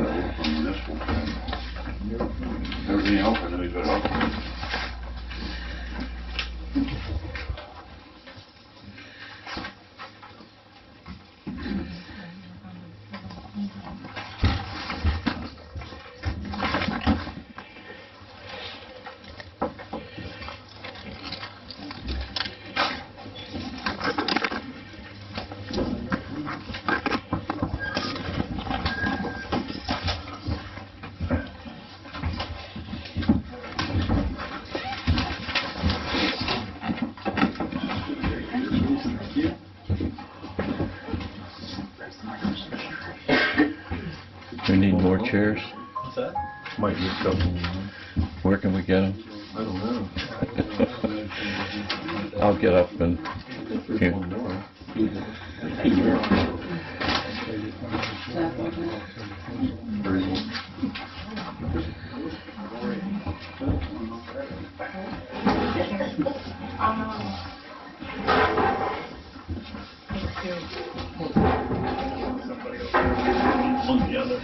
work on municipal. Everything else I know he's got up. We need more chairs. What's that? Might need a couple. Where can we get them? I don't know. I'll get up and. Yeah. One the other.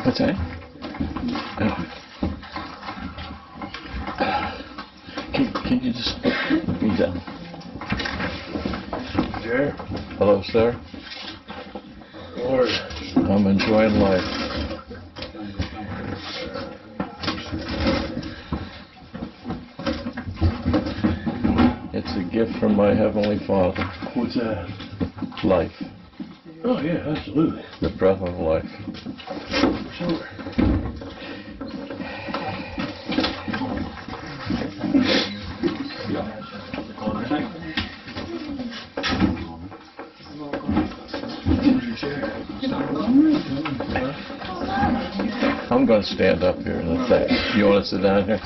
What's that? Can you just put me down? Sure. Hello, sir. Lord. I'm enjoying life. It's a gift from my Heavenly Father. What's that? Life. Oh yeah, absolutely. The breath of life. Sure. I'm going to stand up here in a sec. You want to sit down here?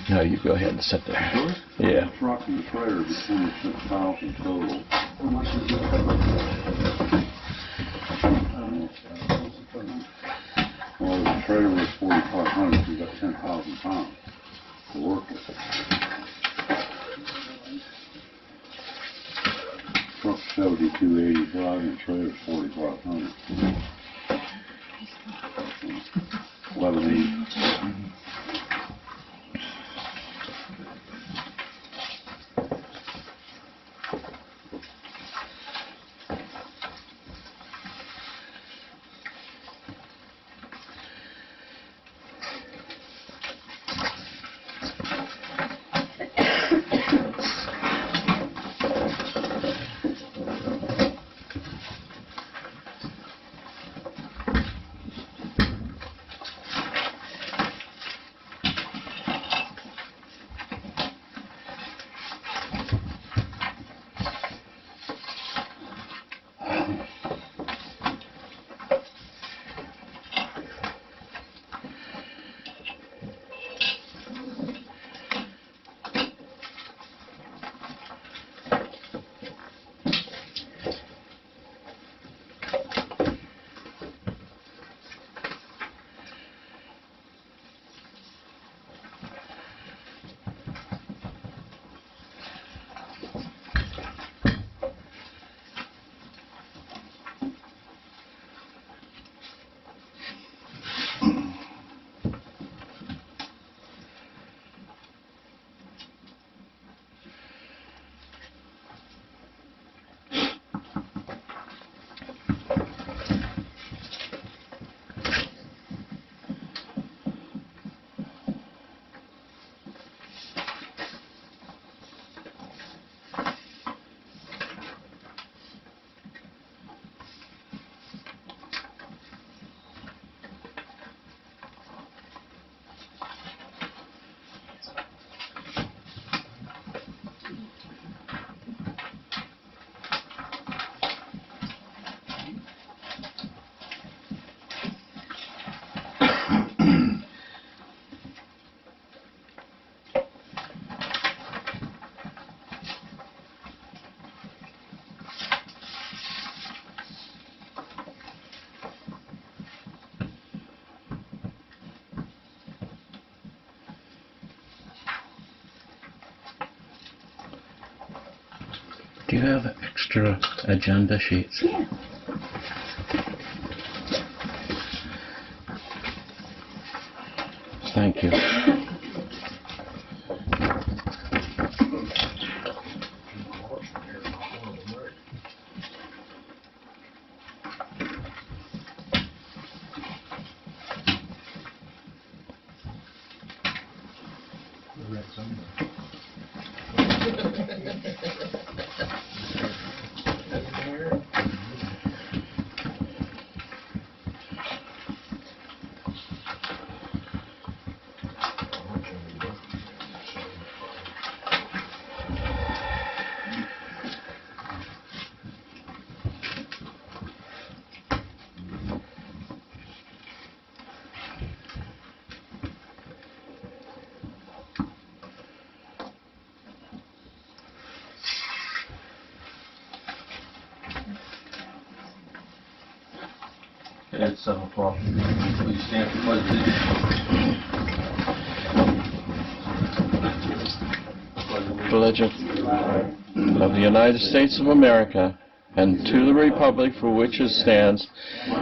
No, you go ahead and sit there. Yeah. Truck and the trailer is 26,000 total. Well, the trailer was 4,500, so you got 10,000 pounds to work with. Truck's 7285 and the trailer's 4,500. 1180. you have extra agenda sheets? Yeah. Thank you. It's 7 o'clock. Please stand for pledge Pledge of the United States of America and to the republic for which it stands,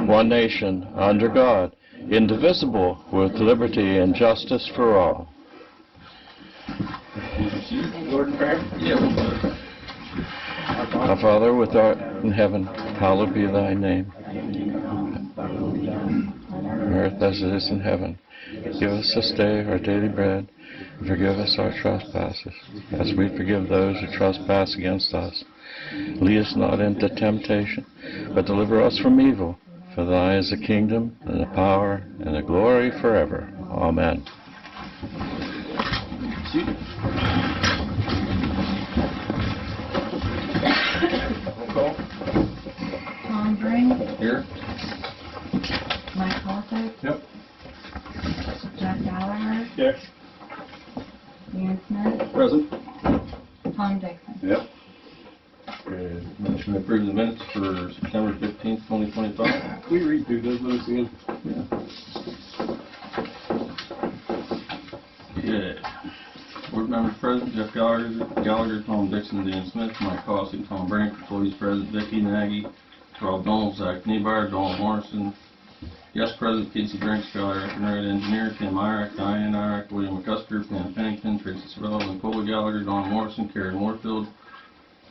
one nation, under God, indivisible, with liberty and justice for all. Lord in prayer? Yeah. Our Father, which art in heaven, hallowed be thy name. On earth as it is in heaven. Give us this day our daily bread, and forgive us our trespasses, as we forgive those who trespass against us. Lead us not into temptation, but deliver us from evil. For thine is the kingdom, and the power, and the glory forever. Amen. Tom Brink, Here? Mike Halter, Yep. Jack Gallagher, Yes. Ian Smith, Present. Tom Dixon. Yep. Okay. Motion to approve the minutes for September 15th, 2025. Can we read through those minutes again? Yeah. Board members present: Jeff Gallagher, Tom Dixon, Dan Smith, Mike Cossey, Tom Brink. Employees present: Vicki Nagy, Carl Donald, Zach Niebuhr, Donald Morrison. Yes present: Casey Drink, Skylar Eckenrod, Engineer, Tim Irick, Diane Irick, William McCusker, Pam Pennington, Tracy Sorrell, Nicole Gallagher, Don Morrison, Karen Warfield.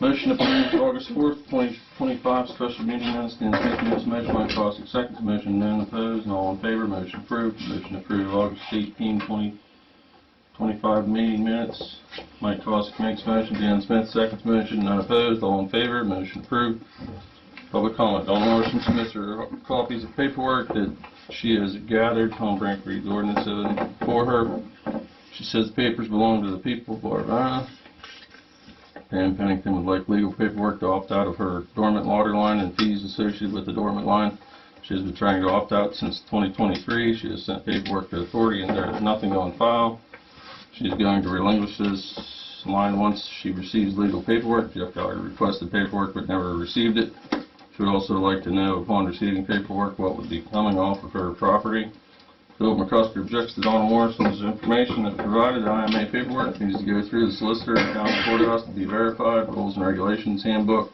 Motion approved August 4th, 2025, special meeting minutes. Dan Smith moves motion, Mike Cossey seconds motion, none opposed, and all in favor. Motion approved. Motion approved August 18, 2025 meeting minutes. Mike Cossey makes motion, Dan Smith seconds motion, none opposed, all in favor. Motion approved. Public comment. Don Morrison submits her copies of paperwork that she has gathered. Tom Brink reads ordinance for her. She says the papers belong to the people of Irvona. Pam Pennington would like legal paperwork to opt out of her dormant water line and fees associated with the dormant line. She has been trying to opt out since 2023. She has sent paperwork to the authority and there is nothing on file. She is going to relinquish this line once she receives legal paperwork. Jeff Gallagher requested paperwork but never received it. She would also like to know, upon receiving paperwork, what would be coming off of her property. Bill McCusker objects to Donald Morrison's information that provided IMA paperwork needs to go through the solicitor and county courthouse to be verified. Rules and regulations handbook.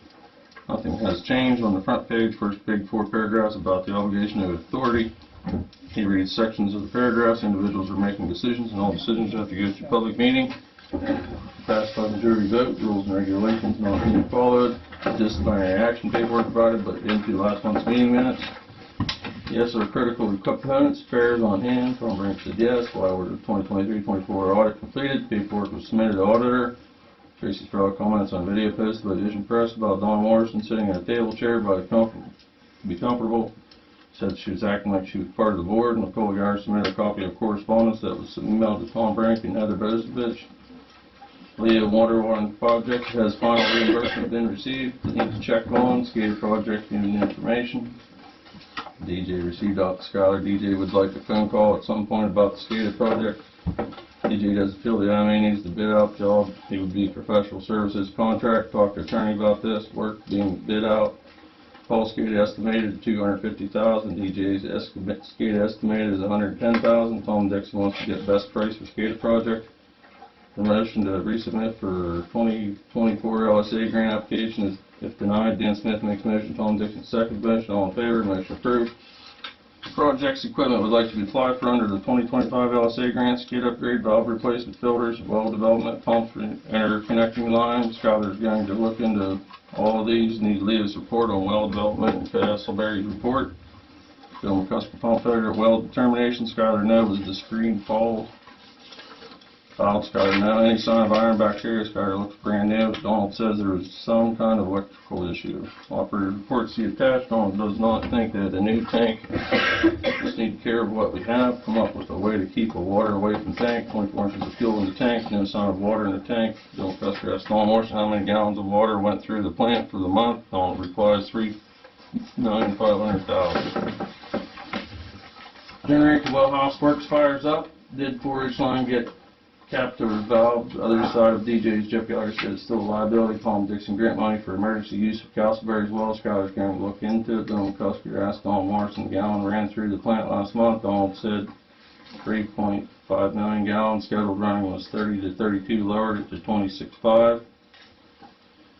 Nothing has changed on the front page. First big 4 paragraphs about the obligation of authority. He reads sections of the paragraphs. Individuals are making decisions, and all decisions have to go through public meeting. Passed by majority vote. Rules and regulations not being followed. Disciplinary action paperwork provided, but into last month's meeting minutes. Yes are critical components. Affairs on hand. Tom Brink said yes. Why order 2023-24 audit completed. Paperwork was submitted to auditor. Tracy Stroud comments on video posted by Vision Press about Don Morrison sitting in a table chair by the be comfortable. Said she was acting like she was part of the board. Nicole Gallagher submitted a copy of correspondence that was emailed to Tom Brink and Heather Bozovich. Leah Water project has final reimbursement been received. Needs to check on SCADA project union information. DJ received out to Skylar. DJ would like a phone call at some point about the SCADA project. DJ doesn't feel the IMA needs to bid out job. He would be professional services contract. Talk to attorney about this. Work being bid out. Paul SCADA estimated at $250,000. DJ's SCADA estimated is $110,000. Tom Dixon wants to get best price for SCADA project. The motion to resubmit for 2024 LSA grant application is, if denied, Dan Smith makes motion, Tom Dixon seconds motion, all in favor, motion approved. Projects equipment would like to be applied for under the 2025 LSA grant, skid upgrade, valve replacement, filters, well development, pumps, interconnecting lines. Skylar's going to look into all of these. Need Leah's report on well development and Castleberry's report. Bill McCusker pump failure at well determination. Skylar no, was the screen fault. Filed Skylar no. Any sign of iron bacteria? Skylar looks brand new. Donald says there was some kind of electrical issue. Operator reports see attached. Donald does not think that a new tank. Just need care of what we have. Come up with a way to keep the water away from the tank. 24 inches of fuel in the tank. No sign of water in the tank. Bill McCusker asks Donald Morrison how many gallons of water went through the plant for the month. Donald replies 3,500,000. Generator well house works fires up. Did 4-inch line get capped or valve? Other side of DJ's Jeff Gallagher said it's still a liability. Tom Dixon grant money for emergency use of Castleberry's well. Skylar's going to look into it. Donald McCusker asked Donald Morrison, gallon ran through the plant last month. Donald said 3.5 million gallons. Scheduled running was 30 to 32, lowered it to 26.5.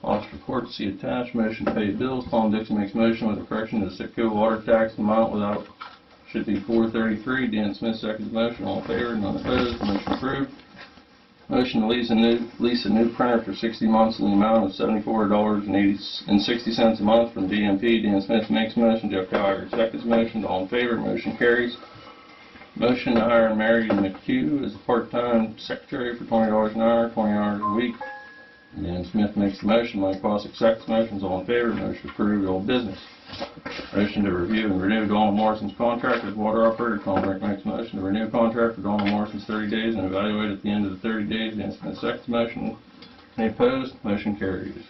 Office report, see attached. Motion to pay bills. Tom Dixon makes motion with a correction to the Sitco water tax amount without, should be 433. Dan Smith seconds motion. All in favor, none opposed. Motion approved. Motion to lease a new printer for 60 months in the amount of $74.60 a month from DMP. Dan Smith makes motion. Jeff Gallagher seconds motion. All in favor, motion carries. Motion to hire Mary McHugh as a part-time secretary for $20 an hour, 20 hours a week. Dan Smith makes the motion. Mike Bosick seconds motions. All in favor, motion approved. Old business. Motion to review and renew Donald Morrison's contract as water operator. Tom Brink makes a motion to renew contract for Donald Morrison's 30 days and evaluate at the end of the 30 days. Dan Smith seconds motion. Any opposed? Motion carries.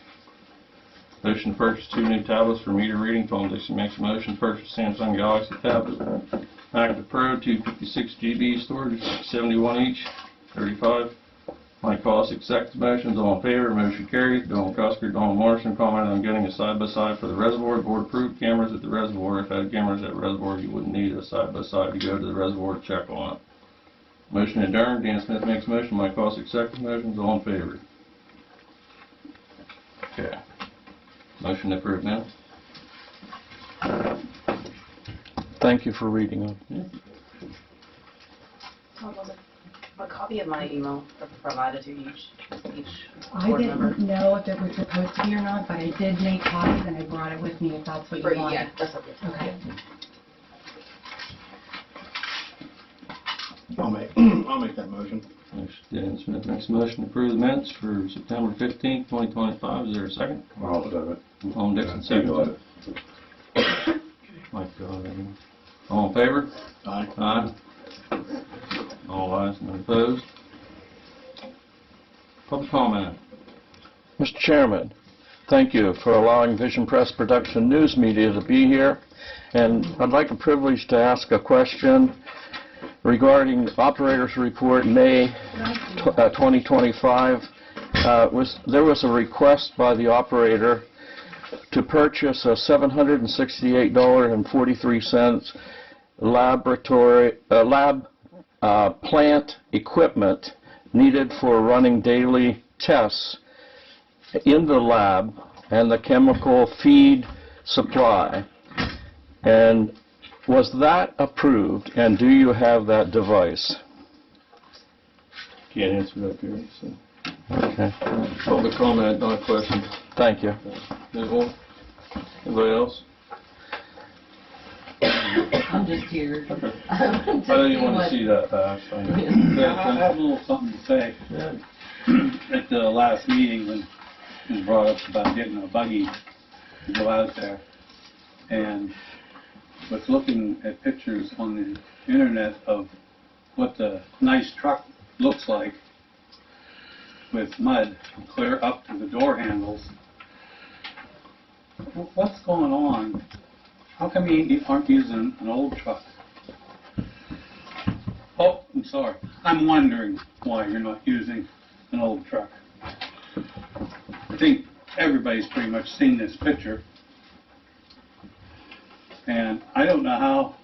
Motion to purchase 2 new tablets for meter reading. Tom Dixon makes a motion to purchase Samsung Galaxy tablets. Active Pro, 256 GB storage, 71 each, 35. Mike Bosick seconds motions. All in favor, motion carries. Donald McCusker, Donald Morrison commented on getting a side-by-side for the reservoir. Board approved cameras at the reservoir. If I had cameras at the reservoir, you wouldn't need a side-by-side to go to the reservoir to check on it. Motion adjourned. Dan Smith makes motion. Mike Bosick seconds motions. All in favor. Okay. Motion to approve now. Thank you for reading them. A copy of my email provided to each I board member. didn't know if it was supposed to be or not, but I did make copies and I brought it with me if that's what you want. Yeah, that's okay. Okay. I'll make that motion. Dan Smith makes a motion to approve the minutes for September 15th, 2025. Is there a second? I'll second. Tom Dixon seconds it. Mike, all in favor? Aye. Aye. All ayes, none opposed. Public comment. Mr. Chairman, thank you for allowing Vision Press Production News Media to be here. And I'd like a privilege to ask a question regarding the operator's report, May 2025. There was a request by the operator to purchase a $768.43 lab plant equipment needed for running daily tests in the lab and the chemical feed supply. And was that approved, and do you have that device? Can't answer that, Gary. So. Okay. Public comment, not a question. Thank you. Move on. Anybody else? I'm just here. I know you want to see that fast. I have a little something to say. Yeah. At the last meeting, when it was brought up about getting a buggy to go out there, and was looking at pictures on the internet of what the nice truck looks like with mud clear up to the door handles. What's going on? How come you aren't using an old truck? Oh, I'm sorry. I'm wondering why you're not using an old truck. I think everybody's pretty much seen this picture. And I don't know how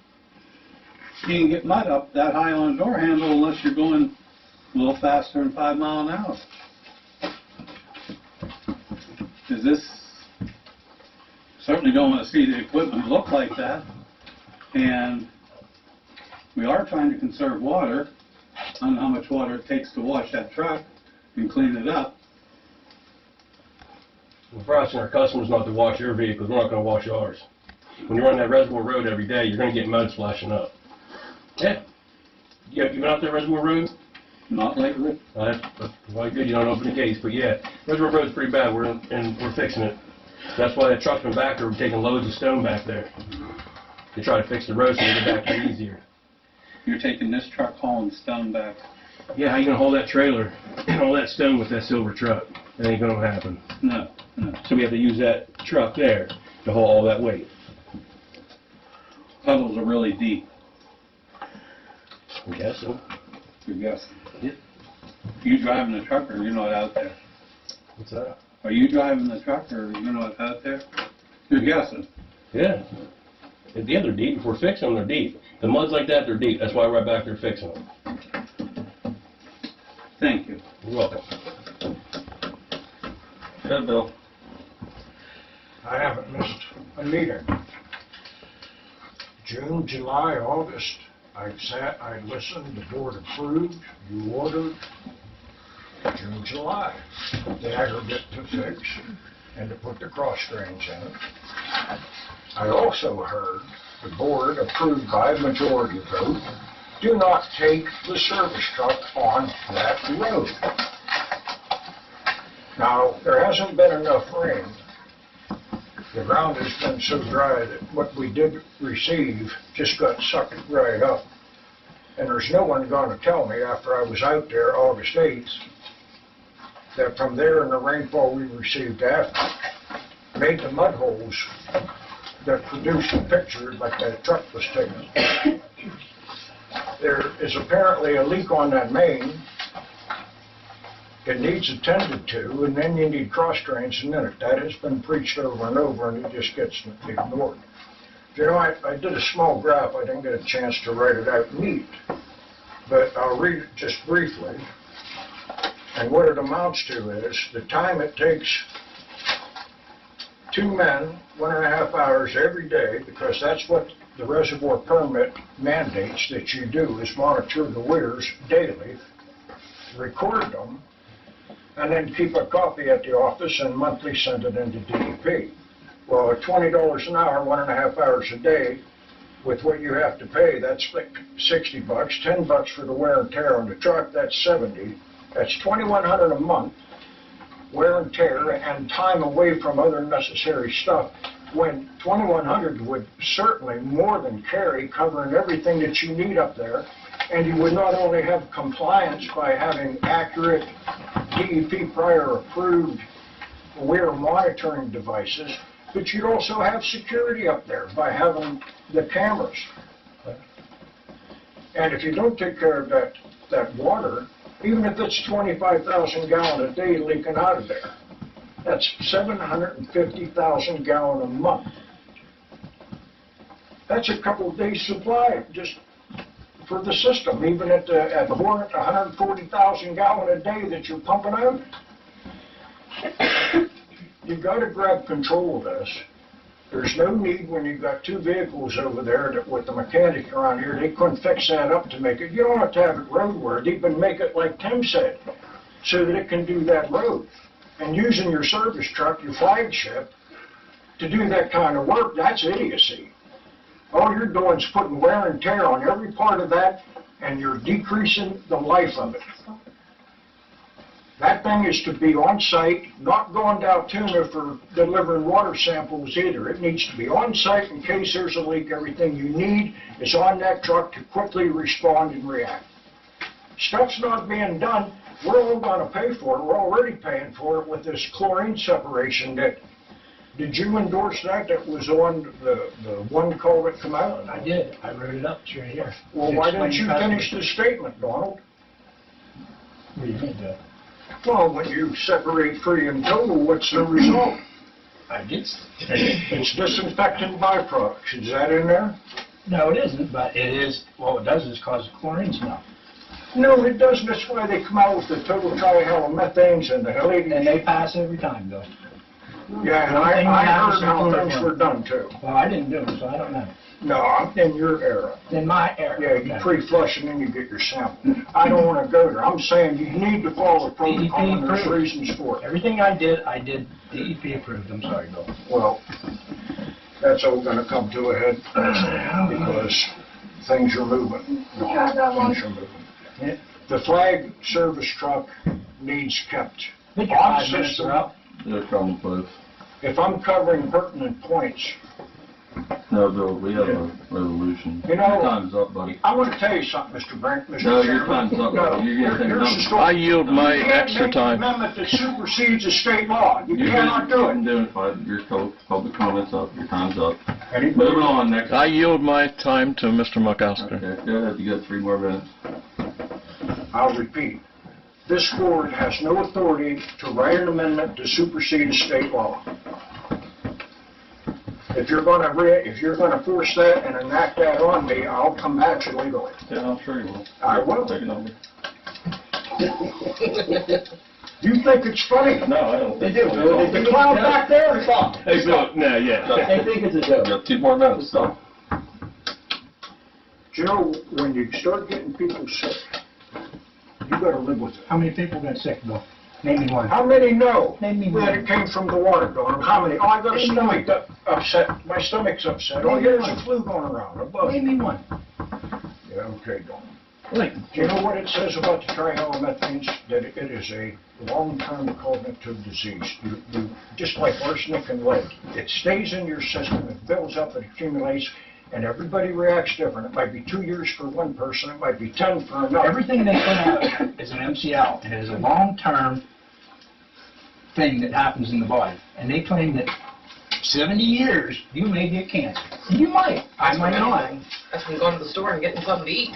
you can get mud up that high on a door handle unless you're going a little faster than 5 miles an hour. Is this, certainly don't want to see the equipment look like that. And we are trying to conserve water. I don't know how much water it takes to wash that truck and clean it up. We're asking our customers not to wash your vehicles, we're not gonna wash ours. When you run that Reservoir Road every day, you're gonna get mud splashing up. Yeah. You been out there Reservoir Road? Not lately. Well, good, you don't open the gates, but yeah, Reservoir Road's pretty bad, we're fixing it. That's why that truck's been back there, we're taking loads of stone back there. To try to fix the road so we get back there easier. You're taking this truck hauling stone back. Yeah, how you gonna hold that trailer and all that stone with that silver truck? That ain't gonna happen. No. So we have to use that truck there to haul all that weight. Puddles are really deep. I guess so. Good guess. Yeah. You driving the truck or you're not out there? What's that? Are you driving the truck or you're not out there? You're guessing. Yeah. Yeah, they're deep. If we're fixing them, they're deep. The muds like that, they're deep. That's why we're back there fixing them. Thank you. You're welcome. Yeah, Bill. I haven't missed a meeting. June, July, August, I sat, I listened, the board approved, you ordered. June, July, the aggregate to fix and to put the cross drains in it. I also heard the board approved by majority vote, do not take the service truck on that road. Now, there hasn't been enough rain. The ground has been so dry that what we did receive just got sucked right up. And there's no one going to tell me after I was out there August 8th that from there and the rainfall we received after made the mud holes that produced the picture like that truck was taking. There is apparently a leak on that main. It needs attended to, and then you need cross drains in it. That has been preached over and over, and it just gets ignored. You know, I did a small graph. I didn't get a chance to write it out neat, but I'll read it just briefly. And what it amounts to is the time it takes 2 men, 1.5 hours every day, because that's what the reservoir permit mandates that you do, is monitor the weirs daily, record them, and then keep a copy at the office and monthly send it into DEP. Well, at $20 an hour, 1.5 hours a day, with what you have to pay, that's like $60, $10 for the wear and tear on the truck, that's $70. That's $2,100 a month, wear and tear, and time away from other necessary stuff, when $2,100 would certainly more than carry covering everything that you need up there. And you would not only have compliance by having accurate DEP prior approved wear monitoring devices, but you'd also have security up there by having the cameras. And if you don't take care of that water, even if it's 25,000 gallons a day leaking out of there, that's 750,000 gallons a month. That's a couple of days' supply just for the system, even at 140,000 gallons a day that you're pumping out. You've got to grab control of this. There's no need when you've got 2 vehicles over there that with the mechanic around here, they couldn't fix that up to make it. You don't have to have it roadworthy, even make it like Tim said, so that it can do that road. And using your service truck, your flagship, to do that kind of work, that's idiocy. All you're doing is putting wear and tear on every part of that, and you're decreasing the life of it. That thing is to be on site, not going down Tima for delivering water samples either. It needs to be on site in case there's a leak. Everything you need is on that truck to quickly respond and react. Stuff's not being done. We're all going to pay for it. We're already paying for it with this chlorine separation that, did you endorse that? That was on the one call that come out? I did. I wrote it up. It's right here. Well, why didn't you finish the statement, Donald? What do you mean, Joe? Well, when you separate free and total, what's the result? I did. It's disinfectant byproducts. Is that in there? No, it isn't, but it is, what it does is cause chlorine smell. No, it doesn't. That's why they come out with the total trihalomethanes and the And halide. they pass every time, Bill. Yeah, and One thing I we have heard is how chloroform. things were done too. Well, I didn't do it, so I don't know. No, I'm in your era. In my era. Yeah, you pre-flush and then you get your sample. I don't want to go there. I'm saying you need to follow the protocol and there's approved. reasons for it. Everything I did DEP approved. I'm sorry, Bill. Well, that's all gonna come to a head because things are moving. Things are moving. Yeah. The flag service truck needs kept I think your on 5 minutes system. are up. They're coming close. If I'm covering pertinent points, No, Bill, we have a resolution. You know- Your time's up, buddy. I want to tell you something, Mr. Brink, Mr. No, your Chairman. time's up, No, buddy. You're getting here's the things story. I yield my You can't extra make an time. amendment that supersedes a state law. You You're cannot do getting it. identified. Your public comments up. Your time's up. Anybody- Moving on, next. I yield my time to Mr. McAllister. Okay, go ahead. You got 3 more minutes. I'll repeat. This board has no authority to write an amendment to supersede a state law. If you're gonna force that and enact that on me, I'll come at you legally. Yeah, I'm sure you will. I will. Take a number. You think it's funny? No, I don't. They do. The clown back there? Hey, Bill, no, yeah. They think it's a You joke. got 2 more minutes, so. You know, when you start getting people sick, you gotta live with it. How many people got sick, Bill? Name me one. How many know Name me that one. it came from the water going? How many? Oh, I got a stomach upset. My stomach's upset. Oh, here's a flu going around. A bug. Name me one. Yeah, okay, Don. Like, Do you know what it says about the trihalomethanes? That it is a long-term cognitive disease. You just like arsenic and lead. It stays in your system, it builds up, it accumulates, and everybody reacts different. It might be 2 years for one person, it might be 10 for another. everything they put out is an MCL, and it is a long-term thing that happens in the body. And they claim that 70 years, you may get cancer. You might. I might not. That's from going to the store and getting something to eat.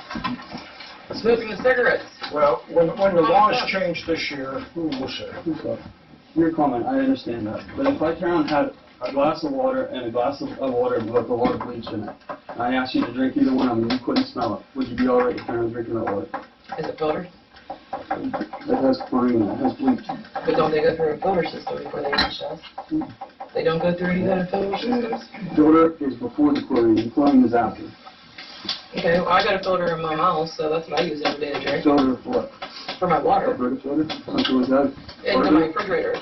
Smoking the cigarettes. Well, when the laws changed this year, who will say? Your comment, I understand that. But if I turn around and had a glass of water and a glass of water with the water bleach in it, and I asked you to drink either one of them, and you couldn't smell it, would you be all right turning around and drinking that water? Is it filtered? It has chlorine in it, it has bleach. But don't they go through a filter system before they reach us? They don't go through any kind of filter systems? Filter is before the chlorine is after. Okay, well, I got a filter in my house, so that's what I use every day to drink. Filter for what? For my water. Alberta filter? Something like that? Into my refrigerator.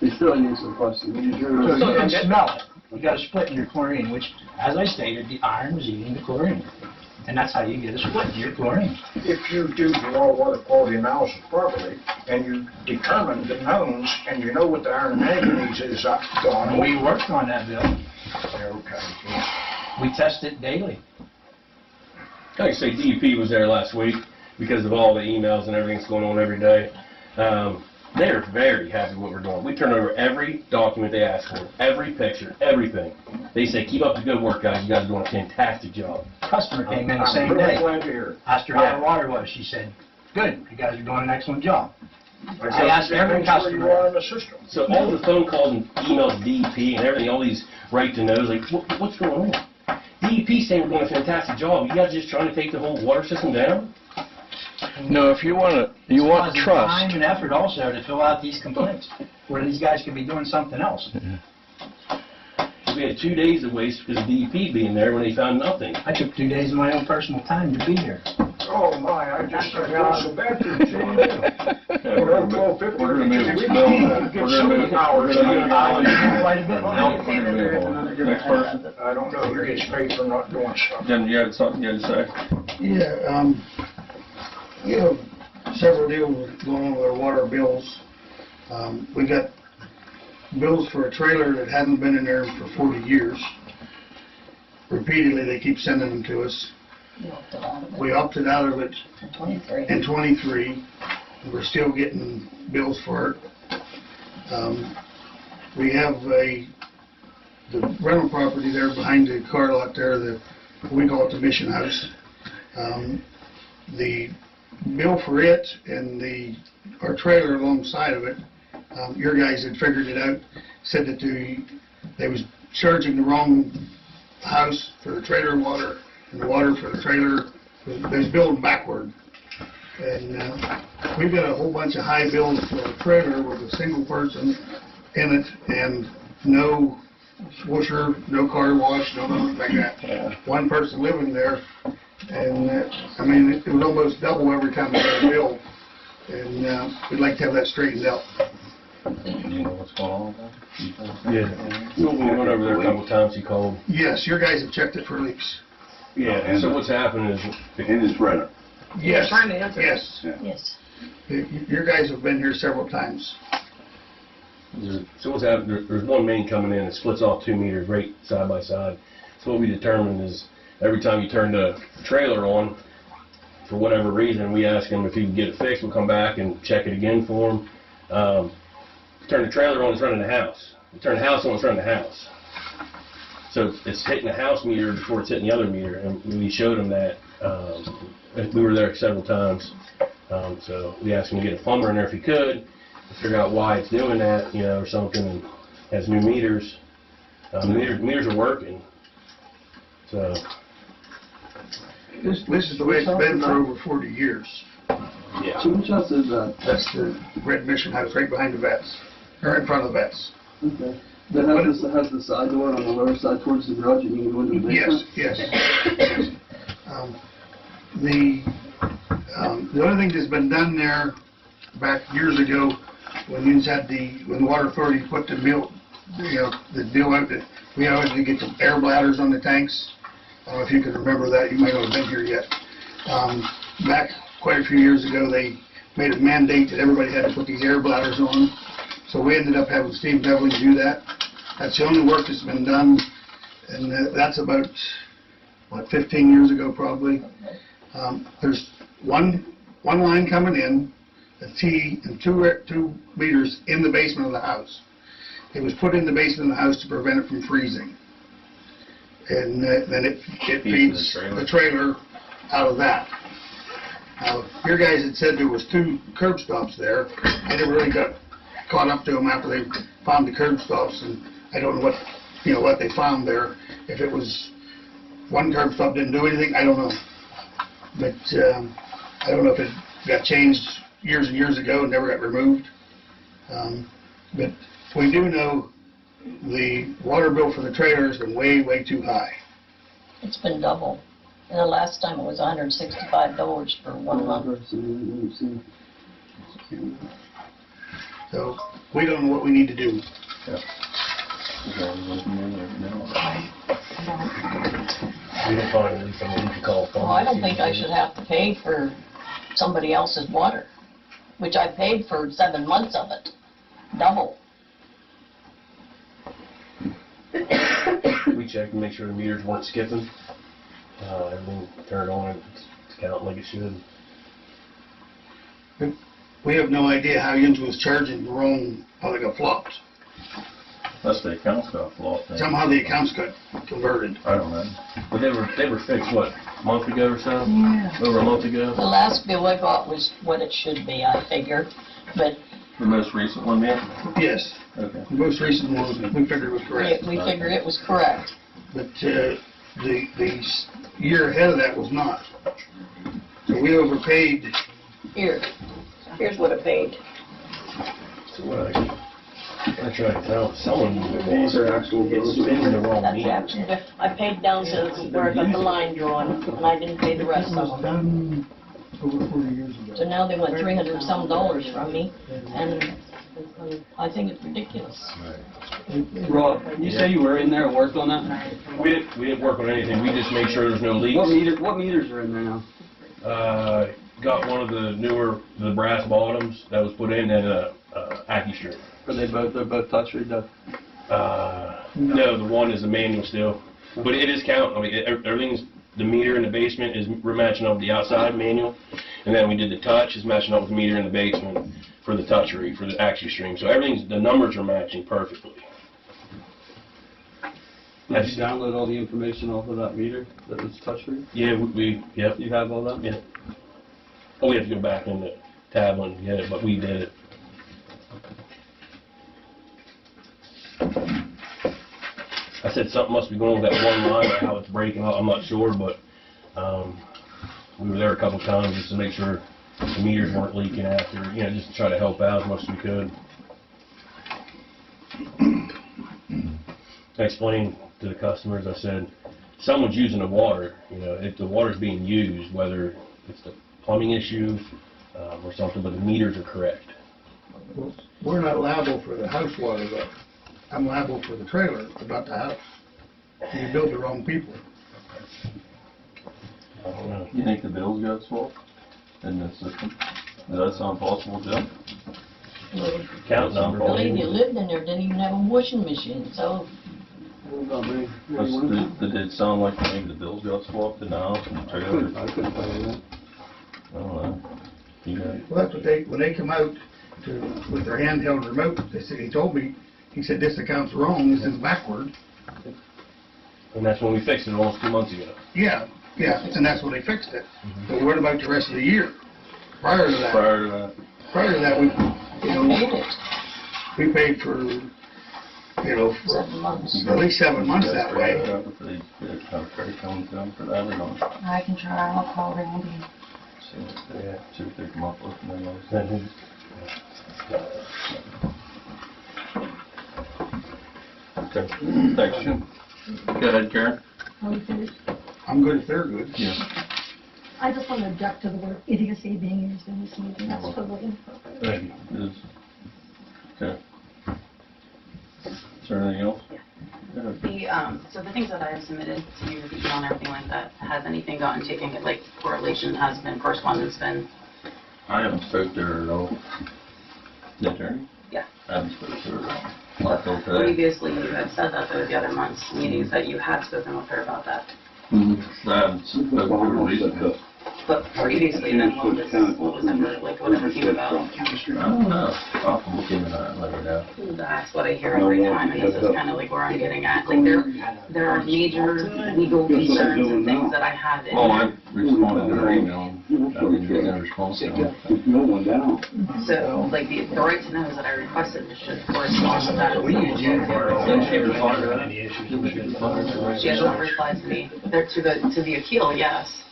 You still answer the question. Would you drink So it? you can smell it. You got a split in your chlorine, which, as I stated, the iron is eating the chlorine. And that's how you get a split in your chlorine. If you do the raw water quality analysis properly, and you determine the knowns, and you know what the iron and manganese is, Don. We worked on that, Bill. Okay. We test it daily. Like I say, DEP was there last week because of all the emails and everything that's going on every day. They're very happy with what we're doing. We turn over every document they ask for, every picture, everything. They say, keep up the good work, guys. You guys are doing a fantastic job. Customer came in the I'm same really day. glad to hear it. Asked her how her water was. She said, good, you guys are doing an excellent job. I asked every Depends where you are in customer. the system. So all the phone calls and emails to DEP and everything, all these right to knows, like, what's going on? DEP saying we're doing a fantastic job. You guys just trying to take the whole water system down? No, if you want Causing trust. time and effort also to fill out these complaints, where these guys could be doing something else. We had 2 days to waste because of DEP being there when they found nothing. I took 2 days of my own personal time to be here. Oh, my, I just feel so bad for you, John. We're We're gonna move. We're gonna move. We're gonna Quite a bit. move on. Next person. I don't know who gets paid for not doing stuff. Jim, you had something you had to say? Yeah, we have several deals going on with our water bills. We got bills for a trailer that hasn't been in there for 40 years. Repeatedly, they keep sending them to us. We opted out of it in 23. We're still getting bills for it. We have the rental property there behind the car lot there, we call it the Mission House. The bill for it and our trailer alongside of it, your guys had figured it out, said that they was charging the wrong house for the trailer water and the water for the trailer there's billing backward. And we've got a whole bunch of high bills for a trailer with a single person in it and no washer, no car wash, no nothing like that. One person living there, and I mean, it was almost double every time we got a bill. And we'd like to have that straightened out. You know what's going on there? Yeah. We went over there a couple times, he called. Yes, your guys have checked it for leaks. Yeah, so what's happened is, In his trailer. Yes, trying to answer. yes. Yes. Your guys have been here several times. so what's happened, there's one main coming in, it splits off 2 meters right side by side. So what we determined is, every time you turn the trailer on, for whatever reason, we ask him if he can get it fixed, we'll come back and check it again for him. Turn the trailer on, it's running the house. You turn the house on, it's running the house. So it's hitting the house meter before it's hitting the other meter, and we showed him that. We were there several times, so we asked him to get a plumber in there if he could, to figure out why it's doing that, you know, or something, and has new meters. The meters are working, so. This is the way it's been for over 40 years. Yeah. So which house is that? That's the Red Mission House, right behind the vets, or in front of the vets. Okay. That has the side door on the lower side towards the garage, and you can go into the basement? Yes, yes. The only thing that's been done there back years ago, when the water authority put the deal out that we always had to get the air bladders on the tanks. I don't know if you can remember that, you might not have been here yet. Back quite a few years ago, they made a mandate that everybody had to put these air bladders on. So we ended up having Steve Devlin do that. That's the only work that's been done, and that's about, 15 years ago probably. There's one line coming in, a T, and two meters in the basement of the house. It was put in the basement of the house to prevent it from freezing. And then it feeds the trailer out of that. Now, your guys had said there was 2 curb stops there. I never really got caught up to them after they found the curb stops, and I don't know what they found there. If it was one curb stop didn't do anything, I don't know. But I don't know if it got changed years and years ago and never got removed. But we do know the water bill for the trailer has been way, way too high. It's been double. And the last time it was $165 for 1 month. So we don't know what we need to do. We don't find anything that we can call. Well, I don't think I should have to pay for somebody else's water, which I paid for 7 months of it, double. We checked and make sure the meters weren't skipping. Everything turned on, it's counting like it should. We have no idea how Yins was charging the wrong, how they got flopped. Unless the accounts got flopped. then. Somehow the accounts got converted. I don't know. But they were fixed, what, a month ago or so? Yeah. Over a month ago? The last bill I got was what it should be, I figure, but The most recent one, man? Yes, Okay. the most recent one, we figured was correct. we figure it was correct. But the year ahead of that was not. So we overpaid. Here's what I paid. So what I tried to tell someone, These are actual bills. it's spinning the wrong That's meter. actually, I paid down to where I got the line drawn, and I didn't pay the rest It was of them. done over 40 years ago. So now they want $300 some from me, and I think it's ridiculous. Rob, you say you were in there and worked on that? We didn't work on anything, we just made sure there's no leaks. What meters are in there now? Got one of the newer, the brass bottoms that was put in, and a AccuStream. Are they're both touch read though? No, the one is a manual still, but it is counting. I mean, everything's, the meter in the basement is, we're matching up with the outside manual, and then we did the touch is matching up with the meter in the basement for the touch read, for the AccuStream. So everything's, the numbers are matching perfectly. Did you download all the information off of that meter that was touch read? Yeah, yep. You have all that? Yeah. Oh, we have to go back in the tab and get it, but we did it. I said something must be going on with that one line, or how it's breaking up, I'm not sure, but We were there a couple times just to make sure the meters weren't leaking after, just to try to help out as much as we could. I explained to the customers, I said, someone's using the water, if the water's being used, whether it's the plumbing issue or something, but the meters are correct. Well, we're not liable for the house water, but I'm liable for the trailer, about the house. You build the wrong people. I don't know. You think the bills got swapped in the system? Does that sound possible, Jim? Count number. The lady that lived in there didn't even have a washing machine, so Did it sound like maybe the bills got swapped in the house and the trailer? I couldn't tell you that. I don't know. You got it? Well, that's what when they come out with their handheld remote, he told me, he said, this account's wrong, this is backward. And that's when we fixed it almost 2 months ago. Yeah, and that's when they fixed it. But what about the rest of the year? Prior to that, we paid for, for 7 months. at least 7 months that way. I can try, I'll call Randy. See if they come up with them. Okay, thanks, Jim. Go ahead, Karen. Are we finished? I'm good if they're good. Yeah. I just want to object to the word idiocy being used in this meeting. That's totally inappropriate. Okay. Is there anything else? So the things that I have submitted to you, the email and everything like that, has anything gotten taken, like correlation has been, correspondence been? I haven't spoke to her at all. The attorney? Yeah. I haven't spoke to her at all. Until today. Previously, you had said that though the other month's meetings that you had spoken with her about that. I haven't spoken to her recently. But previously, then what was ever, like, whatever came about? I don't know. I'll look into that and let her know. That's what I hear every time, and this is kind of like where I'm getting at. Like, there are major legal concerns and things that I have in Well, I there. responded to her email. I didn't get no response from her. So, like, the right to know is that I requested should correspond with that. Then she responded to that. She has not replied to me. There, to the appeal, yes.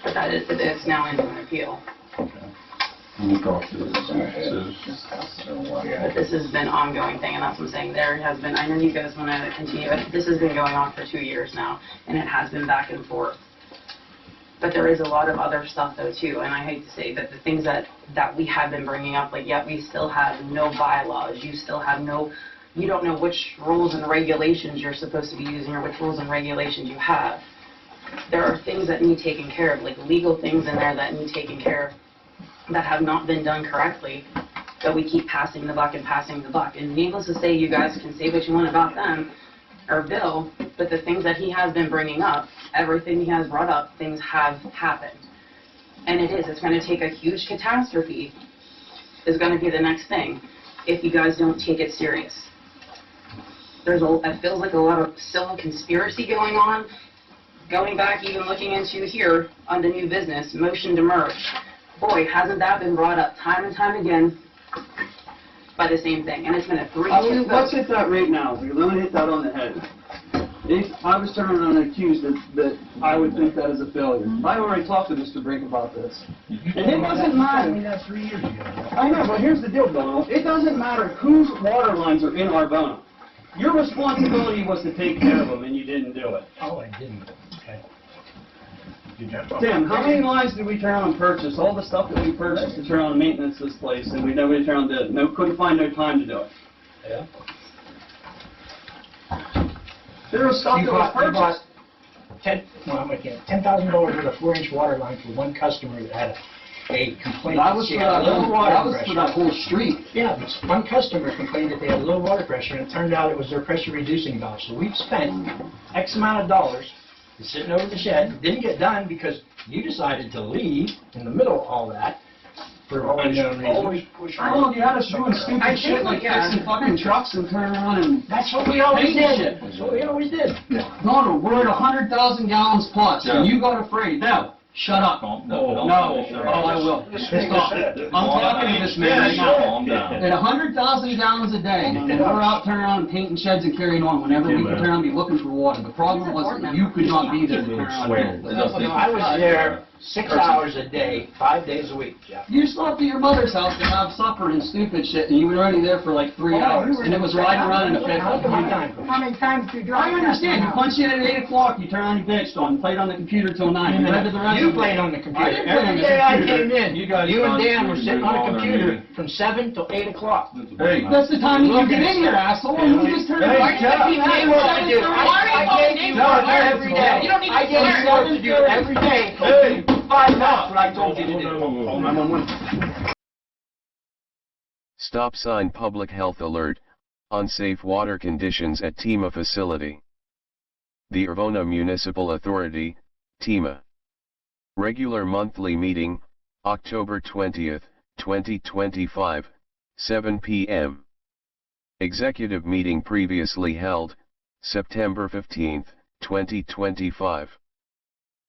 But that it's now into an appeal. We'll talk to her. But this has been an ongoing thing, and that's what I'm saying. There has been, I know you guys want to continue, but this has been going on for 2 years now, and it has been back and forth. But there is a lot of other stuff though too, and I hate to say that the things that we have been bringing up, like, yet we still have no bylaws, you still have you don't know which rules and regulations you're supposed to be using or which rules and regulations you have. There are things that need taken care of, like legal things in there that need taken care of that have not been done correctly, that we keep passing the buck and passing the buck. And needless to say, you guys can say what you want about them, or Bill, but the things that he has been bringing up, everything he has brought up, things have happened. And it's going to take a huge catastrophe, is going to be the next thing, if you guys don't take it serious. It feels like a lot of civil conspiracy going on. Going back, even looking into here, on the new business, motion to merge. Boy, hasn't that been brought up time and time again by the same thing, and it's been a 3-2 vote. Let's hit that right now. We're going to hit that on the head. I was turning around and accused that I would think that is a failure. I already talked to Mr. Brink about this. And it doesn't matter. That's 3 years ago. I know, but here's the deal, Donald. It doesn't matter whose water lines are in Irvona. Your responsibility was to take care of them, and you didn't do it. Oh, I didn't. Okay. Tim, how many lines did we turn around and purchase? All the stuff that we purchased to turn around and maintenance this place, and we never turned around and did it. No, couldn't find no time to do it. Yeah. There was stuff that was purchased. $10,000 worth of 4-inch water line for one customer that had a complaint. That was for that whole street. Yeah, but one customer complained that they had low water pressure, and it turned out it was their pressure reducing valve. So we've spent X amount of dollars sitting over the shed. It didn't get done because you decided to leave in the middle of all that for unknown reasons. Oh, you had us doing stupid shit like fixing fucking trucks and turning around and... That's what we always painting did. shit. That's what we always did. No, we're at 100,000 gallons plus, and you got afraid. Now, Shut up. Calm- No, don't no, tell me shut up. I will. Stop. I'm talking to this man right now. Calm down. At 100,000 gallons a day, and we're out turning around and painting sheds and carrying on whenever we could turn around and be looking for water. The problem was that you could not be there to turn around. and do it. No, I was there 6 hours a day, 5 days a week, Jeff. You slept at your mother's house to have supper and stupid shit, and you were already there for like 3 hours, and it was riding around in a fit. How many times do you drive? I understand, you punched in at 8 o'clock, you turned on your bitched on, played on the computer till 9, you read to the rest of You it. played on the computer. I didn't play on Every the day I computer. came in, You guys you and done Dan were sitting on a bother computer me. from 7 till 8 o'clock. Hey. That's the time you get in here, asshole, and you just turn it right Jeff, you gave me work to do. I gave you work every day. I gave you work to do every day. Hey. 5 minutes, what I told you to do. Stop sign public health alert, unsafe water conditions at Tima facility. The Irvona Municipal Authority, Tima. Regular monthly meeting, October 20th, 2025, 7 p.m. Executive meeting previously held, September 15th, 2025.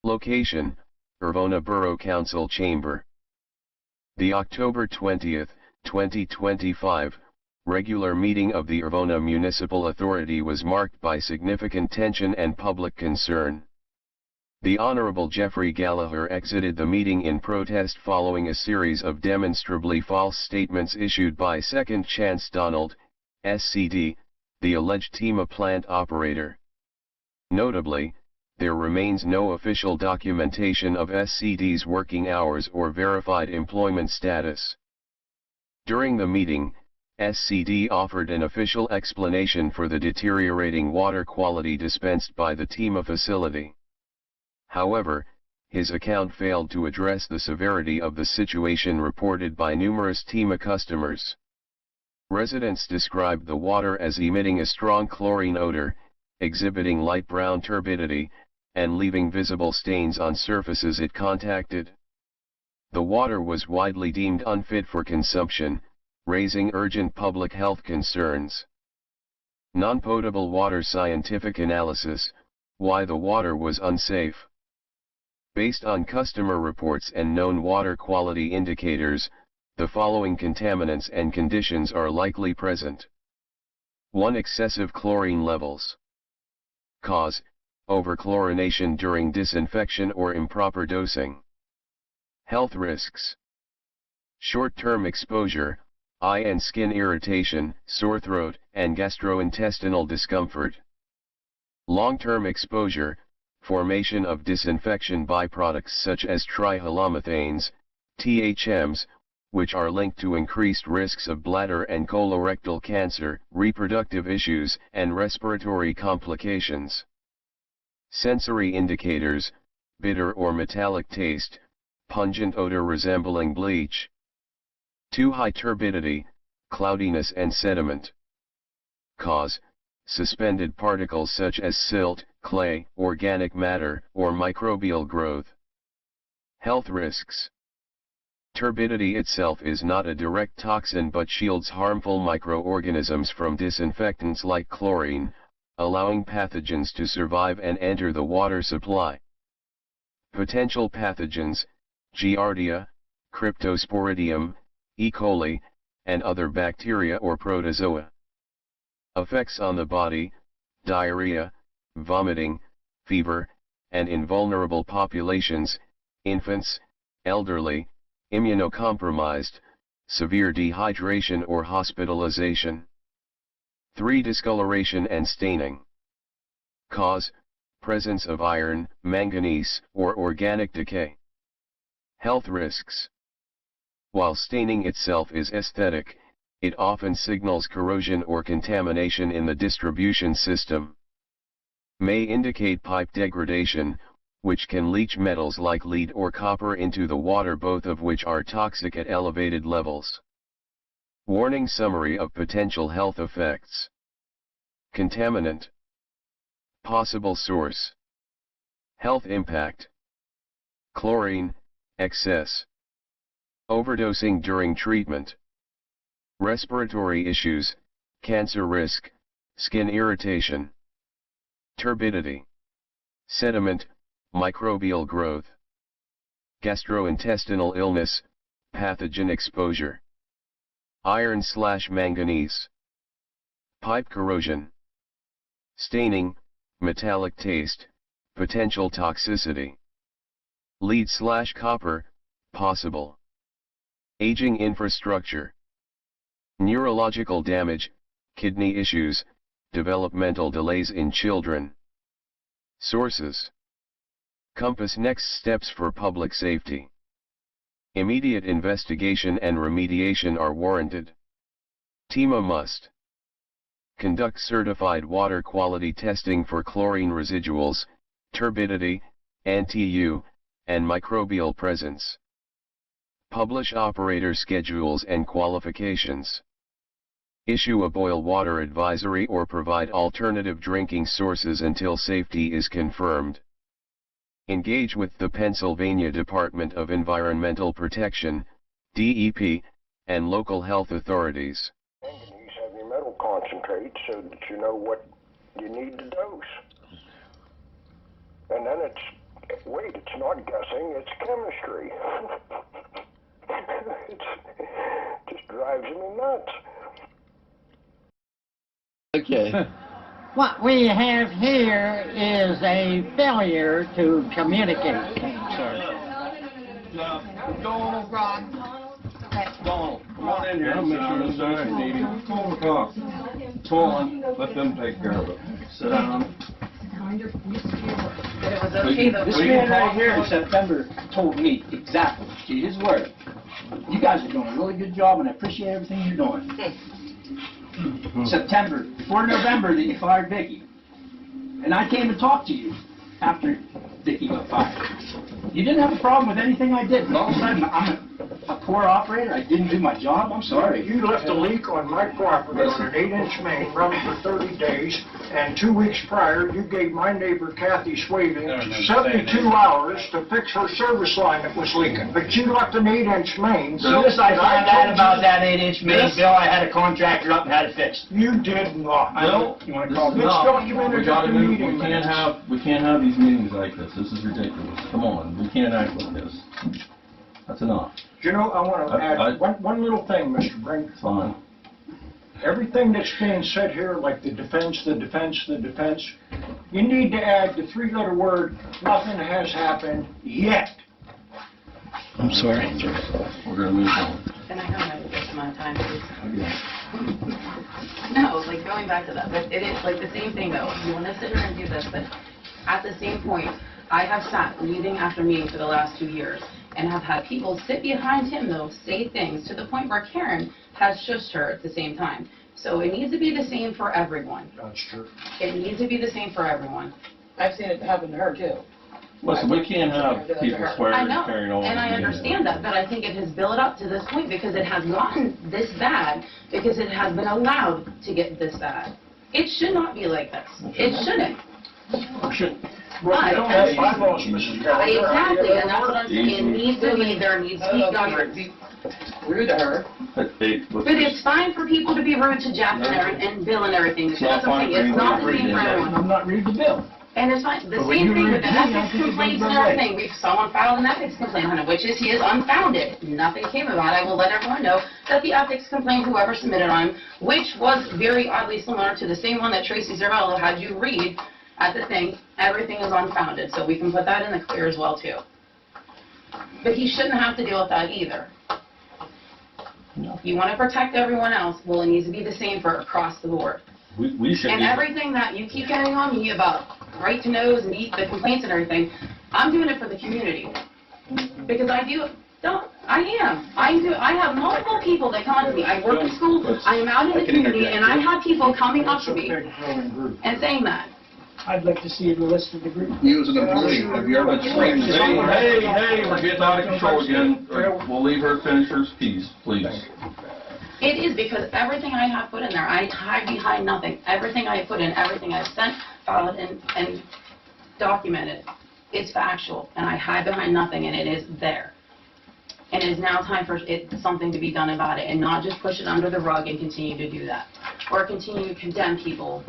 Location, Irvona Borough Council Chamber. The October 20th, 2025, regular meeting of the Irvona Municipal Authority was marked by significant tension and public concern. The Honorable Jeffrey Gallagher exited the meeting in protest following a series of demonstrably false statements issued by Second Chance Donald, SCD, the alleged Tima plant operator. Notably, there remains no official documentation of SCD's working hours or verified employment status. During the meeting, SCD offered an official explanation for the deteriorating water quality dispensed by the Tima facility. However, his account failed to address the severity of the situation reported by numerous Tima customers. Residents described the water as emitting a strong chlorine odor, exhibiting light brown turbidity, and leaving visible stains on surfaces it contacted. The water was widely deemed unfit for consumption, raising urgent public health concerns. Non-potable water scientific analysis, why the water was unsafe. Based on customer reports and known water quality indicators, the following contaminants and conditions are likely present. 1. Excessive chlorine levels. Cause: overchlorination during disinfection or improper dosing. Health risks: short-term exposure, eye and skin irritation, sore throat, and gastrointestinal discomfort. Long-term exposure, formation of disinfection byproducts such as trihalomethanes, THMs, which are linked to increased risks of bladder and colorectal cancer, reproductive issues, and respiratory complications. Sensory indicators: bitter or metallic taste, pungent odor resembling bleach. 2. High turbidity, cloudiness and sediment. Cause: suspended particles such as silt, clay, organic matter, or microbial growth. Health risks: turbidity itself is not a direct toxin but shields harmful microorganisms from disinfectants like chlorine, allowing pathogens to survive and enter the water supply. Potential pathogens: Giardia, Cryptosporidium, E. coli, and other bacteria or protozoa. Effects on the body: diarrhea, vomiting, fever, and in vulnerable populations, infants, elderly, immunocompromised, severe dehydration or hospitalization. 3. Discoloration and staining. Cause: presence of iron, manganese, or organic decay. Health risks: while staining itself is aesthetic, it often signals corrosion or contamination in the distribution system. May indicate pipe degradation, which can leach metals like lead or copper into the water, both of which are toxic at elevated levels. Warning summary of potential health effects. Contaminant. Possible source. Health impact. Chlorine, excess. Overdosing during treatment. Respiratory issues, cancer risk, skin irritation. Turbidity. Sediment, microbial growth. gastrointestinal illness, pathogen exposure, iron/manganese, pipe corrosion, staining, metallic taste, potential toxicity, lead/copper, possible, aging infrastructure, neurological damage, kidney issues, developmental delays in children. Sources: Compass next steps for public safety. Immediate investigation and remediation are warranted. Tima must conduct certified water quality testing for chlorine residuals, turbidity, NTU, and microbial presence. Publish operator schedules and qualifications. Issue a boil water advisory or provide alternative drinking sources until safety is confirmed. Engage with the Pennsylvania Department of Environmental Protection, DEP, and local health authorities. Manganese heavy metal concentrate so that you know what you need to dose. And then it's not guessing, it's chemistry. It just drives me nuts. Okay. What we have here is a failure to communicate. Sorry. Donald, come on in here. I'll make sure this is meeting. Come on, talk. Come on, let them take care of it. Sit down. But it was okay though. This man right here in September told me exactly, to his word, you guys are doing a really good job and I appreciate everything you're doing. September, before November, that you fired Vicky. And I came to talk to you after Vicky got fired. You didn't have a problem with anything I did, but all of a sudden, I'm a poor operator, I didn't do my job, I'm sorry. You left a leak on my property on an 8-inch main running for 30 days, and 2 weeks prior, you gave my neighbor Kathy Swaving 72 hours to fix her service line that was leaking. But you left an 8-inch main. So this I found out about that 8-inch main, Bill, I had a contractor up and had it fixed. You did not. Bill, You want to call this me? is It's not, documented we gotta in the move, meeting minutes. we can't have these meetings like this. This is ridiculous. Come on, we can't act like this. That's enough. You know, I want to I- add one little thing, Mr. Brink. Fine. Everything that's being said here, like the defense, you need to add the 3-letter word, nothing has happened yet. I'm sorry. We're gonna move on. Can I have this amount of time, please? No, like going back to that, but it is like the same thing though. You want to sit here and do this, but at the same point, I have sat meeting after meeting for the last 2 years and have had people sit behind him though, say things to the point where Karen has shushed her at the same time. So it needs to be the same for everyone. That's true. It needs to be the same for everyone. I've seen it happen to her too. Listen, we can't have people swearing I and know, carrying on. and I understand that, but I think it has built up to this point because it has gotten this bad, because it has been allowed to get this bad. It should not be like this. It shouldn't. Well, you don't have bylaws, Mrs. Gallagher. Exactly, and that's what I'm saying. It needs to be, there needs to be governance. Rude to her. But it's fine for people to be rude to Jeff and Bill and everything. That's what I'm saying. It's not the same for everyone. I'm not rude to Bill. And it's fine, the But when same you thing read with the me, I ethics think it's complaints and right. everything. We've, someone filed an ethics complaint on it, which is, he is unfounded. Nothing came about it. I will let everyone know that the ethics complaint, whoever submitted on him, which was very oddly similar to the same one that Tracy Zarello had you read at the thing, everything is unfounded. So we can put that in the clear as well too. But he shouldn't have to deal with that either. You want to protect everyone else, well, it needs to be the same for across the board. We should And be. everything that you keep getting on me about right to knows and the complaints and everything, I'm doing it for the community. Because I have multiple people that come up to me. I work in school, I am out in the community, and I have people coming up to me and saying that. I'd like to see the list of the group. You as an employee, have you ever explained to someone? Hey, we're getting out of control again. We'll leave her finish her piece, please. It is, because everything I have put in there, I hide behind nothing. Everything I put in, everything I've sent, filed, and documented, it's factual, and I hide behind nothing, and it is there. And it is now time for something to be done about it, and not just push it under the rug and continue to do that. Or continue to condemn people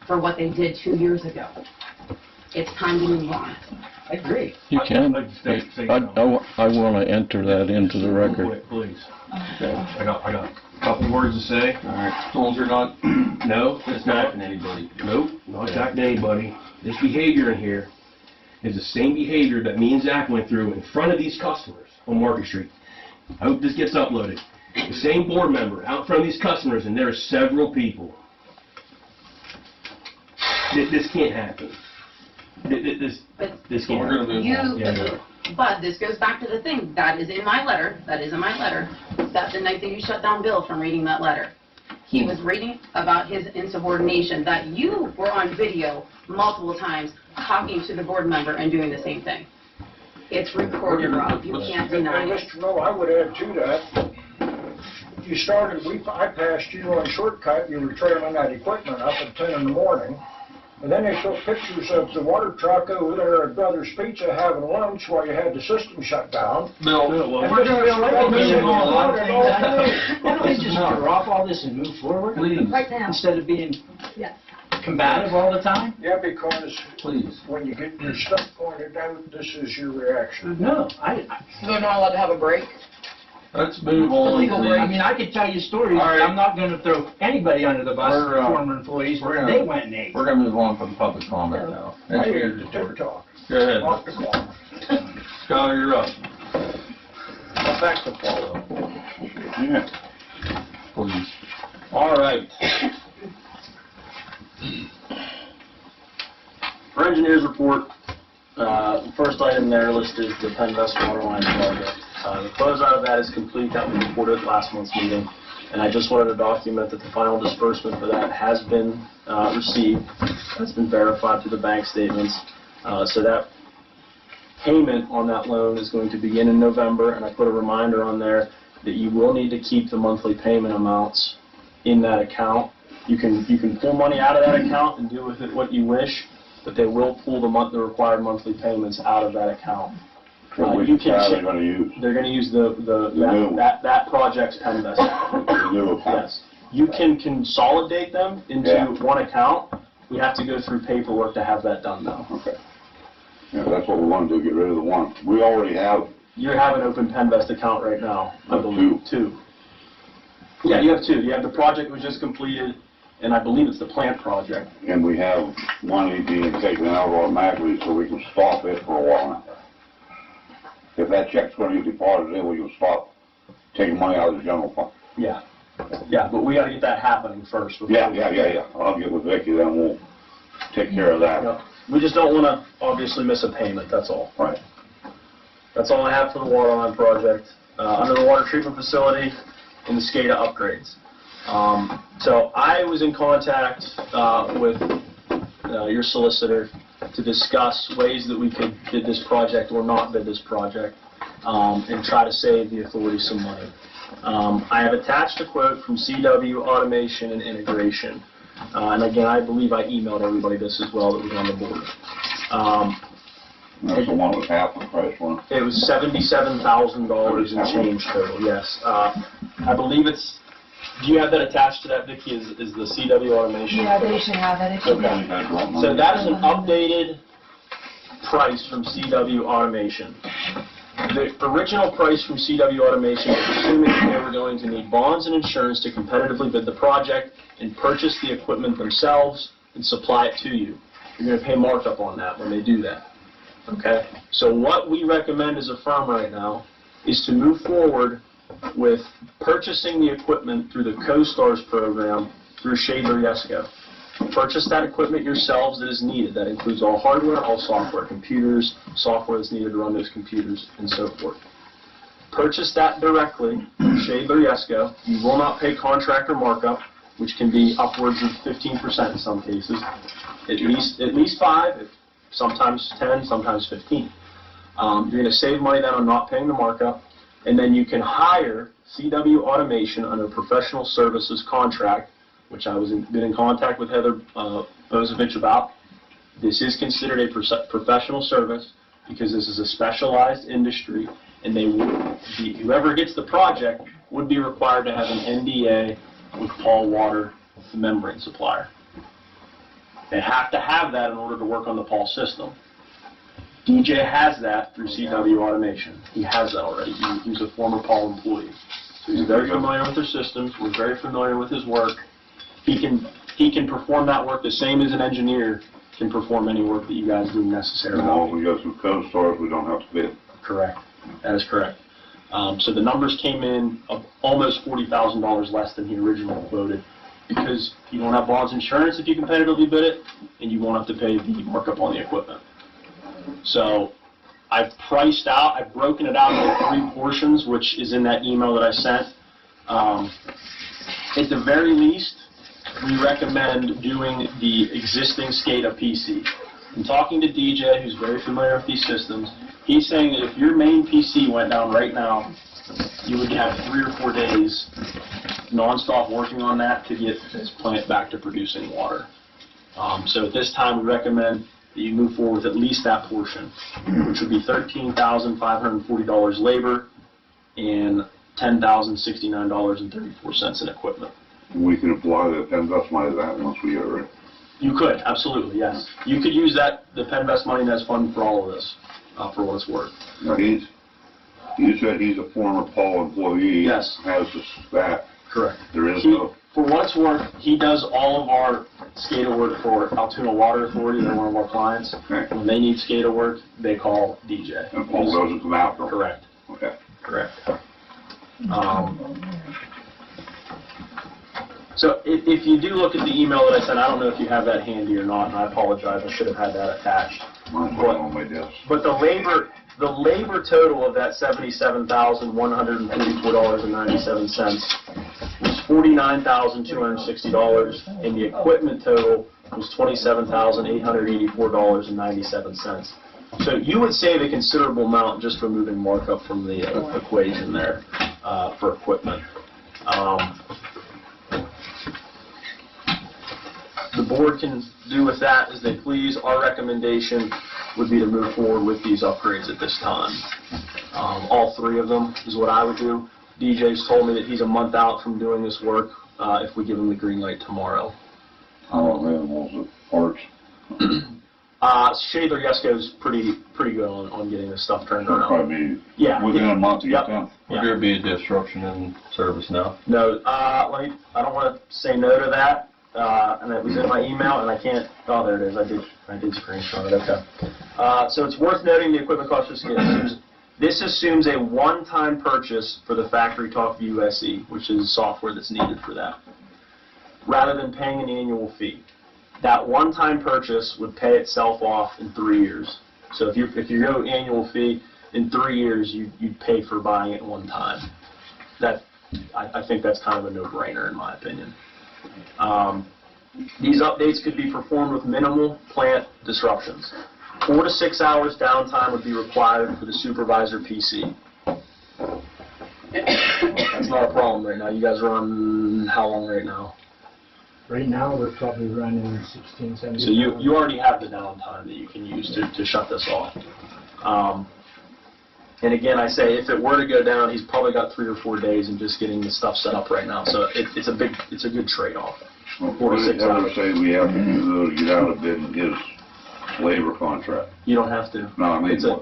for what they did 2 years ago. It's time to move on. I agree. You can. I'd say I so. want to enter that into the Real record. quick, please. Okay, I got a couple words to say. All right. As long as you're not, no, it's not anybody. Nope, not attacking anybody. This behavior in here is the same behavior that me and Zach went through in front of these customers on Market Street. I hope this gets uploaded. The same board member out in front of these customers, and there are several people. This can't happen. This can't happen. But this goes back to the thing, that is in my letter, that the night that you shut down Bill from reading that letter. He was reading about his insubordination, that you were on video multiple times talking to the board member and doing the same thing. It's recorded, Rob, you can't deny And it. Mr. Miller, I would add to that, you started, I passed you on shortcut, you were trailing that equipment up at 10 in the morning. And then they took pictures of the water truck over there at Brothers Pizza having lunch while you had the system shut down. Bill, And we're Mr. going to Miller, why don't we just drop all this and move forward? Please. Right now. Instead of being Yes. combative all the time? Yeah, because Please. when you get your stuff pointed out, this is your reaction. No, They're not allowed to have a break? Let's move on. I mean, I could tell you stories. All right. I'm not going to throw anybody under the bus, We're, former employees, we're where gonna- they went and ate. We're gonna move on for the public comment now. I hear the TikTok. Go ahead. Off the clock. Skylar, you're up. Back to follow. Yeah. Please. All right. For engineer's report, the first item there listed is the Penn West Water Line project. The closeout of that is complete. That was reported at last month's meeting. And I just wanted to document that the final disbursement for that has been received. That's been verified through the bank statements. So that payment on that loan is going to begin in November, and I put a reminder on there that you will need to keep the monthly payment amounts in that account. You can pull money out of that account and do with it what you wish, but they will pull the required monthly payments out of that account. Which account are they gonna use? They're going to use new. that project's Penn West. The new account? Yes. You can consolidate them into one account. We have to go through paperwork to have that done though. Okay. Yeah, that's what we want to do, get rid of the one. We already have. You have an open Penn West account right now, I believe. Two. Yeah, you have two. You have the project was just completed, and I believe it's the plant project. And we have money being taken out automatically so we can stop it for a while. If that check's going to get deposited in, we can stop taking money out of the general fund. Yeah. Yeah, but we got to get that happening first. Yeah. I'll get with Vicki, then we'll take care of that. Yeah. We just don't want to obviously miss a payment, that's all. Right. That's all I have for the water line project. Under the water treatment facility and the SCADA upgrades. So I was in contact with your solicitor to discuss ways that we could bid this project or not bid this project and try to save the authority some money. I have attached a quote from CW Automation and Integration. And again, I believe I emailed everybody this as well that was on the board. That's the one with half the price, wasn't it? It was $77,000 and change total, yes. I believe it's, do you have that attached to that, Vicki, is the CW Automation? Yeah, they should have it. It should be. Okay. So that is an updated price from CW Automation. The original price from CW Automation was assuming that they were going to need bonds and insurance to competitively bid the project and purchase the equipment themselves and supply it to you. You're going to pay markup on that when they do that. Okay? So what we recommend as a firm right now is to move forward with purchasing the equipment through the CoStars program through Shadler-Yesco. Purchase that equipment yourselves that is needed. That includes all hardware, all software, computers, software that's needed to run those computers, and so forth. Purchase that directly from Shadler-Yesco. You will not pay contractor markup, which can be upwards of 15% in some cases. At least 5, sometimes 10, sometimes 15. You're going to save money then on not paying the markup, and then you can hire CW Automation under professional services contract, which I was been in contact with Heather Bozovich about. This is considered a professional service because this is a specialized industry, and whoever gets the project would be required to have an NDA with Paul Water, the membrane supplier. They have to have that in order to work on the Paul system. DJ has that through CW Automation. He has that already. He's a former Paul employee. So he's very familiar with their systems. We're very familiar with his work. He can perform that work the same as an engineer can perform any work that you guys deem necessary. And all we go through code stores, we don't have to bid. Correct. That is correct. So the numbers came in of almost $40,000 less than he originally quoted, because you don't have bonds insurance if you competitively bid it, and you won't have to pay the markup on the equipment. So I've priced out, I've broken it out into 3 portions, which is in that email that I sent. At the very least, we recommend doing the existing SCADA PC. I'm talking to DJ, who's very familiar with these systems. He's saying that if your main PC went down right now, you would have 3 or 4 days nonstop working on that to get this plant back to producing water. So at this time, we recommend that you move forward with at least that portion, which would be $13,540 labor and $10,069.34 in equipment. We can apply the PennVest money to that once we get it ready. You could, absolutely, yes. You could use that, the PennVest money as fund for all of this, for what it's worth. Now you said he's a former Paul employee. Yes. Has that. Correct. There is no. For what it's worth, he does all of our SCADA work for Altoona Water Authority. They're one of our clients. Okay. When they need SCADA work, they call DJ. And Paul goes into the outdoor. Correct. Okay. Correct. So if you do look at the email that I sent, I don't know if you have that handy or not, and I apologize, I should have had that attached. Mine's right on my desk. But the labor total of that $77,144.97 was $49,260, and the equipment total was $27,884.97. So you would save a considerable amount just removing markup from the equation there for equipment. The board can do with that as they please. Our recommendation would be to move forward with these upgrades at this time. All 3 of them is what I would do. DJ's told me that he's a month out from doing this work if we give him the green light tomorrow. How available is it parts? Schaefer Yesko's pretty good on getting this stuff turned It'll around. probably be Yeah. within a month to get done. Would there be a disruption in service now? No, I don't want to say no to that. And it was in my email, and I can't. Oh, there it is. I did screenshot it. Okay. So it's worth noting the equipment cost this assumes a one-time purchase for the Factory Talk USE, which is software that's needed for that, rather than paying an annual fee. That one-time purchase would pay itself off in 3 years. So if you go annual fee in 3 years, you'd pay for buying it one time. I think that's kind of a no-brainer in my opinion. These updates could be performed with minimal plant disruptions. 4 to 6 hours downtime would be required for the supervisor PC. That's not a problem right now. You guys are on how long right now? Right now, we're probably running 16, 17 So you already have the downtime that you can use to shut this off. And again, I say if it were to go down, he's probably got 3 or 4 days in just getting the stuff set up right now. So it's a good trade-off. Well, what do they ever say we have to do to get out of bid in his labor contract? You don't have to. No, I mean, it's a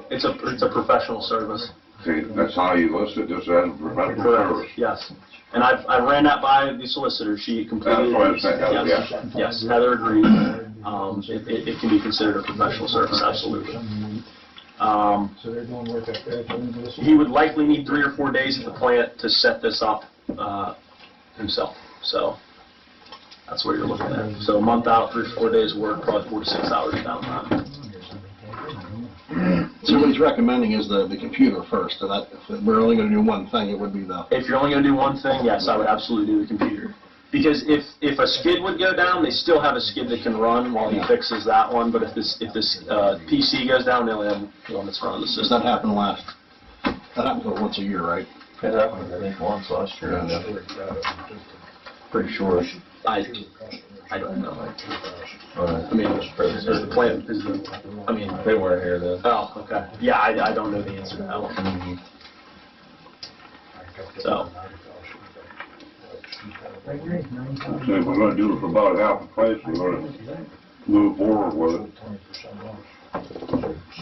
professional service. Okay, that's how you list it, just as a professional service. Yes. And I ran that by the solicitor. She completely That's what I said. Yes, Heather agreed. It can be considered a professional service, absolutely. So they're doing work up there. He would likely need 3 or 4 days at the plant to set this up himself. So that's what you're looking at. So a month out, 3 or 4 days work, probably 4 to 6 hours downtime. So what he's recommending is the computer first, so that if we're only going to do one thing, it would be the... If you're only going to do one thing, yes, I would absolutely do the computer. Because if a skid would go down, they still have a skid that can run while he fixes that one. But if this PC goes down, they only have one that's running the system. Does that happen that happens once a year, right? It happened, I think, once last year. Pretty sure. I don't know. I mean, the plant is they weren't here then. Oh, okay. Yeah, I don't know the answer to that one. So. So if we're going to do it for about half the price, we're going to move forward with it.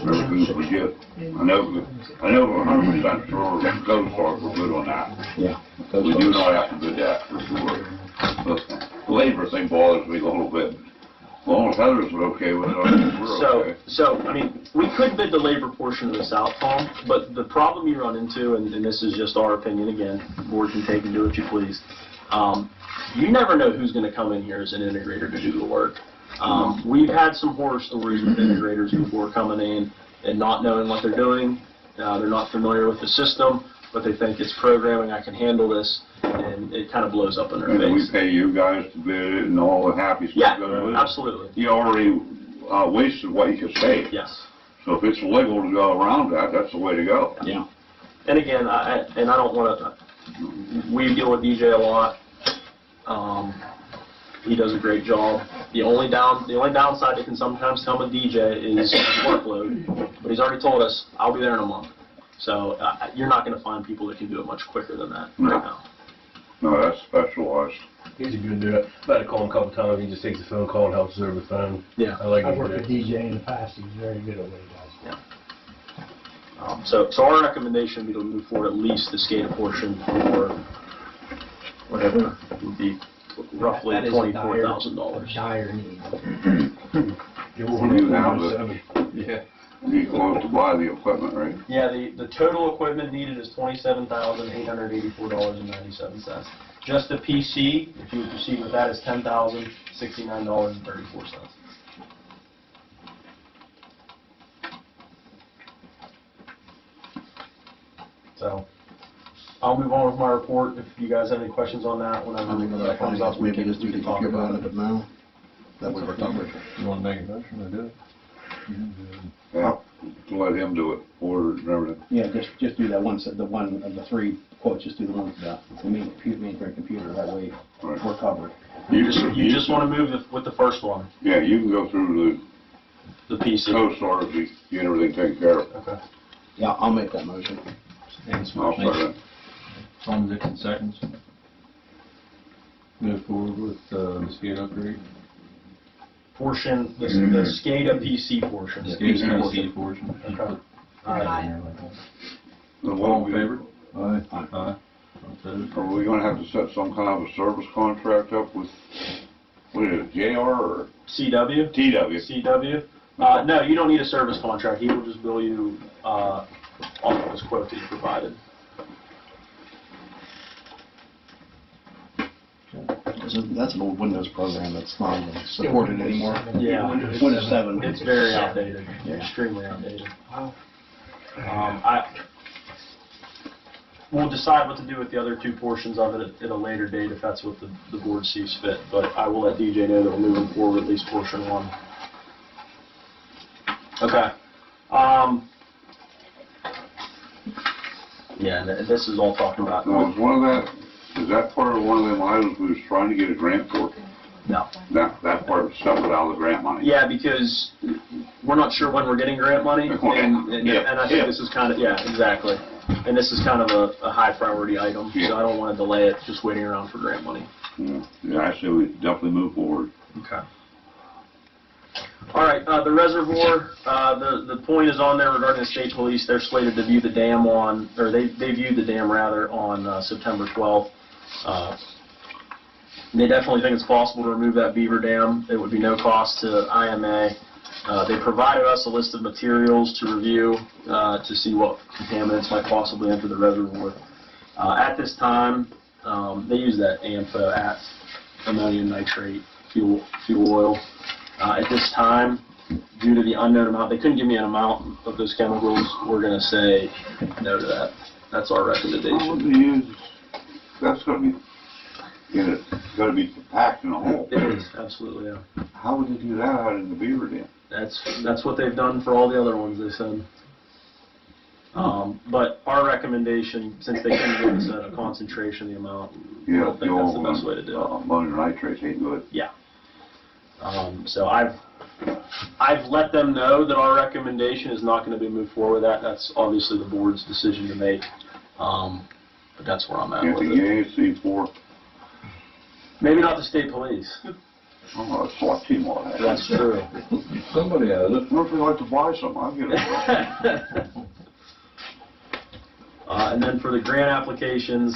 everything's legit. I know 100% sure the code stars were good on that. Yeah. We do not have to do that for sure. The labor thing bothers me a little bit. As long as Heather's okay with it, we're okay. So, I mean, we could bid the labor portion of this out, Tom, but the problem you run into, and this is just our opinion again, the board can take and do what you please. You never know who's going to come in here as an integrator to do the work. We've had some horror stories with integrators before coming in and not knowing what they're doing. They're not familiar with the system, but they think it's programming, I can handle this, and it kind of blows up in their And we face. pay you guys to bid it and all the happy stuff goes with it. Absolutely. You already wasted what you could save. Yes. So if it's legal to go around that, that's the way to go. Yeah. And again, I don't want to, we deal with DJ a lot. He does a great job. The only downside that can sometimes come with DJ is workload. But he's already told us, I'll be there in a month. So you're not going to find people that can do it much quicker than that right now. No, that's specialized. He's a good dude. I've had to call him a couple times. He just takes the phone call and helps us over the phone. Yeah. I like I've him. worked with DJ in the past, he's very good at what he does. Yeah. So our recommendation would be to move forward at least the SCADA portion for whatever would be roughly That is a $24,000. Dire need. You have it. Yeah. You close to buy the equipment, right? Yeah, the total equipment needed is $27,884.97. Just the PC, if you would proceed with that, is $10,069.34. So, I'll move on with my report. If you guys have any questions on that, whenever that comes up, we Maybe can just do the talk computer about on it. it now. That way we're talking. You want to make a motion to do it? Yeah, to let him do it, order it and everything. Yeah, just do that one, the one of the three quotes, just do the one for the main computer, that way we're covered. You just want to move with the first one, Yeah, you can go through the PC. the co-stars to get everything taken care of. Okay. Yeah, I'll make that motion. I'll second. Tom Dixon seconds. Move forward with the SCADA upgrade. Portion, the SCADA PC portion. The SCADA PC portion. Okay. All right. All in favor? Aye. Aye. Are we gonna have to set some kind of a service contract up with, what is it, JR or? CW? TW. CW? No, you don't need a service contract. He will just bill you off of his quote that you provided. That's an old Windows program that's not even supported anymore. Yeah. Windows 7. It's very outdated, extremely outdated. We'll decide what to do with the other two portions of it at a later date if that's what the board sees fit, but I will let DJ know that we're moving forward with at least portion one. Okay. Yeah, and this is all talking about. Now, is that part of one of them items we was trying to get a grant for? No. That part was separate out of the grant money? Yeah, because we're not sure when we're getting grant money, and I think this is kind of, exactly. And this is kind of a high priority item, so I don't want to delay it just waiting around for grant money. Yeah, I say we definitely move forward. Okay. All right, the reservoir, the point is on there regarding the state police. They're slated to view the dam they viewed the dam rather on September 12th. They definitely think it's possible to remove that beaver dam. It would be no cost to IMA. They provided us a list of materials to review to see what contaminants might possibly enter the reservoir. At this time, they use that AMFO, ammonium nitrate fuel oil. At this time, due to the unknown amount, they couldn't give me an amount of those chemicals. We're going to say no to that. That's our recommendation. How would they use, that's going to be packed in a hole. It is, absolutely, yeah. How would they do that out in the beaver dam? That's what they've done for all the other ones, they said. But our recommendation, since they couldn't give us a concentration, the amount, I don't think that's the best way to do it. Ammonium nitrate ain't good. Yeah. So I've let them know that our recommendation is not going to be moved forward with that. That's obviously the board's decision to make. But that's where I'm at with it. C4. Maybe not the state police. Oh, that's what Tima has. That's true. Somebody has it. What if we like to buy some? I'll get it. And then for the grant applications,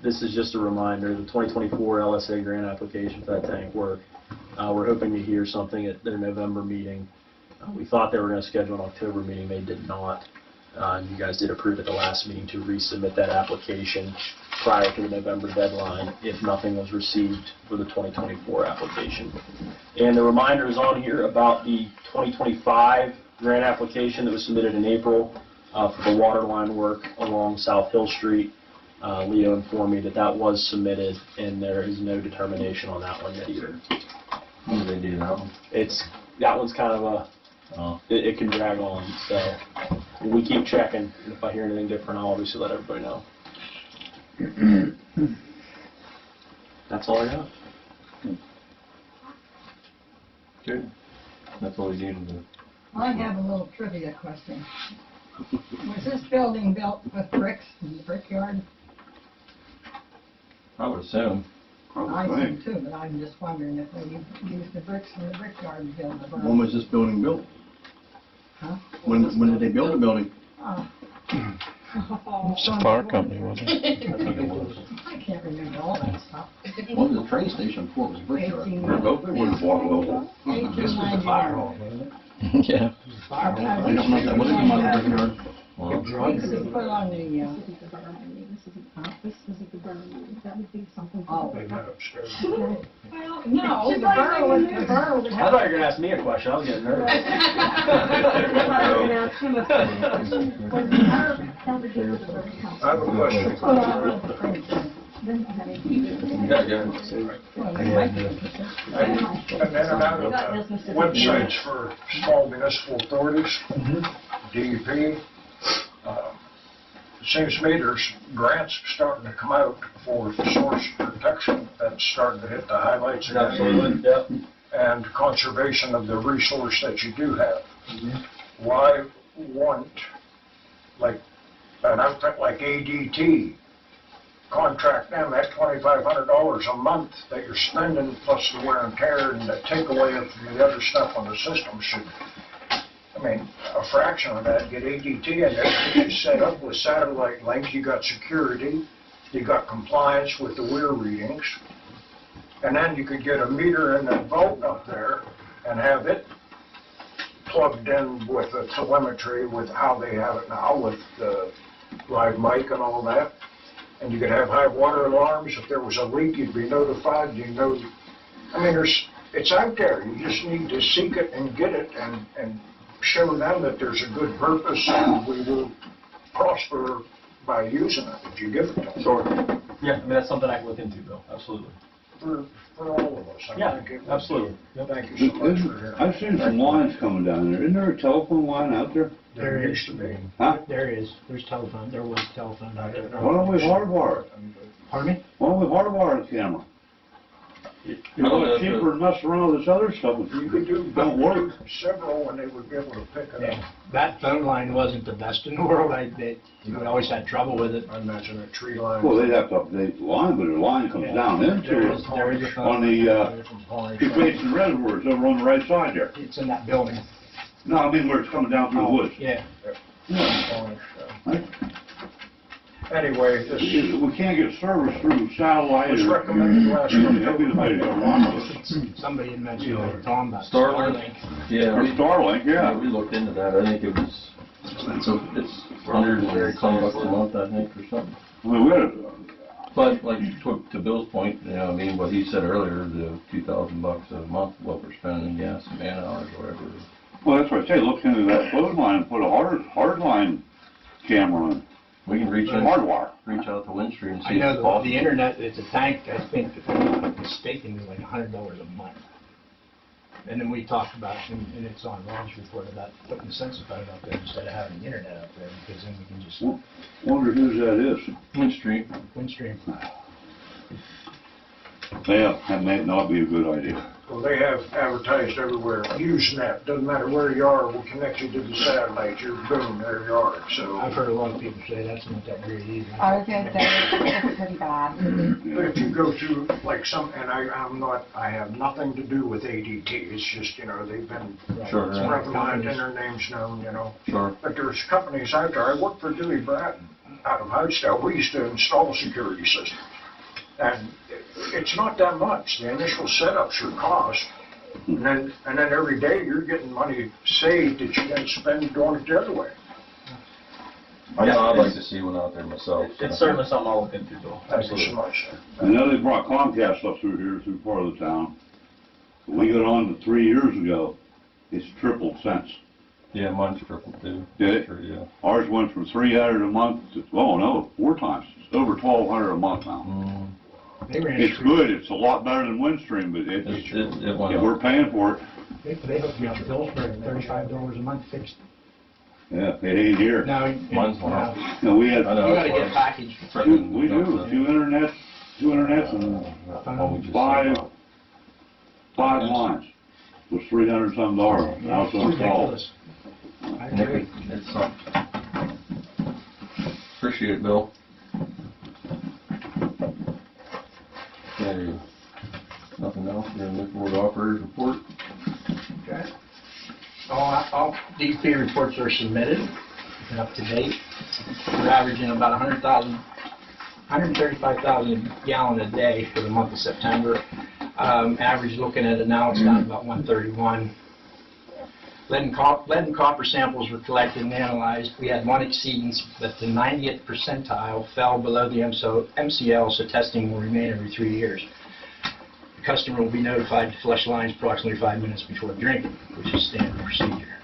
this is just a reminder, the 2024 LSA grant application for that tank work. We're hoping to hear something at their November meeting. We thought they were going to schedule an October meeting. They did not. You guys did approve at the last meeting to resubmit that application prior to the November deadline if nothing was received for the 2024 application. And the reminder is on here about the 2025 grant application that was submitted in April for the water line work along South Hill Street. Leo informed me that that was submitted and there is no determination on that one yet either. When do they do that one? That one's kind of a, it can drag on, so we keep checking. If I hear anything different, I'll obviously let everybody know. That's all I got. Good. That's all we needed to do. I have a little trivia question. Was this building built with bricks in the brickyard? I would assume. I do too, but I'm just wondering if they used the bricks in the brickyard to build the barn. When was this building built? Huh? When did they build the building? It's a fire company, wasn't it? I can't remember all that stuff. What was the train station before it was brickyard? They're both, they wouldn't want to This was the fire hall, wasn't it? Yeah. Fire hall. I don't know if that was come out of the brickyard. This is put on the, This isn't the burn, that would be something. They met upstairs. Well, no, the burn would I thought you were going to ask me a question. I was getting nervous. I have a question. You gotta go. And then out of the websites for small municipal authorities, DEP, it seems to me there's grants starting to come out for source protection. That's starting to hit the highlights again. Absolutely, yep. And conservation of the resource that you do have. Why won't, like, an outfit like ADT, contract them at $2,500 a month that you're spending, plus the wear and tear and the takeaway from the other stuff on the system should, I mean, a fraction of that, get ADT in there, get you set up with satellite links, you got security, you got compliance with the weir readings, and then you could get a meter in the vault up there and have it plugged in with the telemetry with how they have it now with the live mic and all that. And you could have high water alarms. If there was a leak, you'd be notified. You know, I mean, it's out there. You just need to seek it and get it and show them that there's a good purpose and we will prosper by using it if you give it to them. Sure. Yeah, I mean, that's something I can look into, Bill. Absolutely. For all of us. Yeah, absolutely. Thank you so much for hearing. I've seen some lines coming down there. Isn't there a telephone line out there? There used to be. Huh? There is. There's telephone. There was telephone out there. Why don't we hardwire it? Pardon me? Why don't we hardwire the camera? You know, it's cheaper than messing around with this other stuff if You could do don't work. several and they would be able to pick it up. Yeah. That phone line wasn't the best in the world. We always had trouble with it. I imagine a tree line. Well, they'd have to update the line, but the line comes down into it There is a phone on the, two basin reservoirs over on the right side there. It's in that building. No, I mean where it's coming down through the woods. Yeah. Right? Anyway, this We can't get service through satellite was or. recommended last month. That'd be the way to go wrong with it. Somebody had mentioned that Tom about Starlink. Yeah, Or Starlink, yeah. we looked into that. I think it was, it's $100 a month, I think, or something. I mean, we had But like to Bill's point, you know, I mean, what he said earlier, the $2,000 a month, what we're spending in gas and man hours, whatever. well, that's what I say, look into that phone line and put a hard line camera in. We can reach out to Windstream and I see if it's know possible. the internet, it's a tank, I think, if I'm not mistaken, is like $100 a month. And then we talked about, and it's on Ron's report, about putting the sensor phone up there instead of having the internet up there, because then we can just. Wonder whose that is. Windstream. Yeah, that may not be a good idea. Well, they have advertised everywhere, Usenet, doesn't matter where you are, we'll connect you to the satellite, you're boom, there you are, so. I've heard a lot of people say that's not that great either. I was gonna say, it's pretty bad. But if you go to like and I have nothing to do with ADT, it's just, they've been Sure, yeah. prevalent and their names known, Sure. But there's companies out there, I worked for Dewey Bratton out of Hydesdale, we used to install security systems. And it's not that much, the initial setups are cost, and then every day you're getting money saved that you then spend doing it the other way. I'd like to see one out there myself. It's certainly something I'll look into, Bill. Thank you so much. I know they brought Comcast up through here, through part of the town. We got on to 3 years ago, it's tripled since. Yeah, mine's tripled too. Did it? Sure, yeah. Ours went from 300 a month to, 4 times. It's over 1,200 a month now. It's good, it's a lot better than Windstream, but It went up. we're paying for it. They hook you up to bills for $35 a month fixed. Yeah, it ain't here. No, Mine's went up. No, we had, I know. you gotta get a package. we do, 2 internets and five lines. Was $300 some. Now it's on call. I agree. It's appreciate it, Bill. Okay. Nothing else? We're gonna look for the operator's report. Okay. All DEP reports are submitted and up to date. We're averaging about 135,000 gallon a day for the month of September. Average looking at it now, it's down about 131. Lead and copper samples were collected and analyzed. We had one exceedance, but the 90th percentile fell below the MCL, so testing will remain every 3 years. The customer will be notified to flush lines approximately 5 minutes before drinking, which is standard procedure.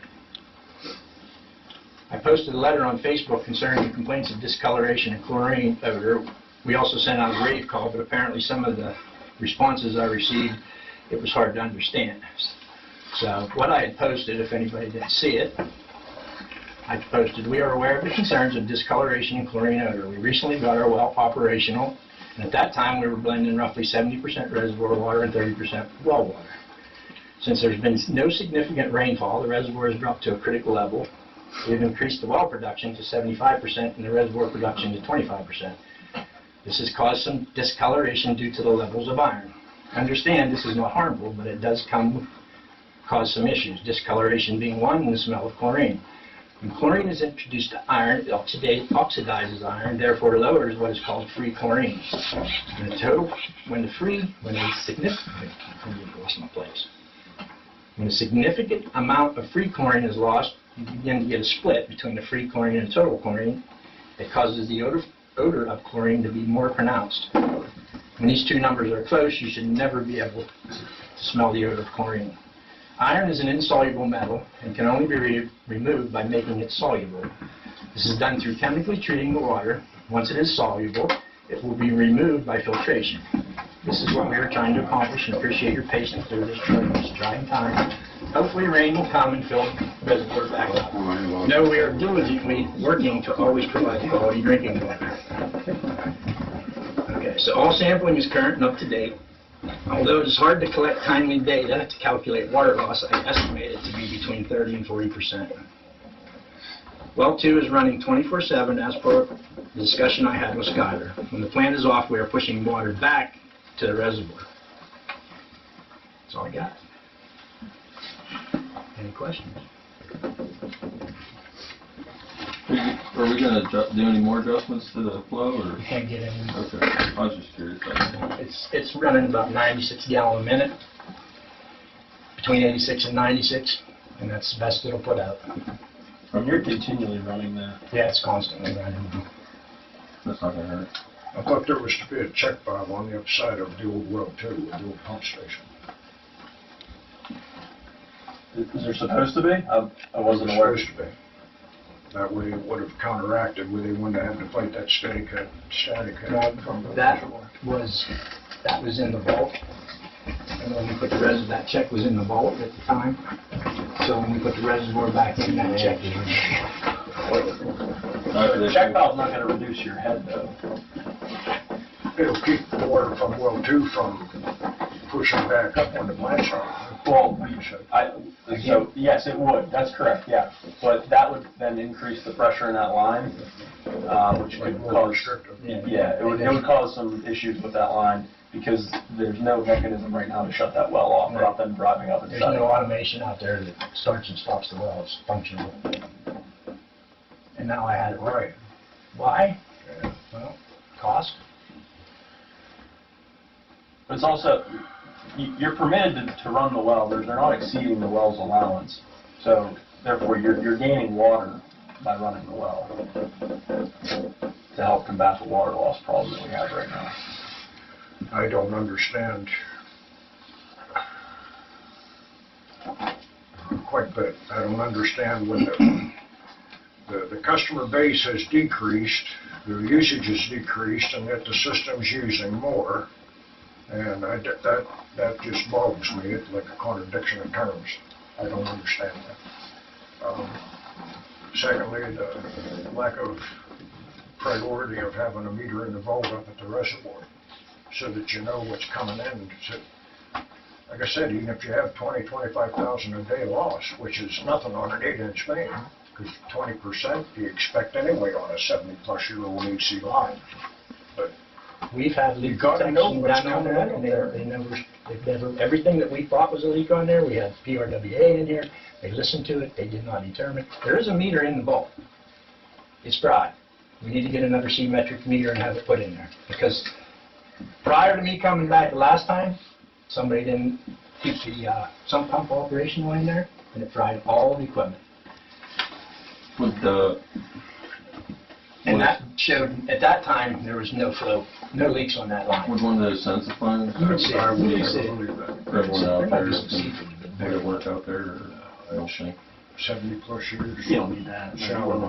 I posted a letter on Facebook concerning the complaints of discoloration and chlorine odor. We also sent out a rave call, but apparently some of the responses I received, it was hard to understand. So what I had posted, if anybody didn't see it, I posted, we are aware of the concerns of discoloration and chlorine odor. We recently got our well operational, and at that time we were blending roughly 70% reservoir water and 30% well water. Since there's been no significant rainfall, the reservoir has dropped to a critical level. We've increased the well production to 75% and the reservoir production to 25%. This has caused some discoloration due to the levels of iron. Understand this is not harmful, but it does cause some issues, discoloration being one, and the smell of chlorine. When chlorine is introduced to iron, it oxidizes iron, therefore lowers what is called free chlorine. When a significant amount of free chlorine is lost, you begin to get a split between the free chlorine and total chlorine that causes the odor of chlorine to be more pronounced. When these two numbers are close, you should never be able to smell the odor of chlorine. Iron is an insoluble metal and can only be removed by making it soluble. This is done through chemically treating the water. Once it is soluble, it will be removed by filtration. This is what we are trying to accomplish, and appreciate your patience through this trying time. Hopefully rain will come and fill the reservoir back up. No, we are diligently working to always provide quality drinking water. Okay, so all sampling is current and up to date. Although it is hard to collect timely data to calculate water loss, I estimate it to be between 30 and 40%. Well 2 is running 24/7 as per the discussion I had with Skyler. When the plant is off, we are pushing water back to the reservoir. That's all I got. Any questions? Are we gonna do any more adjustments to the flow, or? Can't get any. Okay, I was just curious. It's running about 96 gallon a minute, between 86 and 96, and that's the best it'll put out. And you're continually running that. Yeah, it's constantly running. That's not gonna hurt. I thought there was to be a check valve on the other side of the old well too, the old pump station. Is there supposed to be? I wasn't aware. Supposed to be. That way it would have counteracted where they wouldn't have had to fight that static head from the reservoir. That was in the vault. And when we put the reservoir, that check was in the vault at the time. So when we put the reservoir back in, that check was The check valve's not going to reduce your head though. It'll keep the water from well 2 from pushing back up when the plants are. Well, so, yes, it would, that's correct, yeah. But that would then increase the pressure in that line, which could cause, yeah, it would cause some issues with that line, because there's no mechanism right now to shut that well off without them driving up and There's shutting. no automation out there that starts and stops the well, it's functional. And now I had it right. Why? Well, cost. But it's also, you're permitted to run the well, they're not exceeding the well's allowance. So therefore, you're gaining water by running the well to help combat the water loss problem that we have right now. I don't understand quite a bit. I don't understand when the customer base has decreased, their usage has decreased, and yet the system's using more. And that just bogs me. It's like a contradiction of terms. I don't understand that. Secondly, the lack of priority of having a meter in the vault up at the reservoir, so that you know what's coming in. So, like I said, even if you have 25,000 a day loss, which is nothing on an 8-inch main, because 20% you expect anyway on a 70-plus-year-old AC line. But We've had leak you gotta detection know down what's on coming that, in and there. they've never, everything that we thought was a leak on there, we had PRWA in here, they listened to it, they did not determine. There is a meter in the vault. It's dry. We need to get another C-metric meter and have it put in there, because prior to me coming back the last time, somebody didn't keep the sump pump operational in there, and it fried all the equipment. And that showed, at that time, there was no flow, no leaks on that line. Would one of those sensifying? You can see it. You can see it. Everyone out There might there, be some seafood, but- they work out there, or I don't think, 70-plus years. You don't need that. Shallow.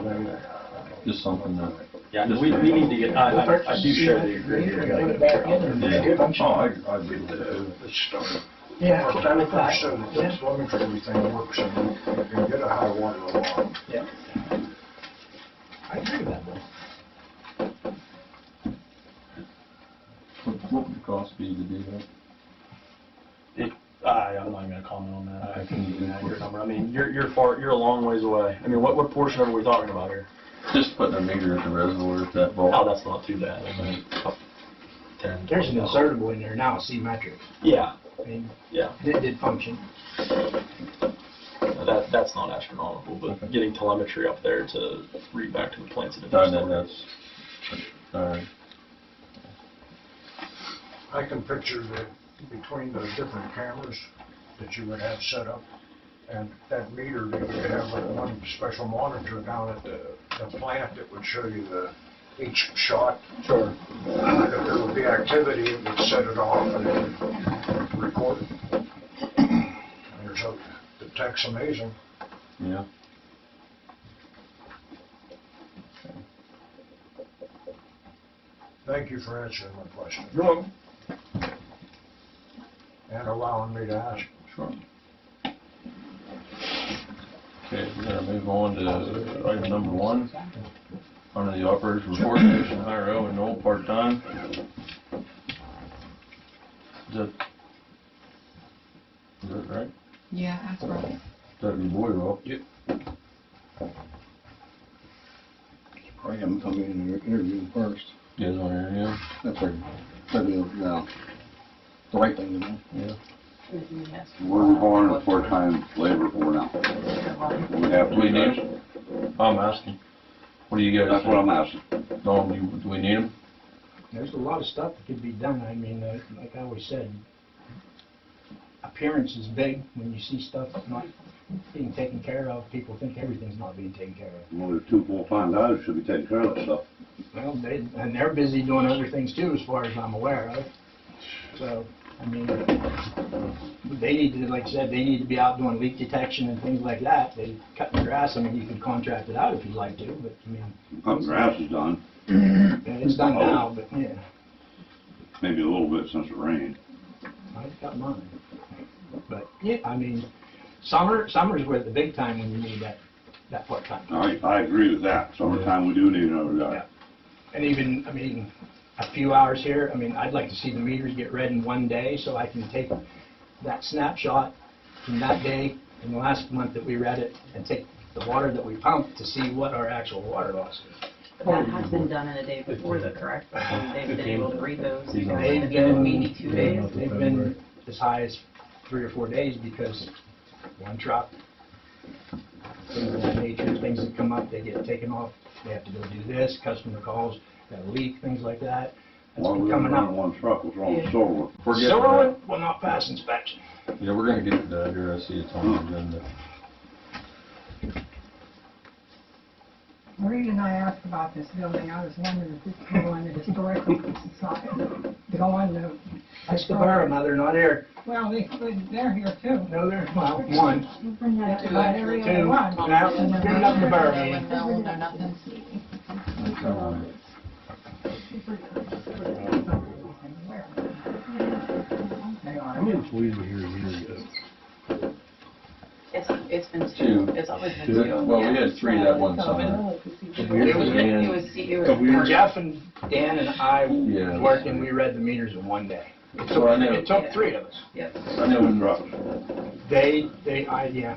just something that. Yeah, we need to get, I do share the agreement. Put it back in and make it Oh, functional. I agree with that. Let's start. Yeah, Well, I would thought. so that the telemetry thing works and you can get a high water alarm. Yeah. I agree with that, Bill. What would the cost be to do that? I'm not gonna comment on that. I can give you an accurate number. I mean, you're a long ways away. I mean, what portion are we talking about here? Just putting a meter at the reservoir at that vault. Oh, that's not too bad. I mean, 10. There's an insertable in there now, C-metric. Yeah, I mean, yeah. it did function. That's not astronomical, but getting telemetry up there to read back to the plants at a I distance. know that's, all right. I can picture that between the different cameras that you would have set up and that meter that you would have like one special monitor down at the plant that would show you each shot. Sure. If there would be activity, it would set it off and then record it. And the tech's amazing. Yeah. Thank you for answering my question You're welcome. and allowing me to ask. Sure. Okay, we're gonna move on to item number 1. Under the operators report station, IRO and Noel part-time. Is that right? Yeah, that's right. That'd be Boydell. Yep. Probably have them come in and interview them first. You guys want to interview? That'd be, the right thing to do. Yeah. What are we borrowing part-time labor for now? We have Do we need two them? I'm asking. What do you guys That's think? what I'm asking. No, do we need them? There's a lot of stuff that could be done. I mean, like I always said, appearance is big. When you see stuff not being taken care of, people think everything's not being taken care of. Well, there's 2 full-time guys who should be taking care of that stuff. Well, they're busy doing other things too, as far as I'm aware of. So, I mean, they need to, like I said, they need to be out doing leak detection and things like that. They cutting grass. I mean, you can contract it out if you'd like to, but I mean. Cutting grass is done. It's done now, but yeah, Maybe a little bit since it rained. I've got mine. But yeah, I mean, summer's where the big time when you need that part-time. I agree with that. Summertime, we do need another guy. Yeah. And even, I mean, a few hours here. I mean, I'd like to see the meters get read in one day so I can take that snapshot from that day in the last month that we read it and take the water that we pumped to see what our actual water loss is. That has been done in a day before, though, correct? They've been able to read those. They've Maybe been, 2 days. they've been as high as 3 or 4 days because one truck, things of that nature, things that come up, they get taken off. They have to go do this, customer calls, got a leak, things like that. That's Well, been we coming running up. one truck, what's wrong with Yeah. silver? Silver will not pass inspection. Yeah, we're gonna get to that here, I see it's on the agenda. The reason I asked about this building, I was wondering if this could go on the historical society, go on the... That's the borough, Mother, not here. Well, they're here too. No, they're, well, one. But every other Two. one. Now, give it up to the borough. No, no, nothing. How many employees were here a year ago? It's been Two. two. It's always been Two? two. Well, we had 3 that one summer. Jeff and Dan and I Yeah. worked and we read the meters in one day. So I know- It took 3 of us. Yep. I know when trucks. Yeah.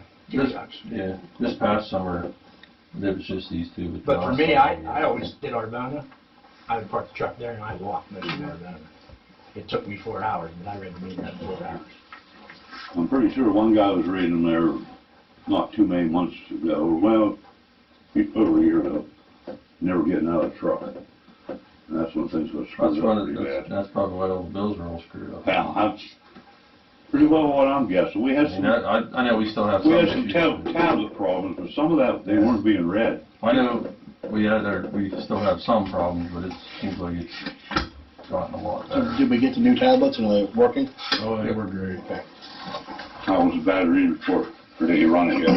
Yeah, this past summer, there was just these 2. But for me, I always did Irvona. I would park the truck there and I'd walk most of Irvona. It took me 4 hours, but I read the meter in 4 hours. I'm pretty sure one guy was reading there not too many months ago, well, over a year ago, never getting out of the truck. And that's when things got screwed up pretty bad. That's probably why all the bills are all screwed up. Well, that's pretty well what I'm guessing. We had some, I know we still have we some had some issues. tablet problems, but some of that, they weren't being read. I know we still have some problems, but it seems like it's gotten a lot better. Did we get the new tablets and are they working? Oh, they were great. How was the battery report? Or did you run it yet?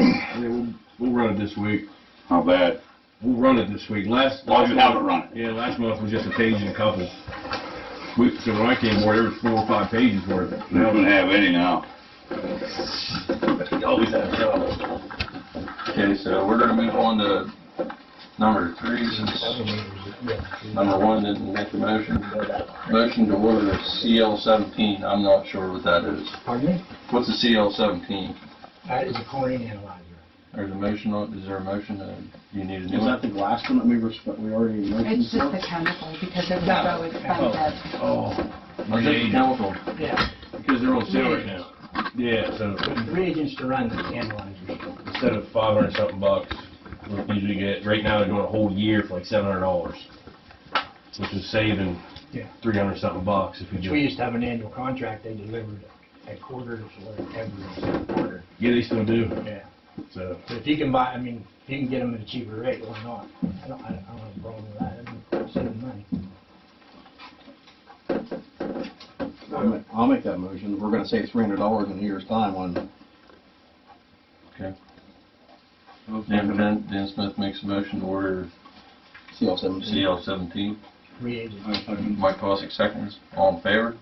Yeah, we'll run it this week. How bad? We'll run it this week. Last you haven't run it. Yeah, last month was just a page and a couple. So when I came over, there was 4 or 5 pages worth. We don't have any now. You always have trouble. Okay, so we're gonna move on to number 3. Number 1 didn't make the motion. Motion to order CL-17. I'm not sure what that is. Pardon me? What's a CL-17? That is a chlorine analyzer. There's a motion on, is there a motion that you need to do? Is that the glass one that we already mentioned? It's just a chemical because it was so expensive. Oh, the chemical. Yeah. Because they're on sale right now. Yeah, so Reagents to run the analyzers. instead of 500 something bucks, we'll usually get, right now they're doing a whole year for like $700, which is saving 300 something bucks if we do. We used to have an annual contract, they delivered a quarter for every quarter. Yeah, they still do. Yeah. So, But if you can buy, I mean, if you can get them at a cheaper rate, why not? I don't have a problem with that, I'm saving money. I'll make that motion. We're gonna save $300 in a year's time on. okay. Dan Smith makes a motion to order CL-17. CL-17. Reagents. Mike Posick seconds. All in favor?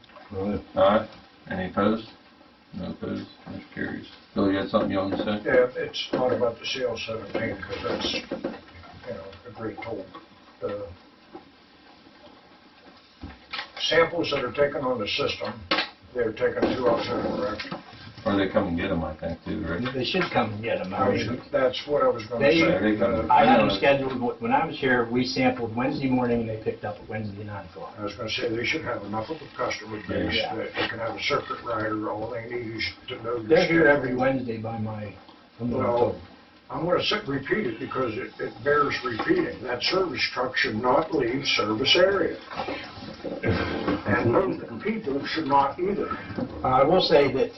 Aye. Any opposed? No opposed. Motion carries. Bill, you had something you wanted to say? Yeah, it's not about the CL-17 because that's, a great toll. The samples that are taken on the system, they're taken to us, correct? Or they come and get them, I think, too, right? They should come and get them. I mean, That's what I was going to say. I had them scheduled, when I was here, we sampled Wednesday morning and they picked up at Wednesday 9 o'clock. I was going to say, they should have enough of a customer base Yeah. that they can have a circuit rider, all they need is to know your They're here schedule. every Wednesday by from what I'm Well, told. I'm going to repeat it because it bears repeating. That service truck should not leave service area. And those people should not either. I will say that,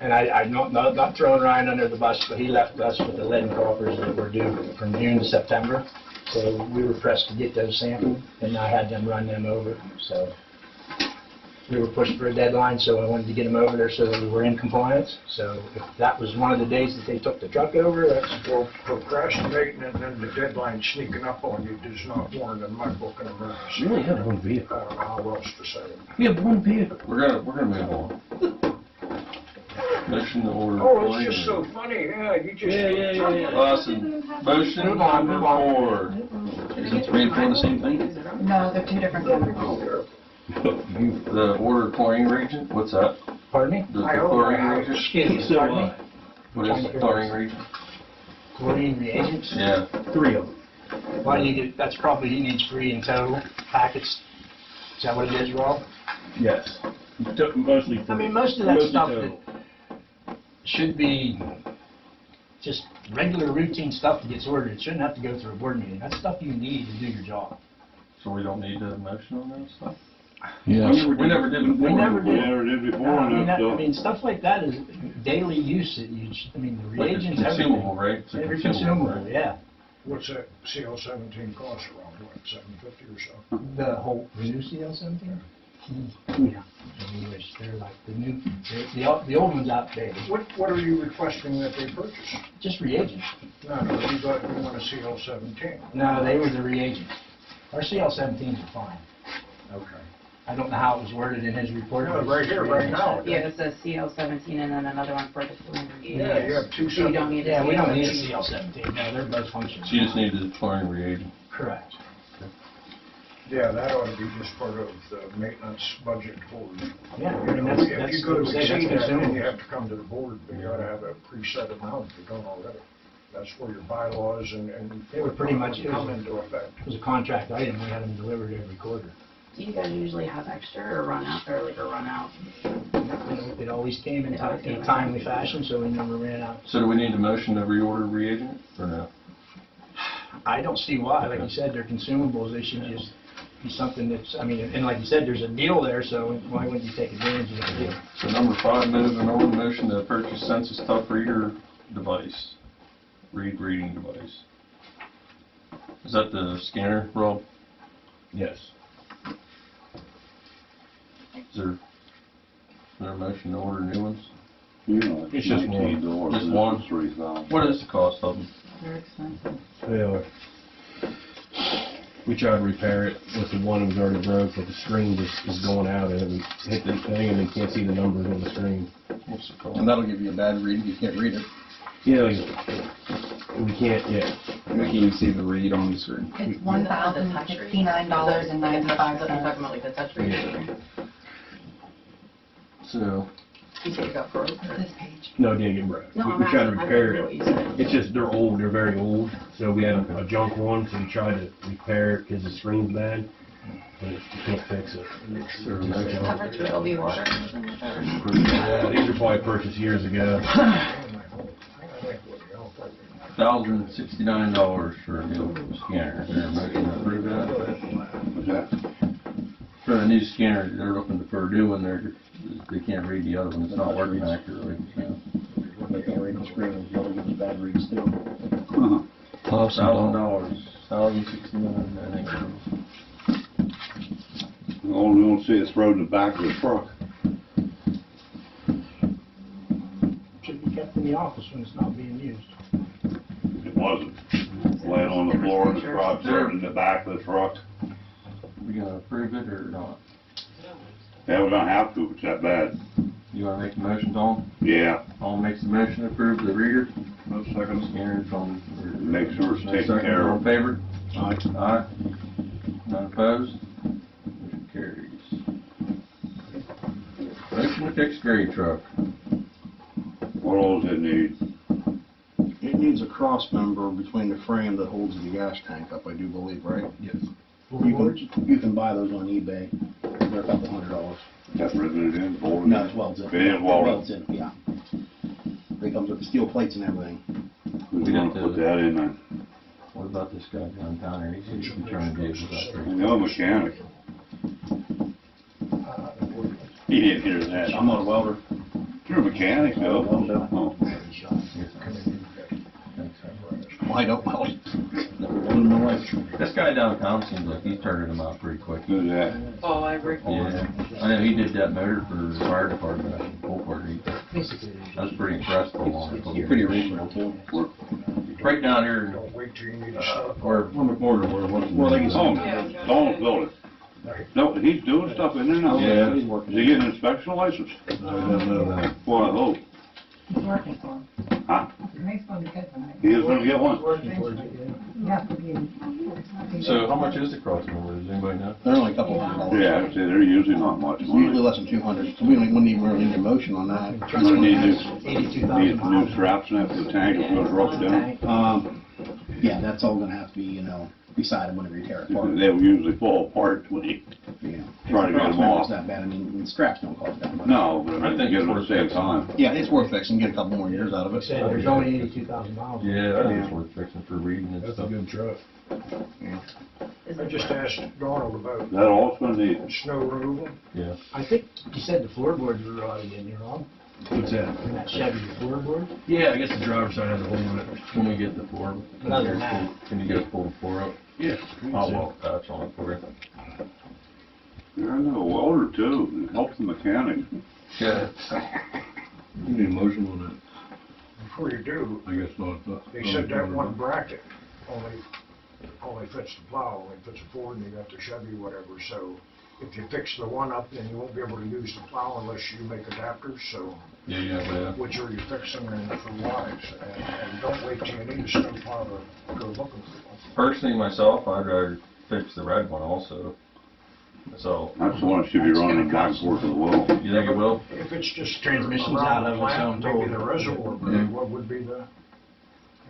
and I'm not throwing Ryan under the bus, but he left us with the lead and coppers that were due from June to September. So we were pressed to get those sampled, and I had them run them over. So we were pushed for a deadline, so I wanted to get them over there so that we were in compliance. So if that was one of the days that they took the truck over, that's... Well, procrastinating and then the deadline sneaking up on you does not warrant in my book an emergency. We only have one vehicle. I don't know how else to say it. We have one vehicle. We're gonna move on. Motion to order. Oh, it's just so funny, yeah, you just. Lawson, motion Move on, move on. for. Is it 3 and 4 the same thing? No, they're two different chemicals. The order chlorine reagent, what's that? Pardon me? The chlorine reagent? Excuse me, pardon me? What is the chlorine reagent? Chlorine reagents? Yeah. 3 of them. Why do you need, that's probably, he needs 3 in total packets. Is that what it is, Rob? Yes. Mostly. I mean, most of that stuff that should be just regular routine stuff that gets ordered, it shouldn't have to go through a board meeting. That's stuff you need to do your job. So we don't need a motion on that stuff? Yes. We never did before. We never We never did before, I and that's, I mean, stuff like that is daily use that you, I mean, the Like it's reagents, consumable, everything. right? It's a Every consumable, consumable, right? yeah. What's that CL-17 cost around, what, $750 or so? The whole, the new CL-17? Yeah. Anyways, they're like the new, the old one's outdated. What are you requesting that they purchase? Just reagents. No, you want a CL-17. No, they were the reagents. Our CL-17s are fine. Okay. I don't know how it was worded in his report. No, right here, right now. Yeah, it says CL-17 and then another one for the fluid reagent. Yeah, you have two So you don't need a Yeah, we don't need a CL-17. CL-17. No, they're both functional. So you just need the chlorine reagent. Correct. Yeah, that ought to be just part of the maintenance budget for, Yeah, I you mean, know, that's, if you go to that's exceed that, then you consumable. have to come to the board, but you ought to have a preset amount if you don't already. That's where your bylaws and. They were pretty much, it come was, into effect. it was a contract item. We had them delivered every quarter. Do you guys usually have extra or run out, or like a run out? You know, it always came in a timely fashion, so we never ran out. So do we need a motion to reorder reagent or no? I don't see why. Like you said, they're consumables. They should just be something that's, I mean, and like you said, there's a deal there, so why wouldn't you take advantage of the deal? So number 5, moving on, motion to purchase census tough reader device, reading device. Is that the scanner, Rob? Yes. Is there a motion to order new ones? you know, It's just one. $19. Just one? $3,000. What is the cost of them? They're expensive. They are. We tried to repair it with the one that was already broke, but the screen just is going out and we hit the thing and you can't see the numbers on the screen. What's the cost? And that'll give you a bad reading, you can't read it. Yeah, we can't, yeah. You can't even see the read on the screen. It's The touch read. $1,069.95. You're talking about like the touch read? So, You said it got broke? or- This page. No, it didn't get broke. No, I'm We tried to asking- I repair didn't hear what you it. said. It's just, they're old, they're very old, so we had a junk one, so we tried to repair it because the screen's bad, but you can't fix it. Cover through LV water or something like that? or- Yeah, these are probably purchased years ago. $1,069 for a new scanner. Is there a motion to approve that? What's that? For a new scanner, they're looking for a new one, they can't read the other one, it's not working accurately. So. They can't read the screen, you'll get a bad read still. $1,000, $1,069, I think. All we don't see is thrown in the back of the truck. Should be kept in the office when it's not being used. It wasn't. Laying on the floor in the truck, thrown in the back of the truck. We gonna approve it or not? Yeah, we're gonna have to, if it's that bad. You wanna make the motion, Tom? Yeah. All makes the motion to approve the reader? No second. Scanner from. Make sure it's No taken second. care All of. in favor? Aye. Aye. None opposed? Motion carries. Motion to fix grade truck. What all does it need? It needs a cross member between the frame that holds the gas tank up, I do believe, right? Yes. You can buy those on eBay, they're a couple $100. That's riveted in, bolted? No, it's welded in. It is welded. Welds in, yeah. It comes with the steel plates and everything. We gonna put that in there. What about this guy downtown here? He's trying to get with that. No mechanic. He didn't hear that. I'm not a welder. You're a mechanic, though. Oh. I don't weld. Never welded in my life. This guy downtown seems like he's turning them out pretty quick. Who's that? Oh, I agree. Yeah, I know he did that motor for the fire department in Fulport. I was pretty impressed with him. You're pretty reasonable too. Right down here, Wait till you need to stop. where, on the corner where it was. Well, they can Don's building. No, he's doing stuff in there now. Yeah. Is he getting an inspection license? I don't know that. Well, I hope. He's working for him. Huh? He makes one to get tonight. He is gonna get one. Working towards it, yeah. You have to be. So how much is the crossing over, does anybody know? They're only a couple $100. Yeah, I'd say they're usually not much It's usually money. less than 200, so we wouldn't even really need a motion on that. You're gonna need new, 82,000 need new miles. straps in after the tank if it goes broke down. Yeah, that's all gonna have to be, beside them whenever you tear it apart. They will usually fall apart when you Yeah. try to get them off. It's not bad, the straps don't cost that much. No, but I think get them at the same time. Yeah, it's worth fixing, get a couple more years out of it. Said there's only 82,000 miles. Yeah, I think it's worth fixing for reading and stuff. truck. I just asked Donald about That all it's gonna need. snow removal. Yeah. I think you said the floorboards were rotted in there, Rob. What's that? In that Chevy, the floorboard? Yeah, I guess the driver's side has a hole in it. When we get the floor. Other than that. Can you get a full floor up? Yeah. I'll walk patch on it for you. Yeah, I know, a welder too, it helps the mechanic. Yeah. You need a motion on that? Before you do, I guess not. he said that one bracket only fits the plow, only fits the Ford, and you got the Chevy, whatever, so if you fix the one up, then you won't be able to use the plow unless you make adapters, so Yeah. which are you fixing and for wise, and don't wait till you need a snow plow to go looking for one. Personally, myself, I'd rather fix the red one also. So. That's the one that should be running back and forth as well. You think it will? If it's just Transmission's around out the of it, plant, so I'm maybe told. the reservoir, but Yeah. what would be the,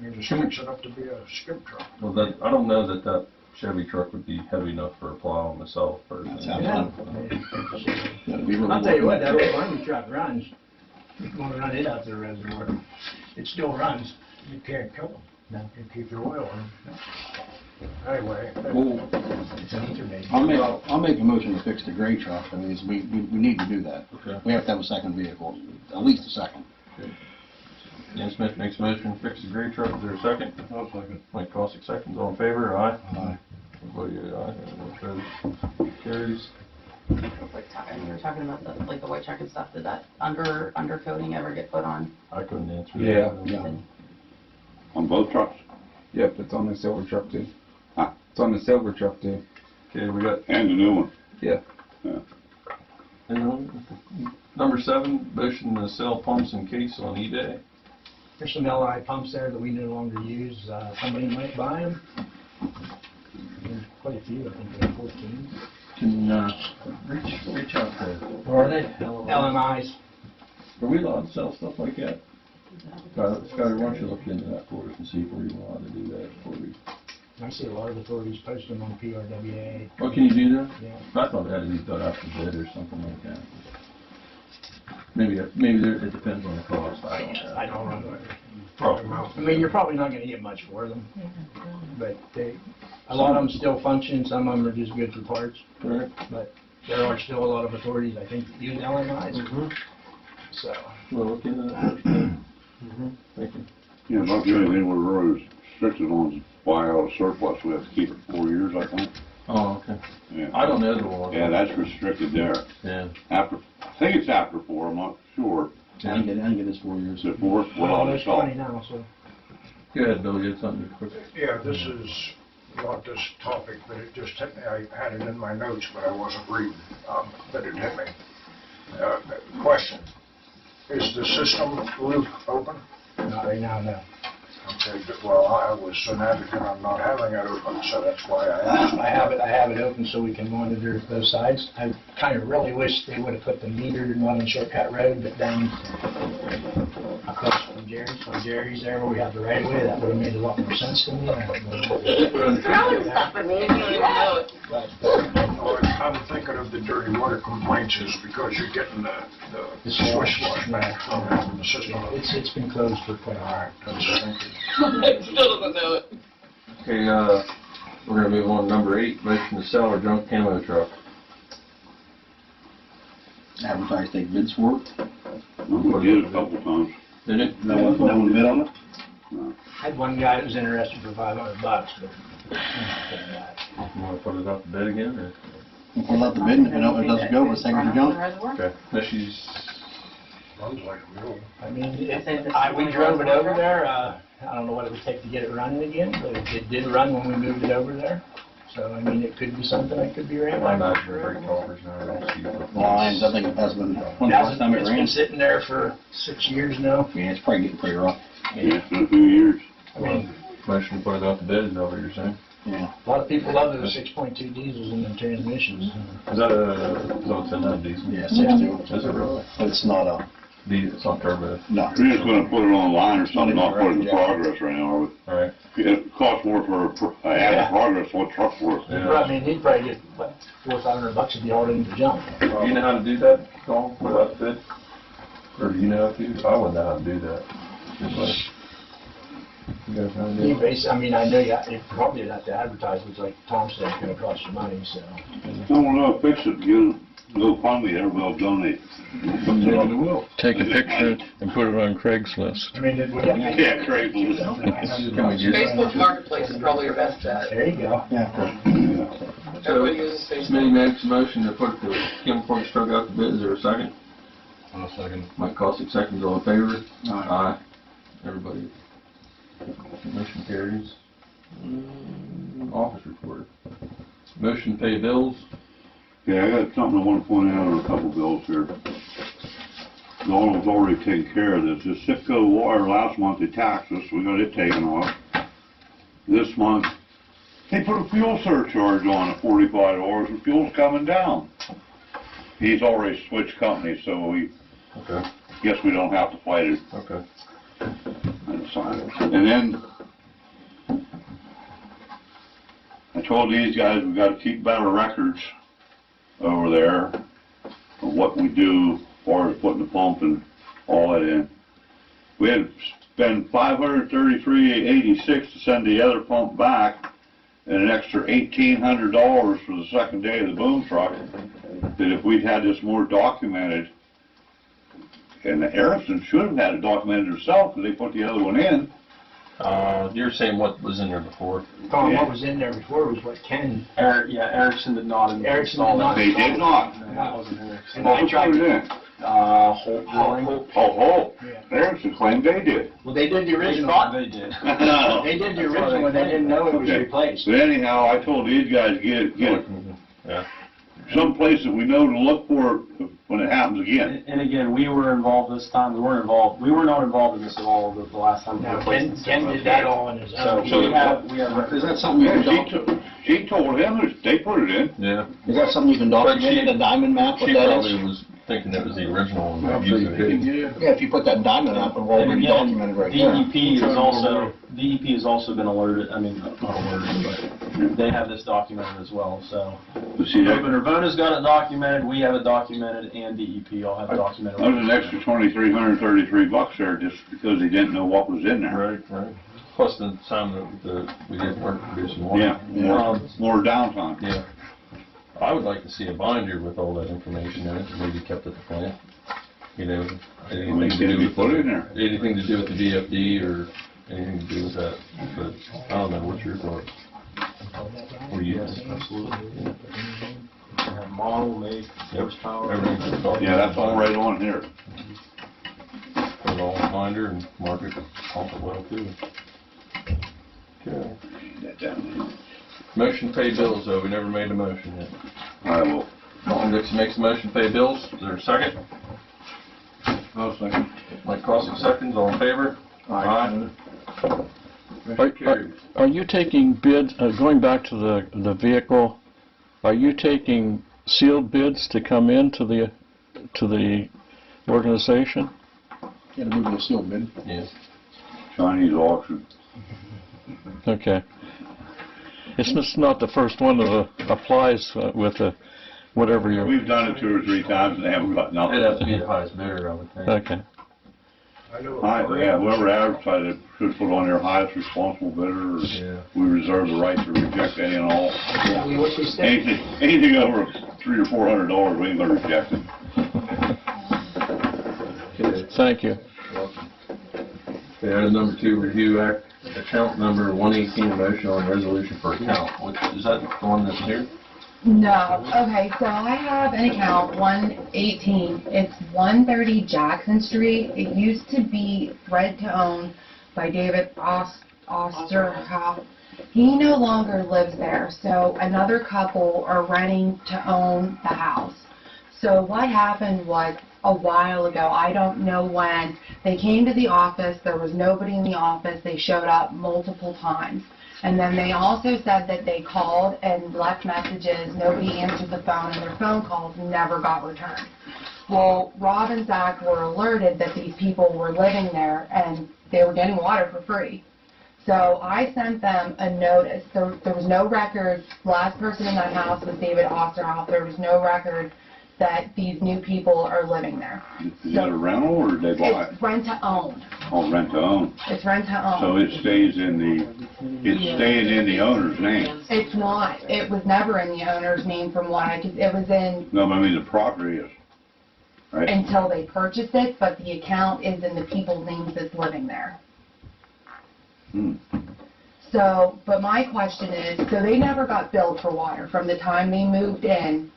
you just fix it up to be a skip truck. Well, I don't know that Chevy truck would be heavy enough for a plow myself personally. That'd be really I'll tell you what, that worth it. old army truck runs. You want to run it out to the reservoir. It still runs. You can't kill them. No. You keep your oil in. Anyway, It's an ether bait. I'll make a motion to fix the gray truck, I mean, we need to do that. Okay. We have to have a second vehicle, at least a second. Dan Smith makes a motion to fix the gray truck. Is there a second? I'll second. Mike Cossack seconds. All in favor? Aye. Aye. Everybody, aye. Anyone opposed? Carries. You were talking about the white check and stuff, did that undercoating ever get put on? I couldn't answer Yeah. that. Yeah. On both trucks? Yep, it's on the silver truck too. Huh? It's on the silver truck too. Okay, we got And the new one. Yeah. number 7, motion to sell pumps and case on eBay. There's some LI pumps there that we no longer use. Somebody might buy them. There's quite a few, I think there are 14. Can, reach out to, Or are they? LMIs. are we allowed to sell stuff like that? Scott, why don't you look into that for us and see if we're even allowed to do that before we. I see a lot of authorities post them on PRWA. Oh, can you do that? Yeah. I thought that had to be done after bid or something like that. Maybe it depends on the cost, I don't know. I don't know. Probably. I mean, you're probably not gonna get much for them, but a lot of them still function, some of them are just good for parts. Right. But there are still a lot of authorities, I think, that use LMIs. So. We'll look into that. Thank you. Yeah, about the only thing we're really restricted on is buy out of surplus, we have to keep it 4 years, I think. Oh, okay. Yeah. I don't know the one. Yeah, that's restricted there. Yeah. After, I think it's after 4, I'm not sure. I think it is 4 years. Is it 4? Well, Well, there's it's all. 20 now, so. Go ahead, Bill, you had something quick. yeah, this is not this topic, but it just hit me. I had it in my notes, but I wasn't reading, but it hit me. Question, is the system roof open? Not right now, no. Okay, well, I was an advocate on not having it open, so that's why I asked. I have it open so we can monitor both sides. I kind of really wish they would have put the meter not on Shortcut Road, but down across from Jerry's there where we have the right of way. That would have made a lot more sense to me. Throwing stuff at me if you don't even know it. I'm thinking of the dirty water complaints is because you're getting the swish wash back from the system. It's been closed for quite a while. Still doesn't know it. Okay, we're gonna move on to number 8, motion to sell our junk camo truck. Advertise, take bids for it. We did it a couple times. Did it? No one bid on it? I had one guy that was interested for $500, but. You wanna put it up to bid again, or? If we let the bid, and if it doesn't go, we're taking the junk. Okay. She's, Runs like a mule. I mean, we drove it over there. I don't know what it would take to get it running again, but it did run when we moved it over there. So, I mean, it could be something that could be ran I by. imagine the brake calipers now, I don't see it. Lines, I think it has been, when's the last time it It's ran? been sitting there for 6 years now. Yeah, it's probably getting pretty rough. Yeah, it's been a few years. I mean, Motion to put it out to bid, is that what you're saying? Yeah. a lot of people love those 6.2 diesels in the transmissions. Is that what's in that diesel? Yeah, 62. Is it really? But it's not a, It's not turbo. no. We're just gonna put it on the line or something, Not not put it in even progress right now, are we? Alright. It costs more for added progress, what truck's worth. I mean, he'd probably get, what, $400-500 if he hauled it into junk. Do you know how to do that, Colin, put it out to bid? Or do you know how to? I wouldn't know how to do that. You guys know how to do He it? basically, I mean, I know you probably have to advertise, which like Tom said, it's gonna cost you money, so. No, we're gonna fix it, get a little funding there, we'll donate. Take a picture and put it on Craigslist. I mean, Yeah, Craig. Facebook Marketplace is probably your best bet. There you go. Yeah. Everybody uses Facebook. Smitty makes a motion to put the chemical truck out to bid, is there a second? I'll second. Mike Costick seconds, all in favor? Aye. Everybody. Motion carries. Office report. Motion to pay bills. Yeah, I got something I wanna point out on a couple bills here. Donald's already taken care of this. The Sitco water, last month they taxed us, we got it taken off. This month, they put a fuel surcharge on at $45 and fuel's coming down. He's already switched companies, so we Okay. guess we don't have to fight it. Okay. That's fine. And then, I told these guys we gotta keep better records over there of what we do as far as putting the pump and all that in. We had to spend $533.86 to send the other pump back, and an extra $1,800 for the second day of the boom truck, that if we'd had this more documented, and Erickson should have had it documented herself, because they put the other one in. You're saying what was in there before? Tom, what was in there before was what Ken. Erickson did not Erickson did not. They did not. That wasn't in there. And What I was tried it to, in? Holt drawing. Oh, Yeah. Erickson claimed they did. well, they did the They original. thought they did. They did the original one, they didn't know it was Okay. replaced. But anyhow, I told these guys, get it Yeah. someplace that we know to look for when it happens again. And again, we were involved this time, we were not involved in this at all the last time. Now, Ken did that all on his So own. we have. Is that something you Yeah, can she told him that they put it in. Yeah. is that something you can document in the diamond map, what She that probably is? was thinking it was the original and I'm using sure you it. could. Yeah, if you put that diamond map, it'll already be documented right there. DEP has also been alerted, I mean, not alerted, but they have this documented as well, so. See, that Irvona's got it documented, we have it documented, and DEP all have it documented. was an extra $2,333 there just because they didn't know what was in there. Right, right. Plus the time that we didn't work producing water. Yeah, more downtime. Yeah. I would like to see a binder with all that information in it, maybe kept at the plant. You know, anything to do with, Put it in there. anything to do with the VFD or anything to do with that. But I don't know, what's your thought? Or you? Absolutely. Model, make, horsepower. Everything's thought. Yeah, that's all right on here. Put it all in a binder and mark it, pump it well too. Okay. That down Motion to pay bills, though, we never made a motion yet. there. I will. Colin Dixon makes a motion to pay bills, is there a second? I'll second. Mike Costick seconds, all in favor? Aye. Motion carried. Are you taking bids, going back to the vehicle, are you taking sealed bids to come into the organization? Yeah, it'll be a sealed bid. Yes. Chinese auction. Okay. It's just not the first one that applies with whatever you're... We've done it 2 or 3 times and they haven't got nothing. It'd have to be the highest bidder, I would think. Okay. Yeah, whoever advertised it should put on their highest responsible bidder, or Yeah. we reserve the right to reject any and all. What's he saying? Anything over $300 or $400, we ain't gonna reject it. Okay. Thank you. Okay, item number 2, review act, account number 118, motion on resolution for account. Which, is that the one that's here? No, okay, so I have an account, 118, it's 130 Jackson Street. It used to be Thread to Own by David Osterhoff. He no longer lives there, so another couple are renting to own the house. So what happened was a while ago, I don't know when, they came to the office, there was nobody in the office, they showed up multiple times. And then they also said that they called and left messages, nobody answered the phone, and their phone calls never got returned. Well, Rob and Zach were alerted that these people were living there and they were getting water for free. So I sent them a notice. There was no record. The last person in that house was David Osterhoff. There was no record that these new people are living there. Is that a rental or did they buy it? It's rent to own. Oh, rent to own. It's rent to own. So it stays in it's staying in the owner's name. It's not. It was never in the owner's name from what I could, it was in No, but I mean the property is, right? until they purchased it, but the account is in the people's names that's living there. So, but my question is, so they never got billed for water from the time they moved in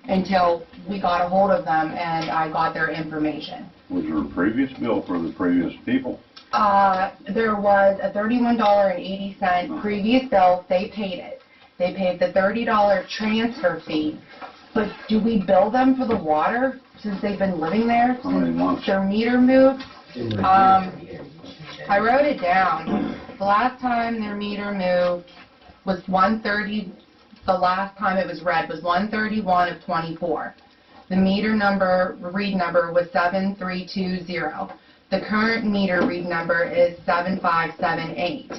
until we got a hold of them and I got their information. Was there a previous bill for the previous people? There was a $31.80 previous bill, they paid it. They paid the $30 transfer fee, but do we bill them for the water since they've been living there? How many months? Their meter moved? I wrote it down. The last time their meter moved was 130, the last time it was read was 131 of 24. The meter number, read number was 7320. The current meter read number is 7578.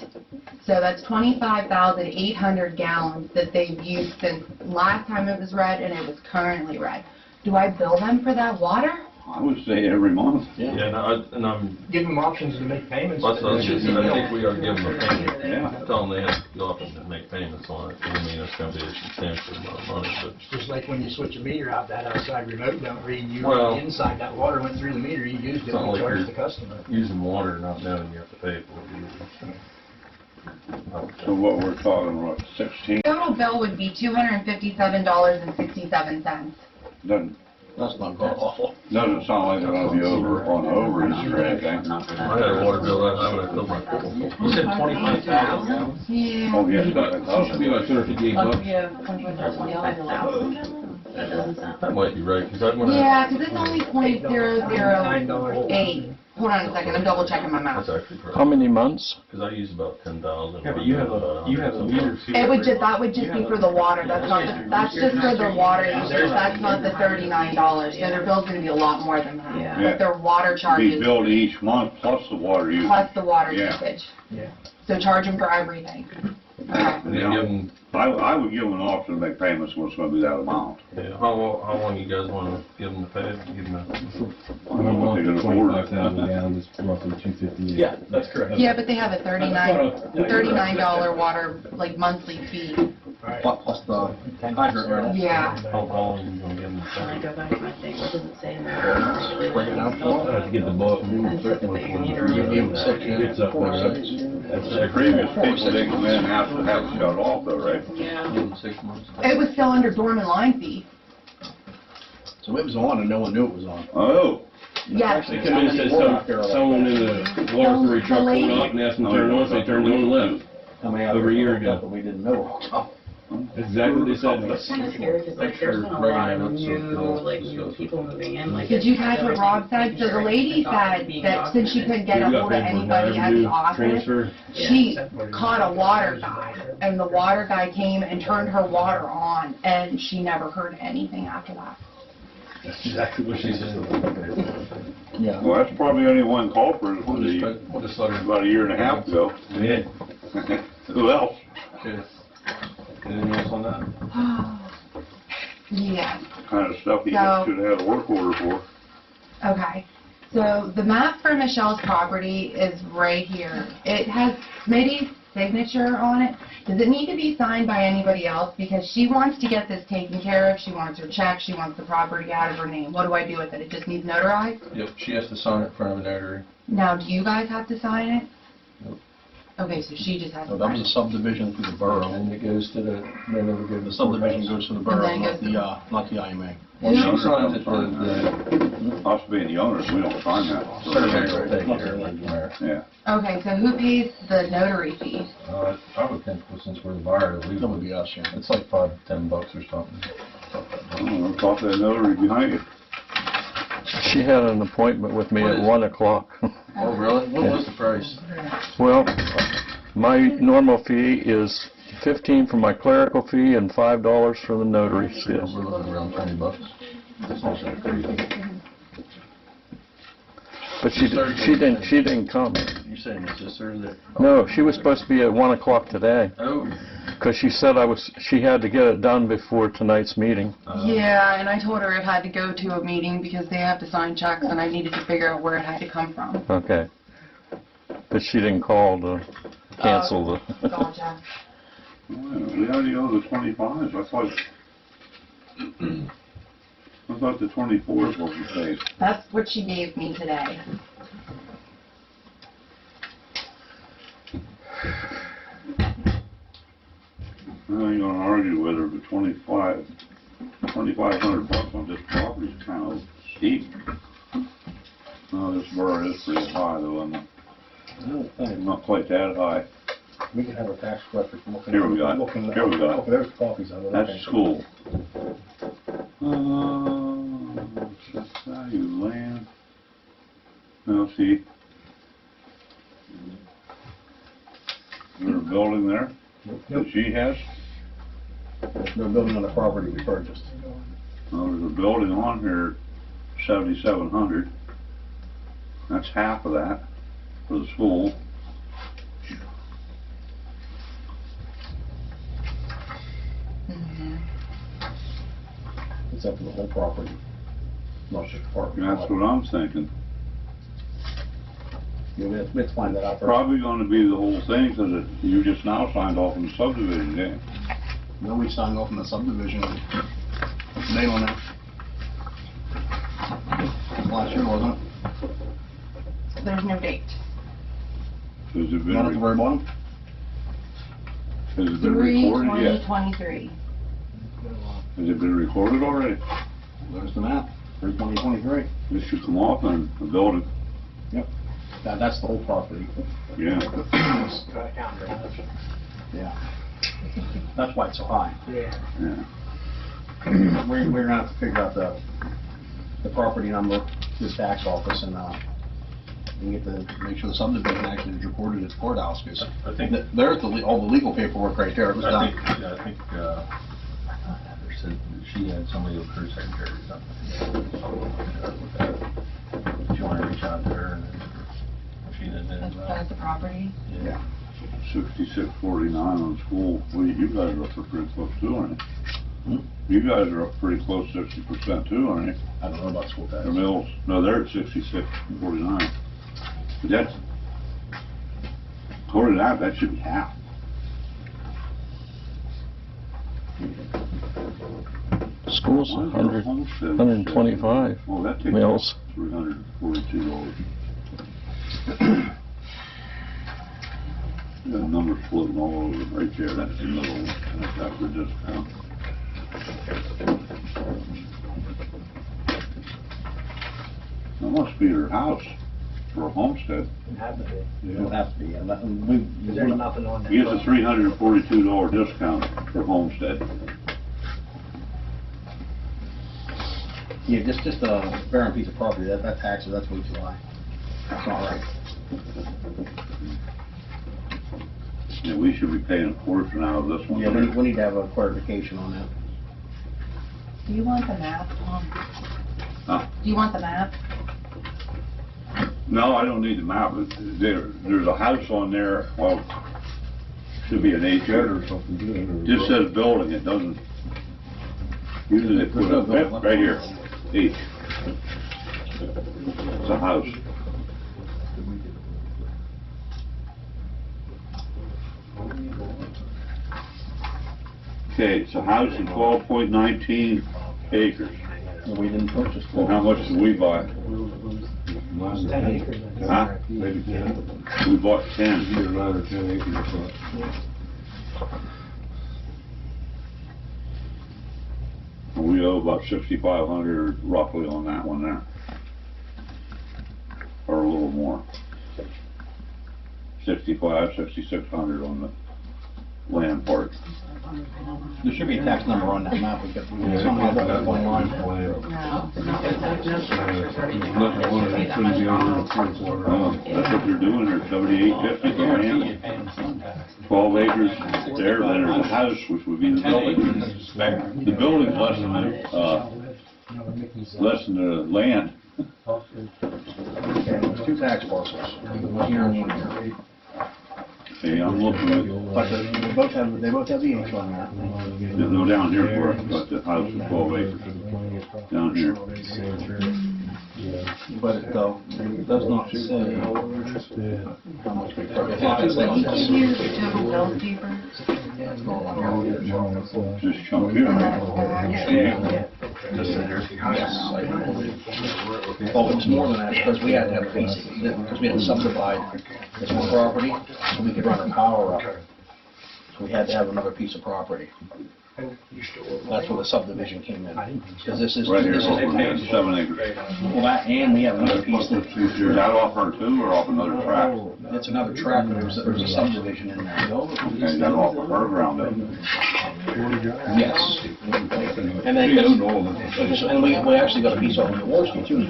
So that's 25,800 gallons that they've used since last time it was read and it was currently read. Do I bill them for that water? I would say every month. Yeah, and I'm, Give them options to make payments. that's what I was just saying, I think we ought to give them a payment. Yeah. Tell them they have to go up and make payments on it. I mean, it's gonna be a substantial amount of money, but Just like when you switch a meter out, that outside remote don't read, you Well, inside, that water went through the meter, you used it, it's not and like charged you're the customer. using water not knowing you have to pay for it. So what we're talking about, 16, Total bill would be $257.67. That's not bad. doesn't sound like they're gonna be over on overage or anything. I had a water bill last night when I filled my pool. You said 25,000? Yeah. Oh, yes, Should be like $258. Yeah, 25,000. That doesn't sound. That might be right, because I went. Yeah, because it's only .008. Hold on a second, I'm double checking my math. That's actually correct. How many months? Because I use about 10,000. Yeah, but you have a meter too. It would just, that would just be for the water, that's just for the water usage, that's not the $39. So their bill's gonna be a lot more than that. Yeah. But their water Be charges billed each month plus the water usage. plus the water Yeah. usage. Yeah. So charge them for everything. Okay. And then give them, I would give them an option to make payments when it's gonna be that amount. yeah, how long you guys want to give them to pay? Give them I don't know what they're gonna afford. gallons is roughly 258. Yeah, that's correct. Yeah, but they have a $39 water, like, monthly fee. Plus the hydrant rental. Yeah. How long are you going to give them to When I pay? go back to my thing, what does it say in there? Bring it out. I have to get the book. That's just the big meter. It's up there. The previous people didn't come in and have to shut off though, right? Yeah. Give them 6 months. It was still under dormant line fee. So it was on and no one knew it was on. Oh, Yes. They come in and said someone in the water authority truck pulled up and asked them to turn it on, so they turned it on and left. Over a year ago. But we didn't know. That's exactly what they said to us. It's kind of scary because like there's been a lot of new people moving in. Like Did you catch what Rob said? So the lady said that since she couldn't get a hold of anybody at the office, Transfer. she caught a water guy, and the water guy came and turned her water on, and she never heard anything after that. That's exactly what she said. Yeah. well, that's probably only one culprit, We'll just let her. about a year and a half ago. Yeah. Who else? Okay. Anything else on that? Yeah. Kind of stuff he So- should have had a work order for. Okay. So the map for Michelle's property is right here. It has Smitty's signature on it. Does it need to be signed by anybody else? Because she wants to get this taken care of. She wants her check. She wants the property out of her name. What do I do with it? It just needs notarized? Yep, she has to sign it in front of a notary. Now, do you guys have to sign it? Okay, so she just has to So that sign was a it. subdivision through the borough. And it goes to the, then it would go to The subdivision goes to the And borough, then it not goes not the IMA. Well, she signs it, Us being the owners, we don't sign that. surveyor will take care of it from there. Yeah. Okay, so who pays the notary fee? I would think, well, since we're the buyer, That would be us, yeah. it's like $5-10 or something. I don't know, talk to that notary behind you. She had an appointment with me at 1 o'clock. Oh, really? What was the price? Well, my normal fee is 15 for my clerical fee and $5 for the notary We're seal. looking around $20. That's not that crazy. But she didn't come. You saying it's just her that? No, she was supposed to be at 1 o'clock today, Oh. because she said she had to get it done before tonight's meeting. Yeah, and I told her it had to go to a meeting because they have to sign checks and I needed to figure out where it had to come from. Okay. But she didn't call to cancel the... Gotcha. We already owe the 25s. I thought the 24s was the case. That's what she gave me today. I ain't gonna argue with her, but 2,500 bucks on this property is kind of steep. No, this borough is pretty high though, I'm not quite that high. We can have a tax collector looking. Here we go. looking- Here we go. Okay, there's copies of it. That's okay. school. Value land. Now see. Is there a building there that she has? They're building on the property we purchased. Well, there's a building on here, 7,700. That's half of that for the school. It's up to the whole property, not just the parking. That's what I'm thinking. Yeah, let's find that out first. Probably gonna be the whole thing, because you just now signed off on the subdivision, didn't you? No, we signed off on the subdivision. What's the date on that? Last year, wasn't it? There's no date. Has it been, Not at the very bottom? has it been recorded yet? 3/20/23. Has it been recorded already? There's the map, 3/20/23. This should come off on the building. Yep. That's the whole property. Yeah. Yeah. That's why it's so high. Yeah. Yeah. We're gonna have to figure out the property number, this tax office, and get make sure the subdivision actually is recorded at the courthouse, because I think there's all the legal paperwork right there, it was done. I think there said she had somebody with her secretary or something. Do you want to reach out to her and she did that? That's the property? Yeah. 6649 on school. Well, you guys are up for pretty close too, aren't you? You guys are up pretty close, 60% too, aren't you? I don't know about school tax. The mills, no, they're at 6649. But that's, according to that should be half. School's 125 Oh, that takes mills. $342. The numbers floating all over right there, that's the middle one, that's after discount. That must be her house for a homestead. It have to be. Yeah. It'll have to be. There's nothing on that. He gets a $342 discount for homestead. Yeah, just a barren piece of property, that taxes, that's way too high. That's not right. Yeah, we should be paying a portion out of this one. Yeah, we need to have a clarification on that. Do you want the map, Tom? Huh? Do you want the map? No, I don't need the map, but there's a house on there, well, should be an acre or something. Just says building, it doesn't. Usually they put up, right here, H. It's a house. Okay, it's a house in 12.19 acres. We didn't purchase. And how much did we buy? 10 acres. Huh? Maybe 10. We bought 10. Either 9 or 10 acres or something. We owe about 6,500 roughly on that one there. Or a little more. 6,600 on the land part. There should be a tax number on that map, we got something like that going on. That's what they're doing, they're 78.50 for land. 12 acres there, then there's a house, which would be the building. The building's less than the land. There's two tax parcels, one here and one here. Okay, I'm looking at, But they both have the ink on there. there's no down here for it, but the house is 12 acres. Down here. But it does not say how much we Did you total bill paper? Just come here. Oh, it's more than that, because we had to have a piece, because we had to subdivide this one property, so we could run our power up. So we had to have another piece of property. That's where the subdivision came in, because this is. Right here, this is 7 acres. Well, that, and we have another piece that. Is that off her too, or off another tract? It's another tract, but there's a subdivision in there. Okay, is that off of her ground then? Yes. And then, and we actually got a piece off of Jaworski too,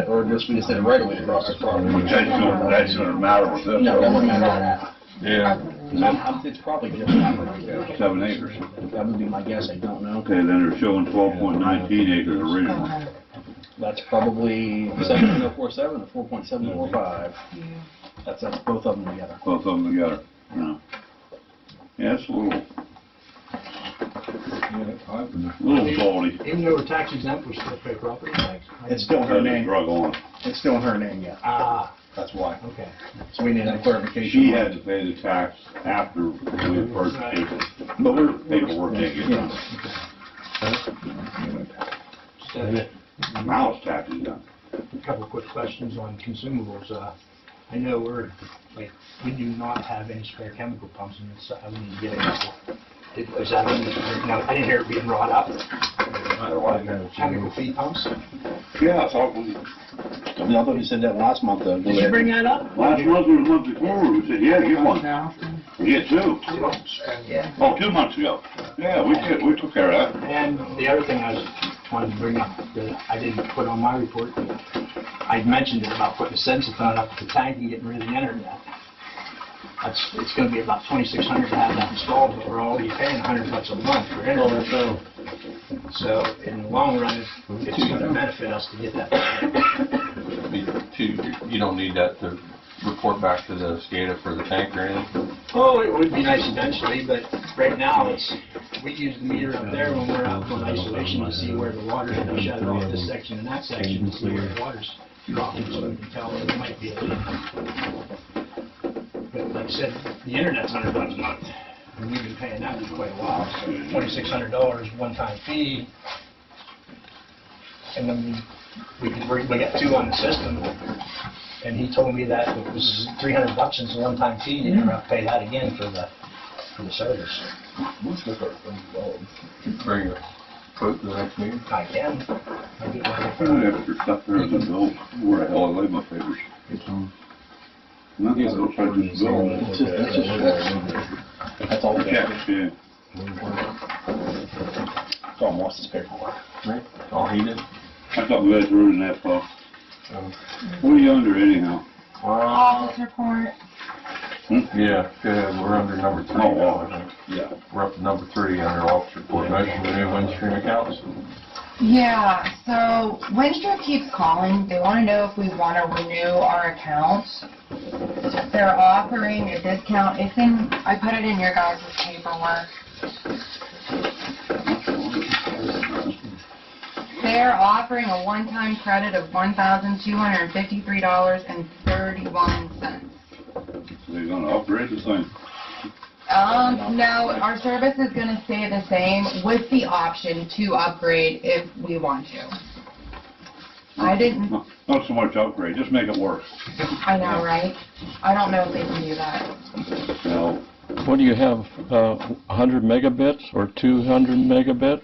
or just, we just did it right away across the property. That's gonna matter with this. No, that wouldn't matter. Yeah. It's probably just that right there. 7 acres. That would be my guess, I don't know. Okay, then they're showing 12.19 acres originally. That's probably 7.047 or 4.745. That's both of them together. Both of them together, yeah. Yeah, it's a little salty. Even though we're tax exempt, we still pay property tax? It's still in her name. Drug on. It's still in her name, yeah. Ah, That's why. okay. So we need that clarification. She had to pay the tax after we purchased it. But we're. Paperwork didn't get done. Now it's tax is done. A couple of quick questions on consumables. I know we do not have any spare chemical pumps, and we need to get a couple. Was that, I didn't hear it being brought up. Chemical feed pumps? Yeah, I thought you said that last month, though. Did you bring that up? Last month or the month before, we said, yeah, get one. Get two. Yeah. Oh, 2 months ago. Yeah, we took care of that. And the other thing I wanted to bring up that I didn't put on my report, I mentioned it about putting a sensiphone up at the tank and getting rid of the internet. It's going to be about $2,600 to have that installed, but we're already paying $100 a month for internet. So in the long run, it's going to benefit us to get that. You don't need that to report back to the SCADA for the tank or anything? Oh, it would be nice eventually, but right now, we use the meter up there when we're out doing isolation to see where the water's going to shut off this section and that section to see where the water's dropping, so we can tell where there might be a leak. But like I said, the internet's $100 a month, and we've been paying that for quite a while, so $2,600 one-time fee. And then we got two on the system, and he told me that it was $300 is a one-time fee, you never have to pay that again for the service. Bring a quote to the next meeting? I can. I'll get one. Extra stuff there in the bill. Where the hell I lay my papers? Nothing, looks like this bill. That's all. Checks, yeah. It's all Morris's paperwork. Right. All heated? I thought we had room in that far. What are you under anyhow? Office report. Yeah, good. We're under number 3 Oh, now, I think. Yeah. We're up to number 3 under office report. Motion to renew Windstream accounts. Yeah, so Windstream keeps calling. They want to know if we want to renew our accounts. They're offering a discount. I put it in your guys' paperwork. They're offering a one-time credit of $1,253.31. They're gonna upgrade the thing. No, our service is gonna stay the same with the option to upgrade if we want to. I didn't, Not so much upgrade, just make it work. I know, right? I don't know if they can do that. Now, What do you have, 100 megabits or 200 megabit?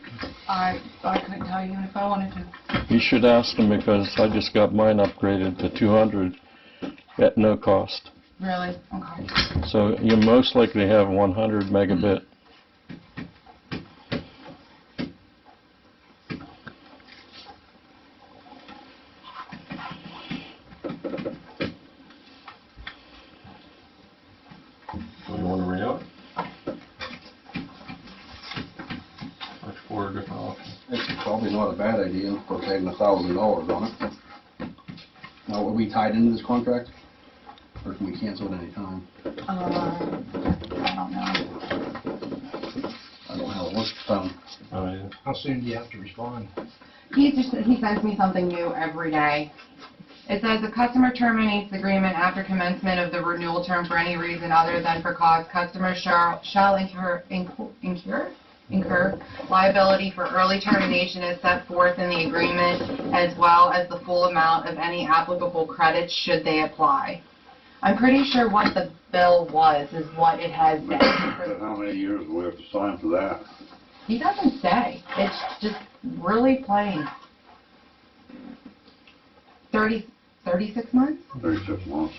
I couldn't tell you if I wanted to. You should ask them because I just got mine upgraded to 200 at no cost. Really? Okay. So you most likely have 100 megabit. Do you want to renew it? Explore a different option. It's probably not a bad idea for saving $1,000 on it. Now, are we tied into this contract? Or can we cancel at any time? I don't know. I don't know how it works. How soon do you have to respond? He sends me something new every day. It says the customer terminates the agreement after commencement of the renewal term for any reason other than for cause. Customer shall incur liability for early termination as set forth in the agreement, as well as the full amount of any applicable credits should they apply. I'm pretty sure what the bill was is what it has been. how many years do we have to sign for that? He doesn't say. It's just really plain. 36 months? 36 months.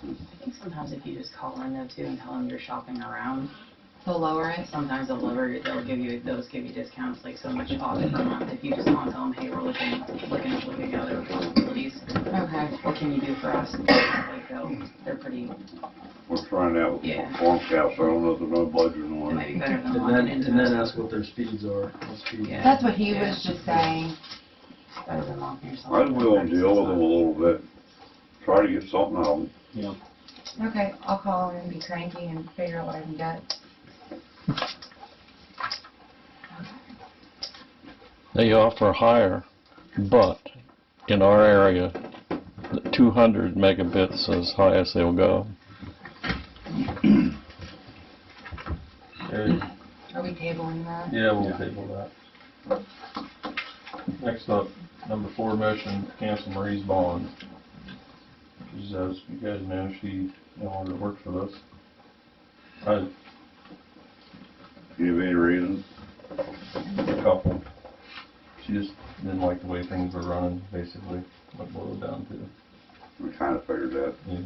I think sometimes if you just call in though too and tell them you're shopping around, They'll lower it. sometimes they'll give you discounts, like so much off per month. If you just want to tell them, hey, we're looking at other possibilities. Okay. What can you do for us? Like they're pretty, We're trying out with Yeah. farm cows, so I don't know if they're no budget it on might it. be better than locking into And then it. ask what their speeds are. What speed. Yeah. That's what he was just saying. Better than locking yourself. I'd will deal with them a little bit, try to get something out of them. Yeah. Okay, I'll call him and be cranky and figure out what I can get. They offer higher, but in our area, 200 megabits is as high as they'll go. Okay. Are we tabling that? Yeah, we'll table that. Next up, number 4, motion to cancel Marie's bond. She's, as you guys know, she no longer works for us. Give any reason? A couple. She just didn't like the way things were running, basically, what it boiled down to. We kind of figured that. Yeah.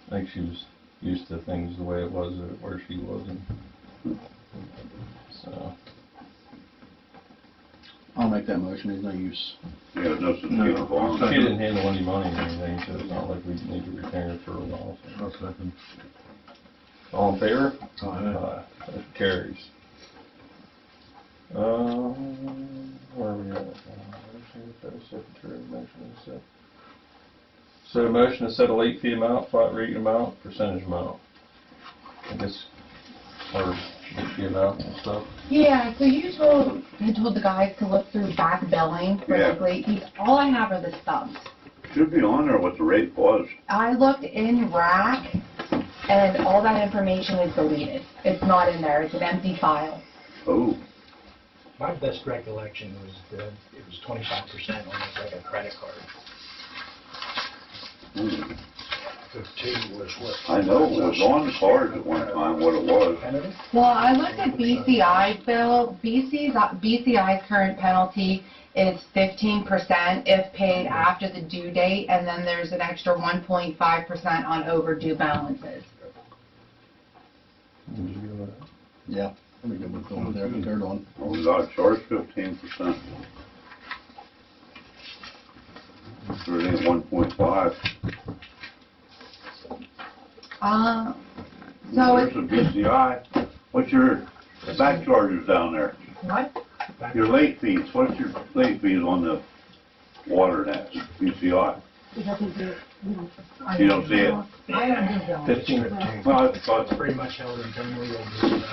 I think she was used to things the way it was where she was, and so. I'll make that motion. There's no use. Yeah, there's no sense No, keeping it on. she didn't handle any money or anything, so it's not like we need to retain her for a while. So. All in favor? Aye. That carries. Where are we at? Set a motion to set a late fee amount, flat rate amount, percentage amount. I guess, or late fee amount and stuff. Yeah, so you told the guys to look through back billing for Yeah. like late fees. All I have are the stubs. Should be on there what the rate was. I looked in RAC and all that information is deleted. It's not in there. It's an empty file. Oh, My best recollection was that it was 25%, almost like a credit card. 15 was what? I know it was on the cards at one time, what it was. Well, I looked at BCI's bill. BCI's current penalty is 15% if paid after the due date, and then there's an extra 1.5% on overdue balances. Yeah. Let me get what's going there compared on. Oh, we got charged 15%. So it ain't 1.5. So There's a BCI. What's your back charges down there? what? Your late fees, what's your late fees on the water net, BCI? He doesn't do it, you know. I You don't see it? I don't do that. 15. Well, I thought, Pretty much held internally over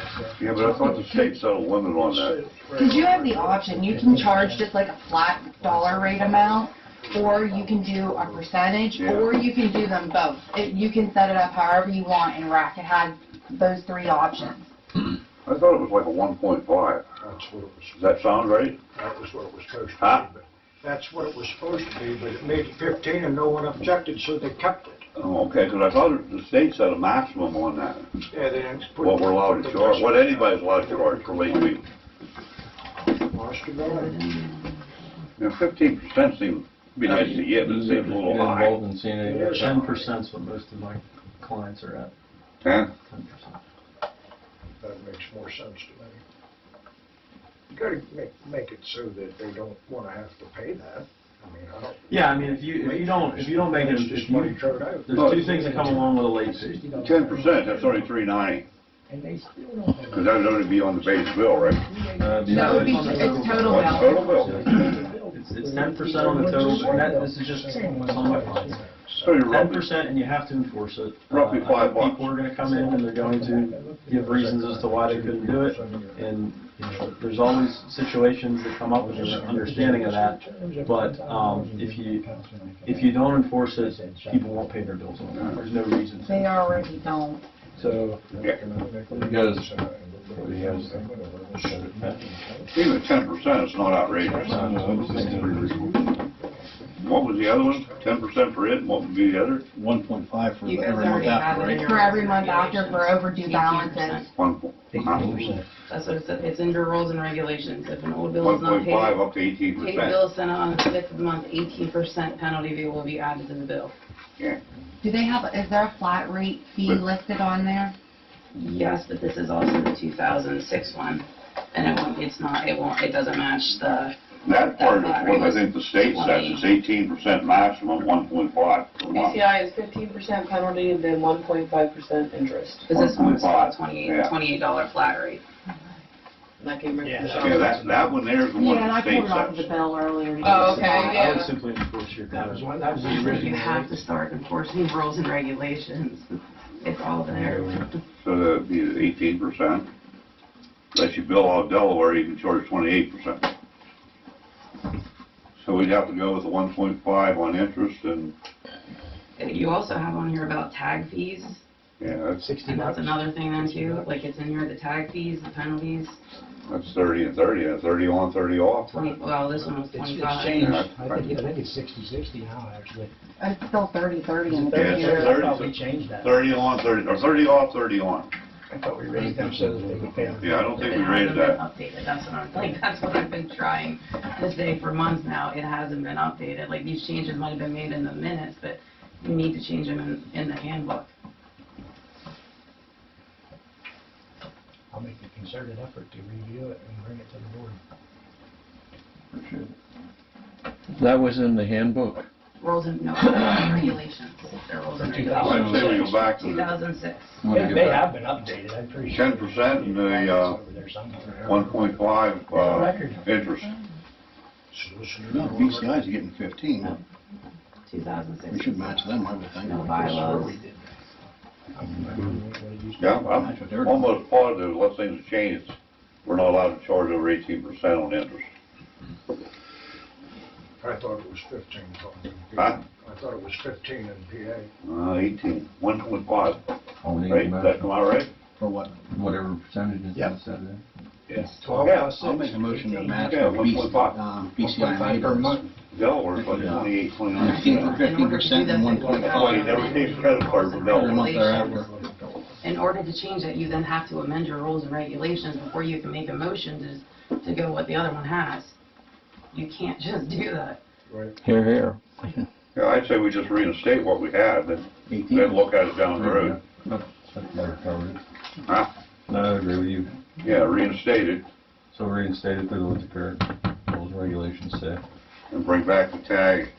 yeah, but I thought the state set a limit on that. Because you have the option, you can charge just like a flat dollar rate amount, or you can do a percentage, Yeah. or you can do them both. You can set it up however you want in RAC. It has those 3 options. I thought it was like a 1.5. That's what it was. Does that sound right? That was what it was supposed to Huh? be, but that's what it was supposed to be, but it made it 15 and no one objected, so they kept it. Oh, okay, because I thought the state set a maximum on that. Yeah, they didn't put. What we're allowed to charge, what anybody's allowed to charge for late week. Lost your mind. You know, 15% seems, be nice to get, but it seems a little high. Involved in seeing it. 10% is what most of my clients are at. 10? 10%. That makes more sense to me. You gotta make it so that they don't wanna have to pay that. I mean, I don't. Yeah, I mean, if you don't make it, It's just money thrown out. there's two things that come along with a late fee. 10%, that's only $3.90. Because that would only be on the base bill, right? That would be, it's total What's bill. total bill? It's 10% on the total, and that, this is just on my fines. So you're roughly, 10%, and you have to enforce it. Roughly I $5. think people are gonna come in and they're going to give reasons as to why they couldn't do it, and, you know, there's always situations that come up and there's an understanding of that, but, if you don't enforce it, people won't pay their bills on it. There's no reason. They already don't. So, Because, even 10% is not outrageous. What was the other one? 10% for it, and what would be the other? 1.5 for You guys every month already have after, it in right? your. For every month after for overdue 18%. balances. 1.5 That's what it said, it's in your rules and regulations, if an old bill is not paid. up to Paid 18%. bill sent out on the 5th of the month, 18% penalty fee will be added to the bill. Yeah. Do they have, is there a flat rate fee listed on there? Yes, but this is also the 2006 one, and it doesn't match the. That part is flat what rate I was think the state says, it's 18% maximum, 1.5 per month. PCI is 15% penalty, then 1.5% interest. Because this one's 1.5, yeah. $28 flat rate. And that came right from the Yeah, that one there is the one Yeah, and I the state pulled it off of the says. bill earlier. Oh, okay, I would yeah. simply enforce your code. That was the You original. have to start enforcing rules and regulations. It's all there. So that'd be 18%. Unless you bill out of Delaware, you can charge 28%. So we'd have to go with the 1.5 on interest and, You also have on here about tag fees, yeah, that's and that's another thing then too, like it's in here, the tag fees, the penalties, 30 and 30, and 30 on, 30 off. 20, well, this one was It's 25. changed. Yeah, I think it's 60/60 now, actually. It's still 30/30 in the Yeah, computer. it's I thought we changed that. 30 on, 30, or 30 off, 30 on. I thought we raised them so that they could pay them. Yeah, I don't think It we raised hasn't been that. updated, that's what I'm, like, that's what I've been trying to say for months now, it hasn't been updated, like, these changes might have been made in the minutes, but you need to change them in the handbook. I'll make a concerted effort to review it and bring it to the board. that was in the handbook. Rules and, no, regulations, they're rules and regulations. I'd say we go back to the 2006. They have been updated, I'm pretty sure. 10% and the Over there somewhere. 1.5 interest. No, BCI's getting 15. 2006. We should match them, I would think. No bylaws. Yeah, I'm almost positive unless things have changed, we're not allowed to charge over 18% on interest. I thought it was 15, Tom. Huh? I thought it was 15 in PA. 18, 1.5, right? Does that come out right? For what? Whatever percentage is Yep. set in. Yes. 12 Yeah, plus I'll 6. make a motion to match Yeah, what 1.5. BCI 1.5 per month. Delaware's like 28, 29. 15% and Well, he 1.5 never takes credit card from every Delaware. month thereafter. In order to change it, you then have to amend your rules and regulations before you can make a motion to go what the other one has. You can't just do that. Here, here. Yeah, I'd say we just reinstate what we had, then 18. look at it down the road. That's never covered. Huh? No, I agree with you. Yeah, reinstate it So reinstate it to what the current rules and regulations say. and bring back the tag.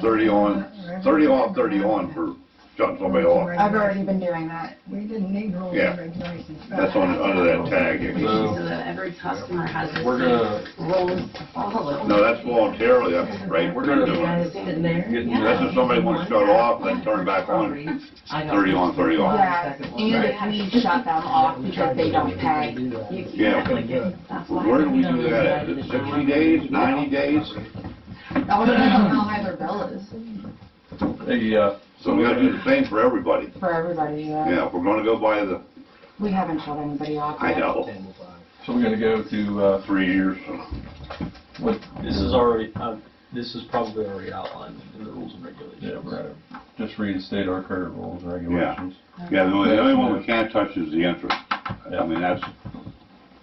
30 on, 30 off, 30 on for shutting somebody off. I've already been doing that. We didn't need rules Yeah. and regulations. That's under that tag. So that every customer has the We're gonna- same rules to follow. No, that's voluntarily, that's right, we're gonna do it. Guys sitting there? Yeah. That's if somebody wants to shut off, then turn it back on. 30 on, 30 off. Yes, and if we shut them off because they don't pay. Yeah. Where do we do that at? Is it 60 days, 90 days? It all depends on how high their bill is Hey, So we gotta do the same for everybody. for everybody, Yeah, if we're gonna go by the We haven't shut anybody off I yet. know, So we're gonna go to, 3 years. what, This is already, this is probably already outlined in the rules and regulations. yeah, we're gonna just reinstate our current rules and regulations. Yeah, the only one we can't touch is the interest. I mean, that's,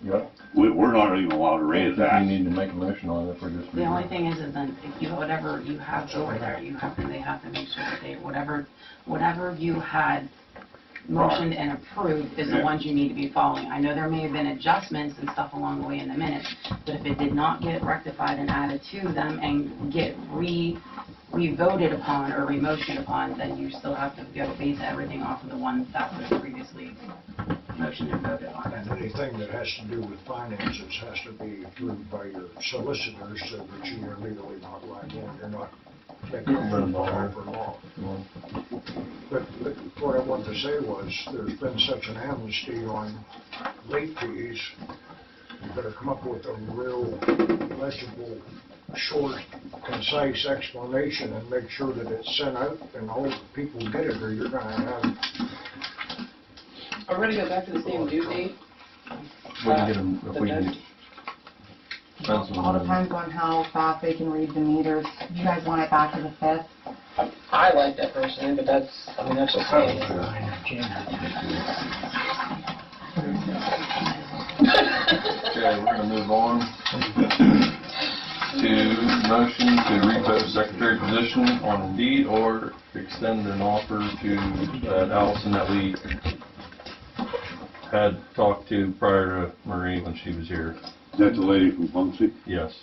Yep. we're not even allowed to raise that. We need to make a motion on it for just. The only thing is then, if you, whatever you have over there, they have to make sure that they, whatever you had motioned and approved is the Yeah. ones you need to be following. I know there may have been adjustments and stuff along the way in the minutes, but if it did not get rectified and added to them and get re-voted upon or re-motioned upon, then you still have to go base everything off of the ones that was previously motioned and voted on. And anything that has to do with finances has to be approved by your solicitors so that you are legally not liable. You're not making a law for law. But what I wanted to say was, there's been such an amnesty on late fees. You better come up with a real legible, short, concise explanation and make sure that it's sent out and all the people get it, or you're gonna have. Are we gonna go back to the same due date? We can get them, if we can get. All depends on how fast they can read the meters. You guys want it back to the 5th? I like that personally, but that's, I mean, that's just me. Okay, we're gonna move on to motion to repost secretary position on Indeed or extend an offer to Allison that we had talked to prior to Marie when she was here. Is that the lady from Punksy? Yes.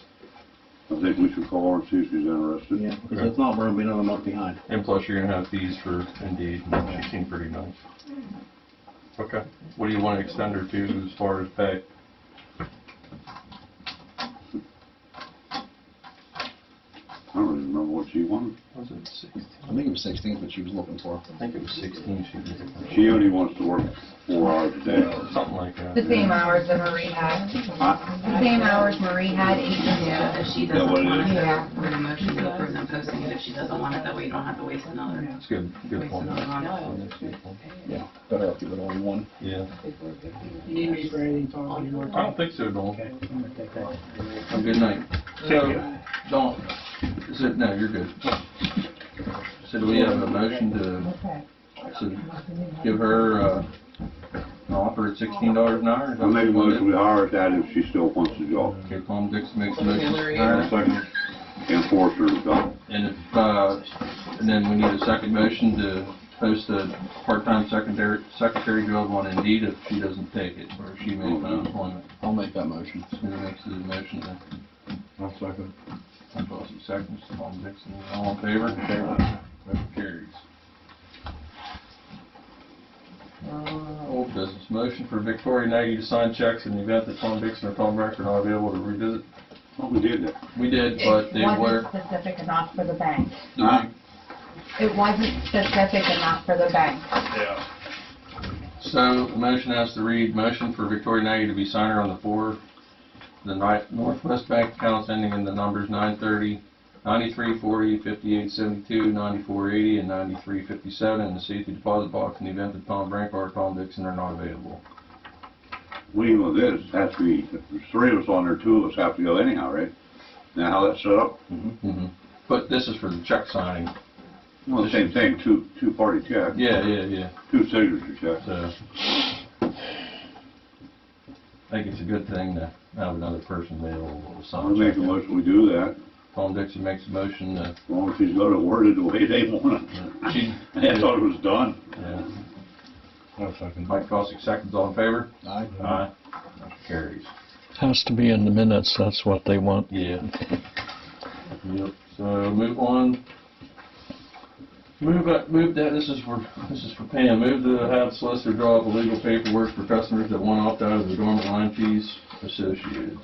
I think we should call her and see if she's interested. Yeah, because if not, we're gonna be another month behind. And plus you're gonna have fees for Indeed, and she seemed pretty nice. Okay, what do you want to extend her to as far as pay? I don't even remember what she wanted. Was it 16? I think it was 16 that she was looking for. I think it was 16 she did. She only wants to work 4 hours a day. Something like that. The same hours that Marie had. The same hours Marie had, 8 to Yeah, if she Is that doesn't what it want is? it, Yeah. we're gonna motion to approve them posting it if she doesn't want it, that way you don't have to waste another. That's good, good Waste point. another one. Yeah, better if you put only one. Yeah. You need me for anything, Tom? I don't think so, Dawn. Have a good night. So, Dawn, is it, no, you're good. So do we have a motion to give her, an offer at $16 an hour? I'll make a motion, we hire that if she still wants the job. Okay, Tom Dixon makes a motion. Hillary. Second. And force her to go. And if, and then we need a second motion to post a part-time secretary job on Indeed if she doesn't take it, or if she may find employment. I'll make that motion. Who makes the motion then? I'll second. Bossy seconds, Tom Dixon, all in favor? Motion carries. Old business, motion for Victoria Nagy to sign checks in the event that Tom Dixon or Tom Reck are not available to revisit. Well, we did that. We did, but they It were. wasn't specific enough for the bank. Huh? It wasn't specific enough for the bank. Yeah. So, the motion has to read, motion for Victoria Nagy to be signer on the Northwest Bank accounts ending in the numbers 930, 9340, 5872, 9480, and 9357 in the safety deposit box in the event that Tom Brank or Tom Dixon are not available. We, well, this has to be, if there's 3 of us on there, 2 of us have to go anyhow, right? Now how that's set up? Mm-hmm. But this is for the check signing. Well, the same thing, two-party check. Yeah. 2 signature checks. So, I think it's a good thing to have another person available to sign. I'll make a motion, we do that, Tom Dixon makes a motion to, as long as she's got it worded the way they want it. I thought it was done. yeah. Mike Gossick seconds, all in favor? Aye. Aye. Motion carries. Has to be in the minutes, that's what they want. Yeah. Yep, so move on. Move that, this is for Pam, move to have solicitor draw up illegal paperwork for customers that want to opt out of the dormant line fees associated.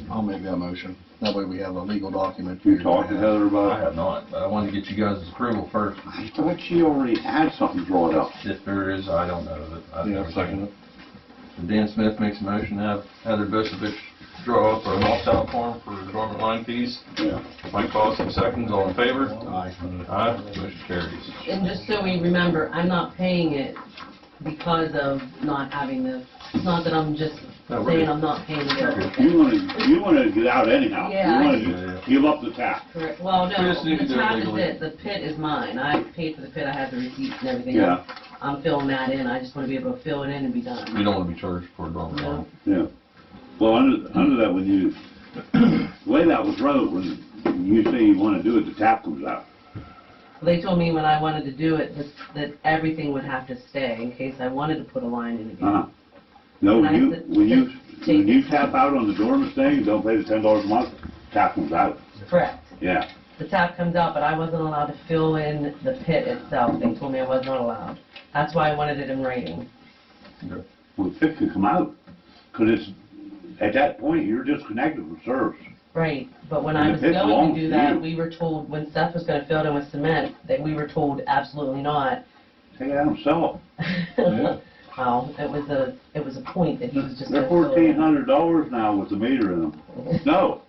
I'll make that motion. That way we have a legal document. You talked to Heather I about it? have not, but I wanted to get you guys' approval first. I thought she already had something drawn up. If there is, I don't know, but I've Yeah, never second seen it. So Dan Smith makes a motion to have Heather Bishopich draw up an opt-out form for dormant line fees. Yeah. Mike Gossick seconds, all in favor? Aye. Aye, motion carries. And just so we remember, I'm not paying it because of not having the, it's not that I'm just No, we're saying good. I'm not paying the bill. You wanna get out anyhow. Yeah, You I- wanna give up the tap. Correct, well, We just need no, to the do it tap is legally. it, the pit is mine, I paid for the pit, I have the receipts and everything. Yeah. I'm filling that in, I just wanna be able to fill it in and be done. You don't want to be charged for it on the No. Yeah. Well, under that, when you, the way that was wrote, when you say you wanna do it, the tap comes out. They told me when I wanted to do it, that everything would have to stay in case I wanted to put a line in again. Uh-huh. No, And I when said- when you tap out on the dormant thing, you don't pay the $10 a month, tap comes out. Correct. Yeah. The tap comes out, but I wasn't allowed to fill in the pit itself. They told me I was not allowed. That's why I wanted it in writing. Well, the pit could come out, 'cause it's, at that point, you're disconnected from service. Right, but when And I the was pit going belongs to do to that, you. we were told, when Seth was gonna fill it in with cement, that we were told absolutely not. Take it out and sell Yeah. Well, it was a point that he was it. just They're gonna fill it in. $1,400 now with the meter in them. No,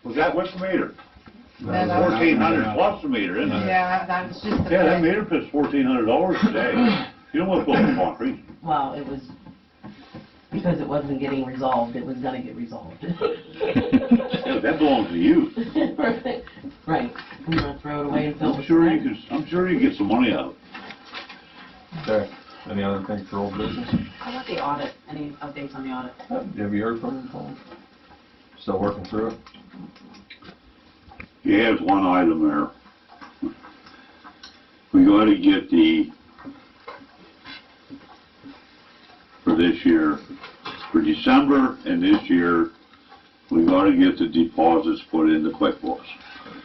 was that, what's the meter? Yeah, that was- 1,400 plus the meter, isn't it? Yeah, that was just the Yeah, that pit. meter pit's $1,400 a day. You don't wanna put it in concrete. Well, it was, because it wasn't getting resolved, it was gonna get resolved. Yeah, that belongs to you. Right, I'm gonna throw it away and fill it I'm with sure cement. I'm sure you get some money out of it. Okay. Any other things for old business? How about the audit? Any updates on the audit? Have you heard from him, Paul? Still working through it? He has one item there. We gotta get for this year, for December and this year, we gotta get the deposits put into QuickBooks.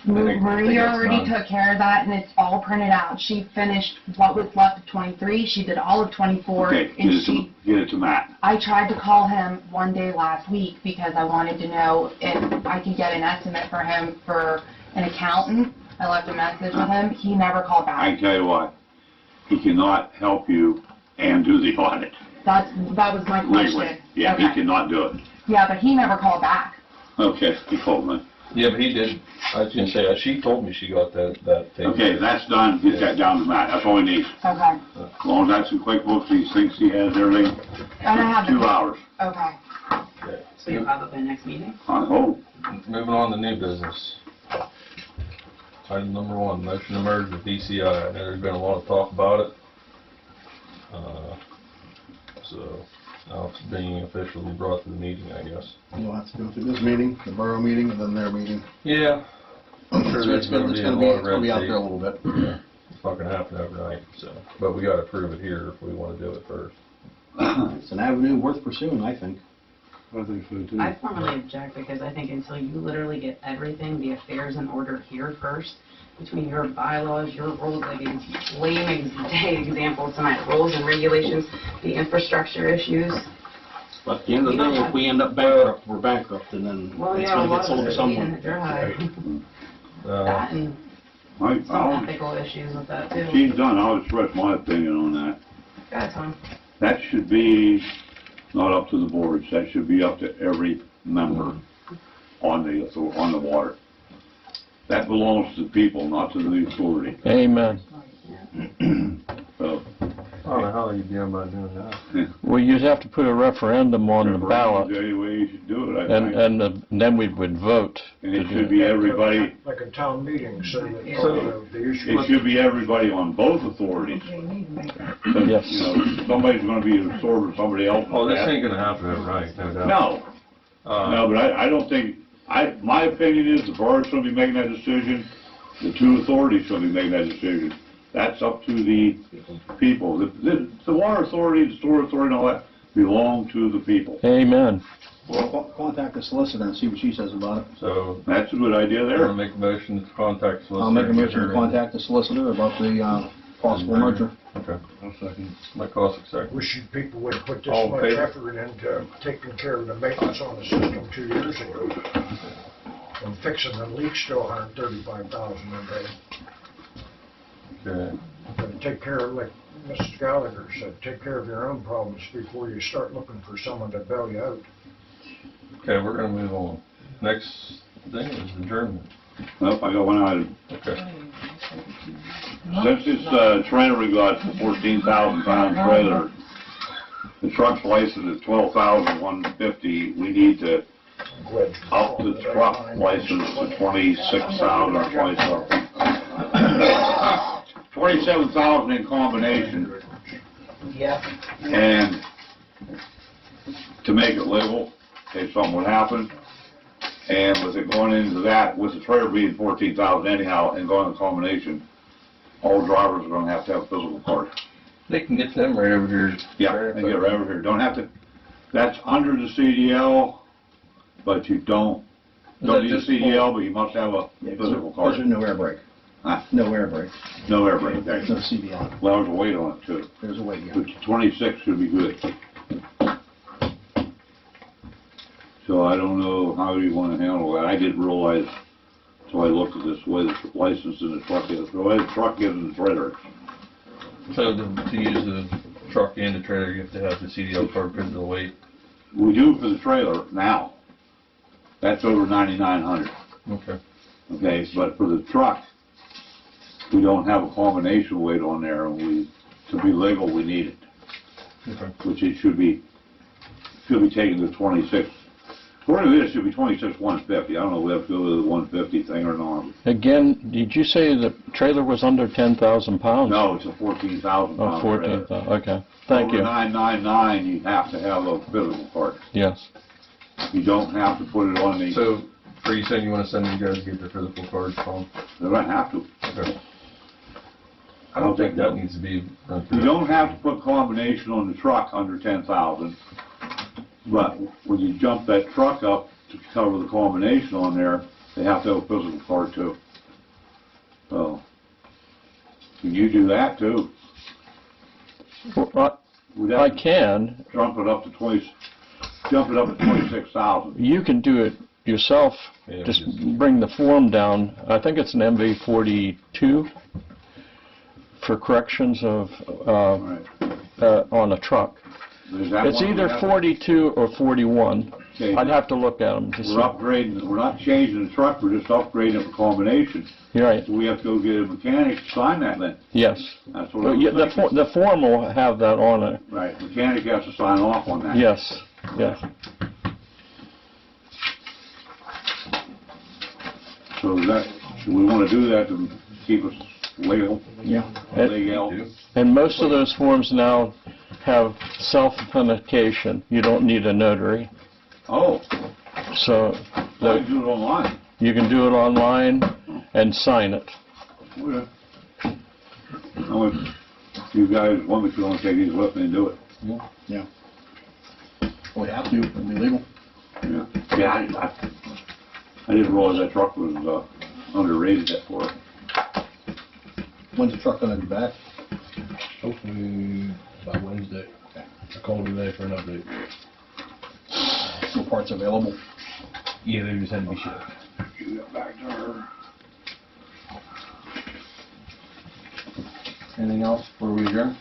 Maria that's already done. took care of that, and it's all printed out. She finished what was left of 23, she did all of 24, Okay, and get it to Matt. I tried to call him one day last week because I wanted to know if I could get an estimate for him for an accountant. I left a message with him, he never called I back. can tell you what, he cannot help you and do the audit That was my legally. question. Yeah, he Okay. cannot do it. Yeah, but he never called back. Okay, he called me. Yeah, but he did. I was gonna say, she told me she got that thing. Okay, that's done, get that down to Matt, that's all he needs. Okay. As long as that's in QuickBooks, he thinks he has everything, And I have the... 2 hours, Okay. So you'll have it by next meeting? I hope. Moving on to new business. Item number 1, motion to merge with DCI. I know there's been a lot of talk about it. So now it's being officially brought to the meeting, I guess. You'll have to go through this meeting, the borough meeting, and then their meeting. Yeah. I'm sure There's it's gonna be a lot of red out tape. there a little bit. Yeah, it's not gonna happen overnight, so, but we gotta approve it here if we wanna do it first. It's an avenue worth pursuing, I think. I think so too. I formally object because I think until you literally get everything, the affairs in order here first, between your bylaws, your rules, like it's lame example tonight, rules and regulations, the infrastructure issues. But at the end of the day, if we end up bankrupt, we're bankrupt, and then Well, it's yeah, a gonna lot get of sold it to is someone. being dry. That and some ethical issues with that too. She's done, I'll express my opinion on that. That's fine. That should be not up to the boards, that should be up to every member on the water. That belongs to the people, not to the authority. Amen. So, I don't know how you'd be about doing that. Well, you'd have to put a referendum on the ballot, the only way you should do it, I think. and then we would vote And to it do should it. be everybody, Like a town meeting, so that the issue. it should be everybody on both authorities. They need to make that. So, Yes. you know, somebody's gonna be absorbing somebody else. Oh, this ain't gonna happen overnight, no doubt. No, no, but I don't think, my opinion is the board's gonna be making that decision, the 2 authorities gonna be making that decision. That's up to the people. The water authority, the sewer authority, and all that belong to the people. Amen. Well, contact the solicitor and see what she says about it. So, That's a good idea I'm there. gonna make a motion to contact solicitor. I'll make a motion to contact the solicitor about the possible merger. Okay. I'll second. My cost second. Wish you people would have put this All in much favor? effort into taking care of the maintenance on the system 2 years ago. And fixing the leak still $135,000 a day. Okay. But take care of, like Mrs. Gallagher said, take care of your own problems before you start looking for someone to bail you out. Okay, we're gonna move on. Next thing is adjournment. Nope, I got one item. Okay. Since this trailer we got, the 14,000 pound trailer, The truck's license is $12,150. We need to up the truck license to $26,000 or $27,000 in combination. Yeah. And to make it legal, if something would happen, and with it going into that, with the trailer being 14,000 anyhow, and going to combination, all drivers are gonna have a physical card. They can get them right over here. Yeah, they get right over here. Don't have to, that's under the CDL, but you don't need a CDL, but you must have a physical card. There's no air brake. Huh? No air brake. No air brake, There's no CDL. Well, there's a weight on it too. There's a weight, yeah. But 26 should be good. So I don't know how you want to handle that. I didn't realize, so I looked at this, way the license in the truck is, the way the truck is in the trailer. So to use the truck and the trailer, you have to have the CDL card because of the weight. We do for the trailer now. That's over 9,900. Okay. Okay, but for the truck, we don't have a combination weight on there, and to be legal, we need it. Okay. Which it should be taken to 26. According to this, it should be 26,150. I don't know if we have to go to the 150 thing or not. Again, did you say the trailer was under 10,000 pounds? No, it's a 14,000 pound. Oh, 14,000, okay. Thank you. Over 999, you have to have a physical card. Yes. You don't have to put it on the... So, are you saying you want to send you guys to get their physical cards from? They don't have to. Okay. I don't think that needs to be run through. You don't have to put combination on the truck under 10,000, but when you jump that truck up to cover the combination on there, they have to have a physical card too. So, can you do that too? Well, I can. Jump it up to 26,000. You can do it yourself. Yeah, Just bring the form down. I think it's an MV42 for corrections of on a truck. It's either 42 or 41. Okay. I'd have to look at them to see. We're upgrading, we're not changing the truck, we're just upgrading it for combination. You're right. So we have to go get a mechanic to sign that then. Yes. That's what Well, I'm yeah, thinking. the form will have that on it. Right, mechanic has to sign off on that. Yes, yes. So do we want to do that to keep us legal? Yeah. Legal. And most of those forms now have self-authentication. You don't need a notary. Oh, So well, you do it online. you can do it online and sign it. Okay. You guys want me to want to take these with me and do it? Yeah. We have to, it'll be legal. Yeah. Yeah, I didn't realize that truck was underrated that for it. When's the truck gonna be back? Hopefully by Wednesday. I called today for an update. No parts available? Yeah, they just had to be shipped. You got back to her. Anything else before we adjourn?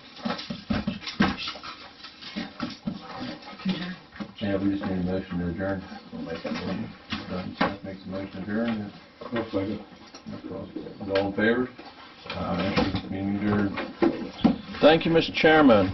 Yeah, we just need a motion to adjourn. We'll make that motion. Seth makes a motion to adjourn. Looks like it. All in favor? Meeting adjourned. Thank you, Mr. Chairman.